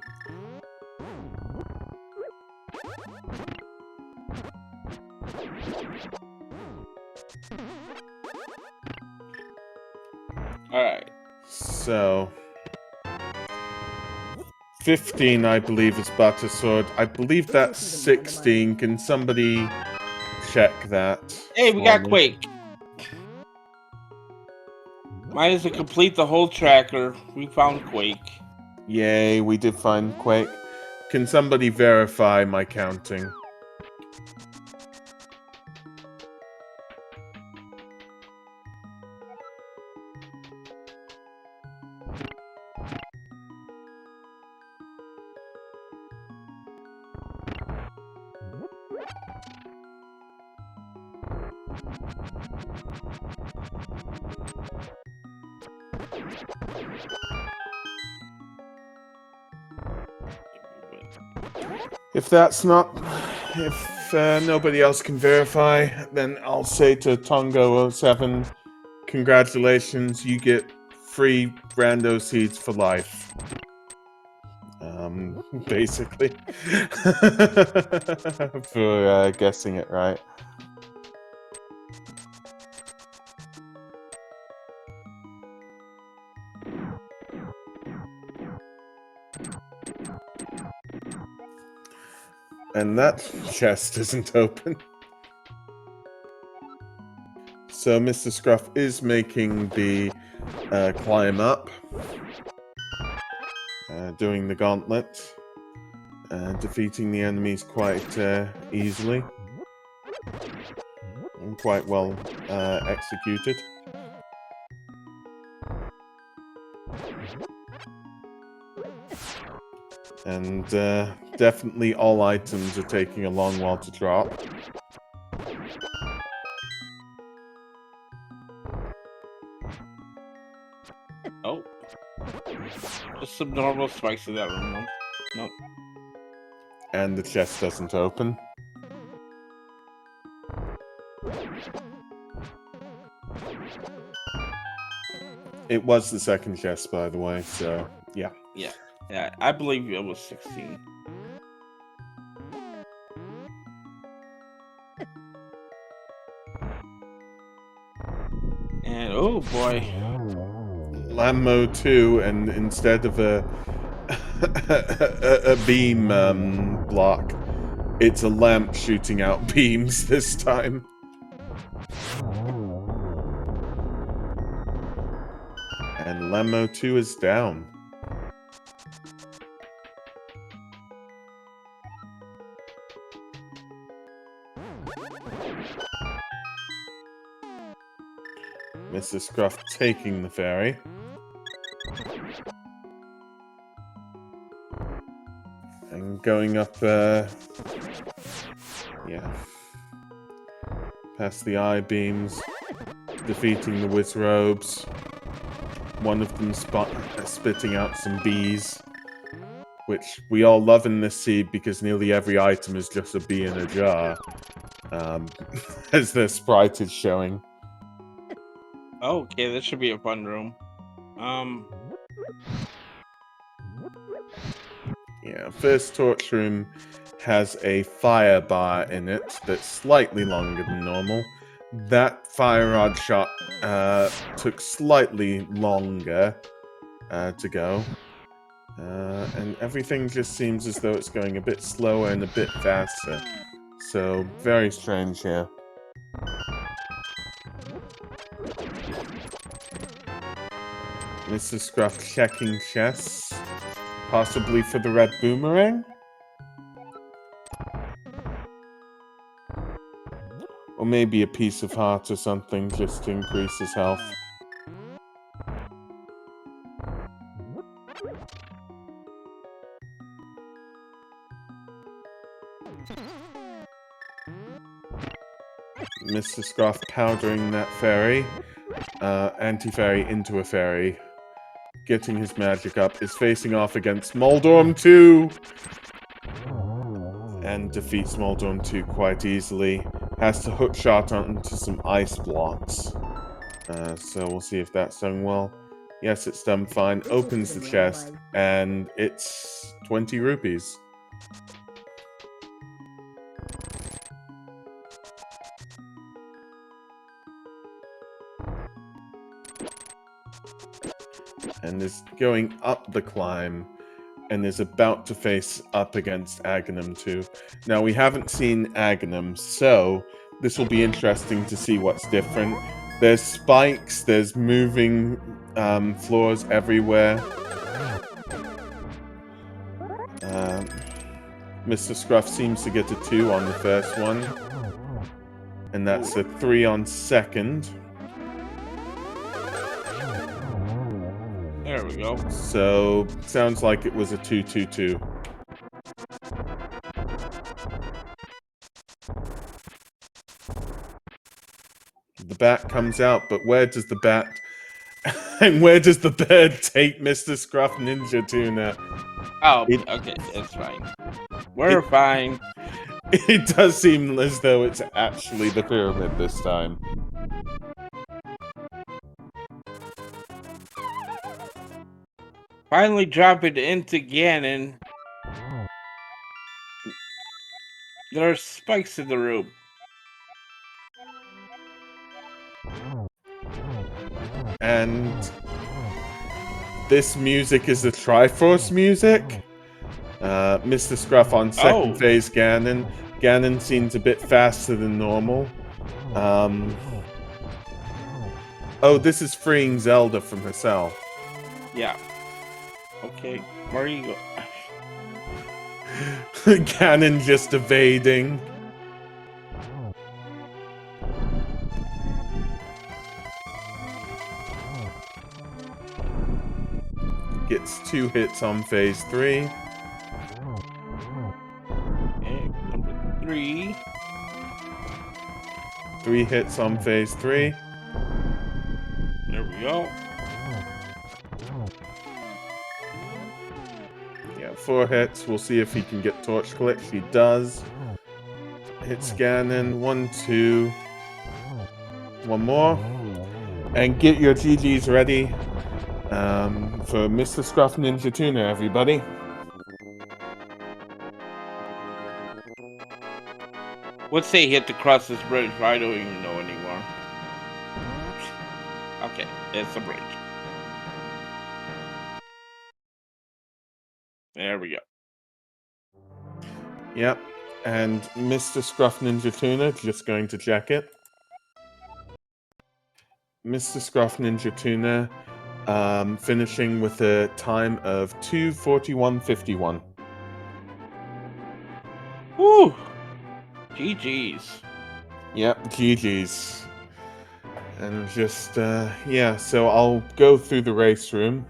Alright. So 15, I believe, is Butter Sword. I believe that's 16. Can somebody check that? Hey, we got Quake. Mine is to complete the whole tracker. We found Quake. Yay, we did find Quake. Can somebody verify my counting? If that's not... If nobody else can verify, then I'll say to Tongo07, congratulations, you get free rando seeds for life. Basically. For guessing it right. And that chest isn't open. So Mr. Scruff is making the climb up. Doing the gauntlet. Defeating the enemies quite easily. And quite well executed. And definitely all items are taking a long while to drop. Oh. Just some normal spikes in that room. Nope. And the chest doesn't open. It was the second chest, by the way, so yeah. Yeah, I believe it was 16. And oh boy. Lammo 2, and instead of a a beam block, it's a lamp shooting out beams this time. And Lammo 2 is down. Mr. Scruff taking the ferry. And going up, yeah. Past the eye beams. Defeating the Wizrobes. One of them spitting out some bees. Which we all love in this seed because nearly every item is just a bee in a jar. As the sprite is showing. Okay, this should be a fun room. Yeah, first torch room has a fire bar in it that's slightly longer than normal. That fire rod shot took slightly longer to go. And everything just seems as though it's going a bit slower and a bit faster. So, very strange here. Mr. Scruff checking chests. Possibly for the red boomerang? Or maybe a piece of heart or something just to increase his health. Mr. Scruff powdering that fairy. Anti-fairy into a fairy. Getting his magic up. Is facing off against Moldorm 2! And defeats Moldorm 2 quite easily. Has to hook shot onto some ice blocks. So we'll see if that's done well. Yes, it's done fine. Opens the chest, and it's 20 rupees. And is going up the climb, and is about to face up against Aghanim 2. Now, we haven't seen Aghanim, so this will be interesting to see what's different. There's spikes, there's moving floors everywhere. Mr. Scruff seems to get a 2 on the first one. And that's a 3 on second. There we go. So, sounds like it was a 2-2-2. The bat comes out, but where does the bat... and where does the bird take Mr. Scruff Ninja Tuna? Oh, okay, it's fine. We're fine. It does seem as though it's actually the pyramid this time. Finally drop it into Ganon. There are spikes in the room. And this music is the Triforce music. Mr. Scruff on second phase Ganon. Ganon seems a bit faster than normal. Oh, this is freeing Zelda from herself. Yeah. Okay, where you go? Ganon just evading. Gets 2 hits on phase 3. Okay, number 3. 3 hits on phase 3. There we go. Yeah, 4 hits. We'll see if he can get Torch Glitch. He does. Hits Ganon. 1, 2. 1 more. And get your GGs ready for Mr. Scruff Ninja Tuna, everybody. Let's say he had to cross this bridge, but I don't even know anymore. Okay, it's a bridge. There we go. Yep. And Mr. Scruff Ninja Tuna, just going to check it. Mr. Scruff Ninja Tuna, finishing with a time of 2:41:51. Woo! GG's. Yep, GG's. And just, yeah, so I'll go through the race room.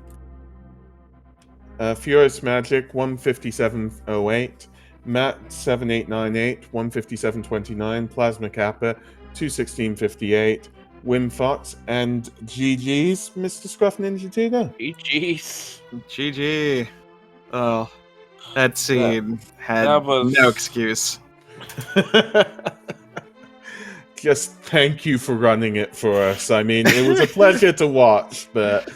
Furious Magic, 157.08. Matt, 7898, 157.29. Plasma Kappa, 216.58. Wim Fox, and GG's, Mr. Scruff Ninja Tuna. GG's. GG. Oh, that scene had was... no excuse. Just thank you for running it for us. I mean, it was a pleasure to watch, but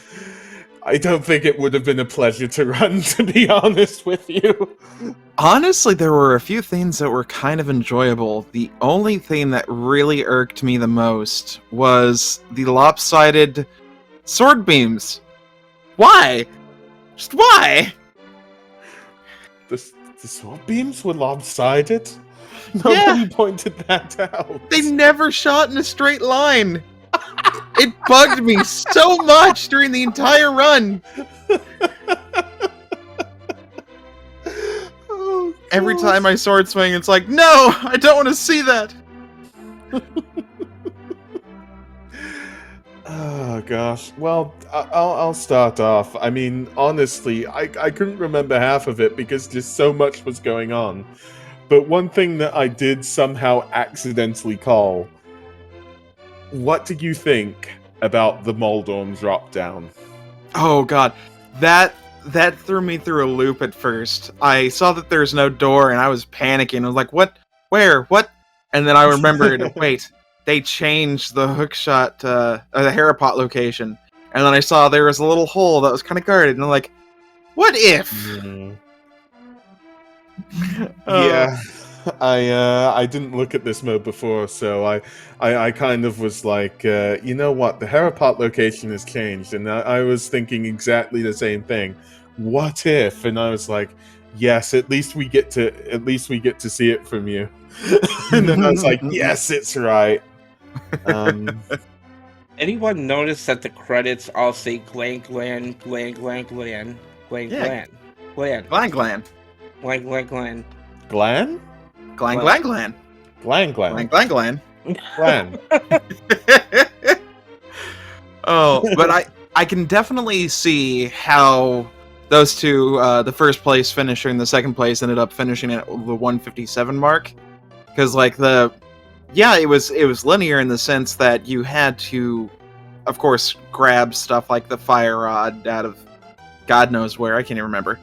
I don't think it would have been a pleasure to run, to be honest with you. Honestly, there were a few things that were kind of enjoyable. The only thing that really irked me the most was the lopsided sword beams. Why? Just why? the sword beams were lopsided. Nobody pointed that out. They never shot in a straight line. It bugged me so much during the entire run. Oh, Every gosh. time I sword swing, it's like, no, I don't want to see that. Oh gosh. Well, I'll start off. I mean, honestly, I couldn't remember half of it because just so much was going on. But one thing that I did somehow accidentally call. What did you think about the Moldorm drop down? Oh god, that threw me through a loop at first. I saw that there's no door and I was panicking. I was like, what? Where? What? And then I remembered, wait, they changed the hookshot, the Hera pot location. And then I saw there was a little hole that was kind of guarded. And I'm like, what if? Yeah, I didn't look at this mode before, so I kind of was like, you know what, the Hera pot location has changed, and I was thinking exactly the same thing. What if? And I was like, yes, at least we get to see it from you. And then I was like, yes, it's right. Anyone notice that the credits all say Glan Glan Glan Glan Glan Glan Yeah. Glan Glan Glan Glan. Glan Glan Glan? Glan? Glan Glan Glan. Glan Glan Glan. Glan Glan. Glan. Oh, but I can definitely see how those two, the first place finisher and the second place, ended up finishing at the 157 mark. Because like it was linear in the sense that you had to, of course, grab stuff like the fire rod out of God knows where, I can't even remember.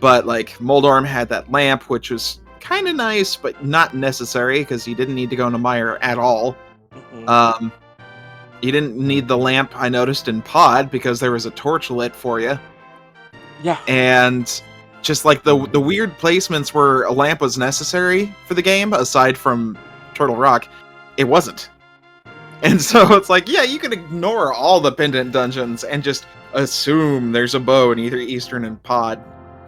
But like Moldorm had that lamp, which was kind of nice, but not necessary because you didn't need to go into Mire at all. Mhm. You didn't need the lamp, I noticed, in Pod because there was a torch lit for you. Yeah. And just like the weird placements where a lamp was necessary for the game, aside from Turtle Rock, it wasn't. And so it's like, yeah, you can ignore all the Pendant dungeons and just assume there's a bow in either Eastern and Pod.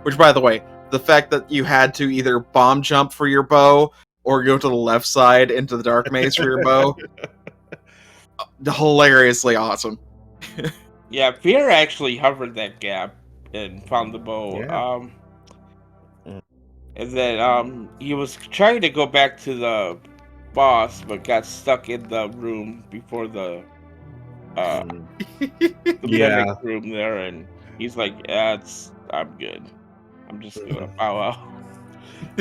Which, by the way, the fact that you had to either bomb jump for your bow or go to the left side into the Dark Maze for your bow, hilariously awesome. Yeah, Fear actually hovered that gap and found the bow. Yeah. And then he was trying to go back to the boss, but got stuck in the room before the Yeah. mimic room there, and he's like, "Yeah, I'm good. I'm just gonna bow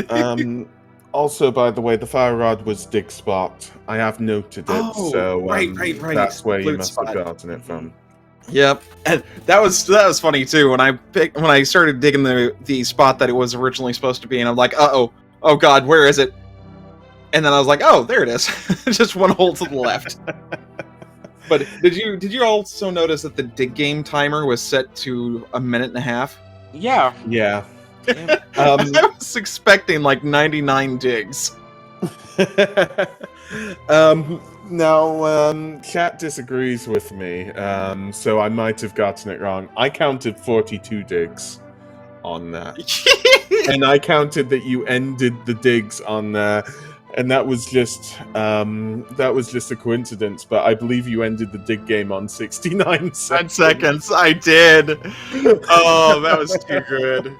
out." Also, by the way, the fire rod was dig spot. I have noted it, Oh, so right. that's where you Flute must spot. have gotten it from. Yep, and that was funny too. When I started digging the spot that it was originally supposed to be, and I'm like, oh god, where is it? And then I was like, oh, there it is, just one hole to the left. But did you also notice that the dig game timer was set to 1.5 minutes? Yeah. Yeah. I was expecting like 99 digs. Now, chat disagrees with me, so I might have gotten it wrong. I counted 42 digs on that. And I counted that you ended the digs on there, and that was just a coincidence, but I believe you ended the dig game on 69 seconds. 10 seconds, I did. Oh, that was too good.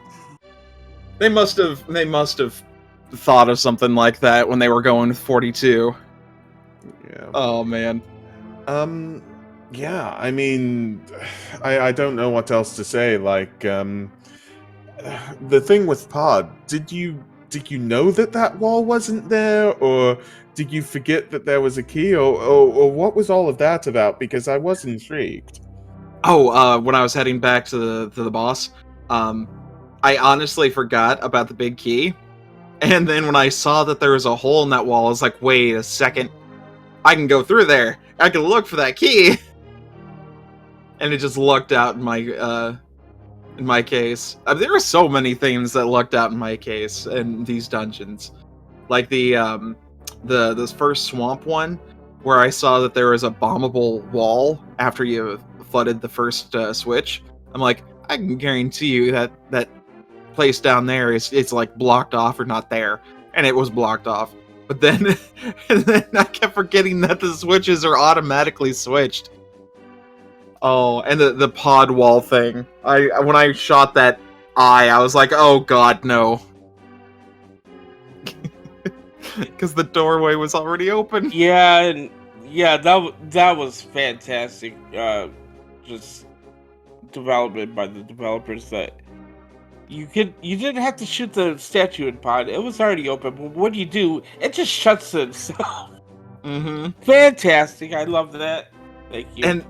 They must have thought of something like that when they were going with 42. Yeah. Oh man. Yeah, I mean, I don't know what else to say. Like, the thing with Pod, did you know that wall wasn't there, or did you forget that there was a key, or what was all of that about? Because I was intrigued. Oh, when I was heading back to the boss, I honestly forgot about the big key. And then when I saw that there was a hole in that wall, I was like, wait a second. I can go through there. I can look for that key. And it just lucked out in my case. There are so many things that lucked out in my case in these dungeons. Like the first swamp one, where I saw that there was a bombable wall after you flooded the first switch. I'm like, I can guarantee you that place down there is it's like blocked off or not there, and it was blocked off. But then, and then I kept forgetting that the switches are automatically switched. Oh, and the pod wall thing. When I shot that eye, I was like, oh god, no. Because the doorway was already open. Yeah, and yeah, that was fantastic. Just development by the developers that you didn't have to shoot the statue in pod. It was already open, but what do? It just shuts itself. Mm-hmm. Fantastic. I love that. Thank you. And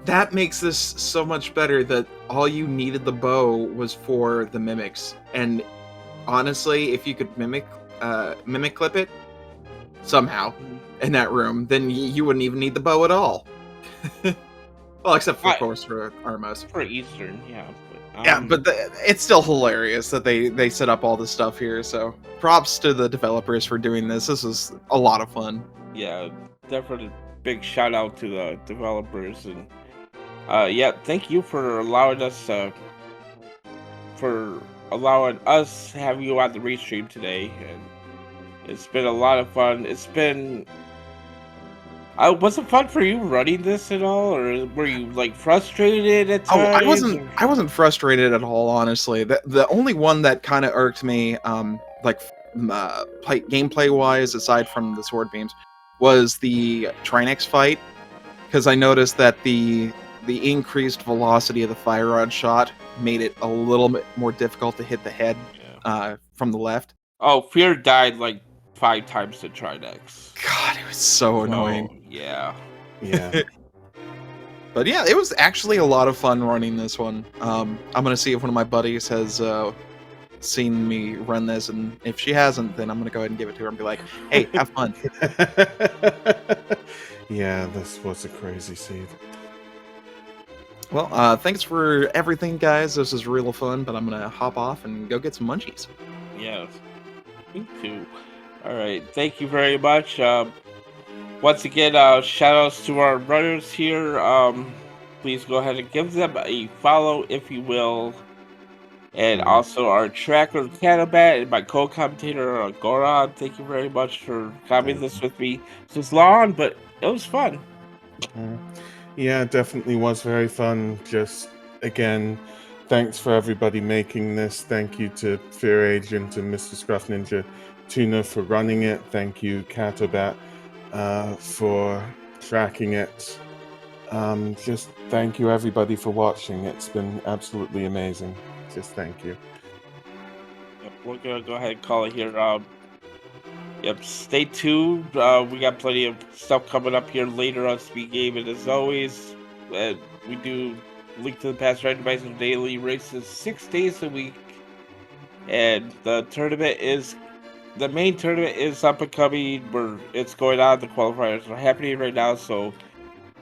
that makes this so much better that all you needed the bow was for the mimics. And honestly, if you could mimic clip it somehow in that room, then you wouldn't even need the bow at all. Well, except for, of course, for Armos. For Eastern, yeah. But it's still hilarious that they set up all this stuff here. So props to the developers for doing this. This was a lot of fun. Yeah, definitely big shout out to the developers, and yeah, thank you for allowing us to have you on the restream today. And it's been a lot of fun. It's been. Was it fun for you running this at all, or were you like frustrated at times? I wasn't frustrated at all, honestly. The only one that kind of irked me, gameplay wise, aside from the sword beams, was the Trinex fight, because I noticed that the increased velocity of the fire rod shot made it a little bit more difficult to hit the head from the left. Oh, Fear died like 5 times to Trinex. God, it was so annoying. Yeah. Yeah. But yeah, it was actually a lot of fun running this one. I'm gonna see if one of my buddies has seen me run this, and if she hasn't, then I'm gonna go ahead and give it to her and be like, "Hey, have fun." Yeah, this was a crazy seed. Well, thanks for everything, guys. This was real fun, but I'm gonna hop off and go get some munchies. Yes. Me too. All right. Thank you very much. Once again, shout outs to our runners here. Please go ahead and give them a follow, if you will. And also our tracker, Catabat, and my co-commentator, Goran. Thank you very much for coming this with me. It was long, but it was fun. Yeah, it definitely was very fun. Just, again, thanks for everybody making this. Thank you to Fear Agent and Mr. Scruff Ninja Tuna for running it. Thank you, Catabat, for tracking it. Just thank you, everybody, for watching. It's been absolutely amazing. Just thank you. Yep, we're gonna go ahead and call it here. Yep, stay tuned. We got plenty of stuff coming up here later on Speed Game, and as always, we do Link to the Past Randomizer daily races 6 days a week, and the main tournament is up and coming. It's going on. The qualifiers are happening right now, so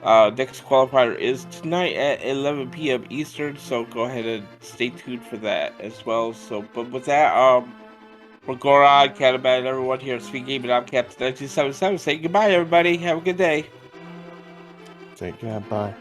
next qualifier is tonight at 11 p.m. Eastern, so go ahead and stay tuned for that as well. So, but with that, we're Goran, Catabat, and everyone here at Speed Game, and I'm Captain 1977 saying goodbye, everybody. Have a good day. Take care. Bye.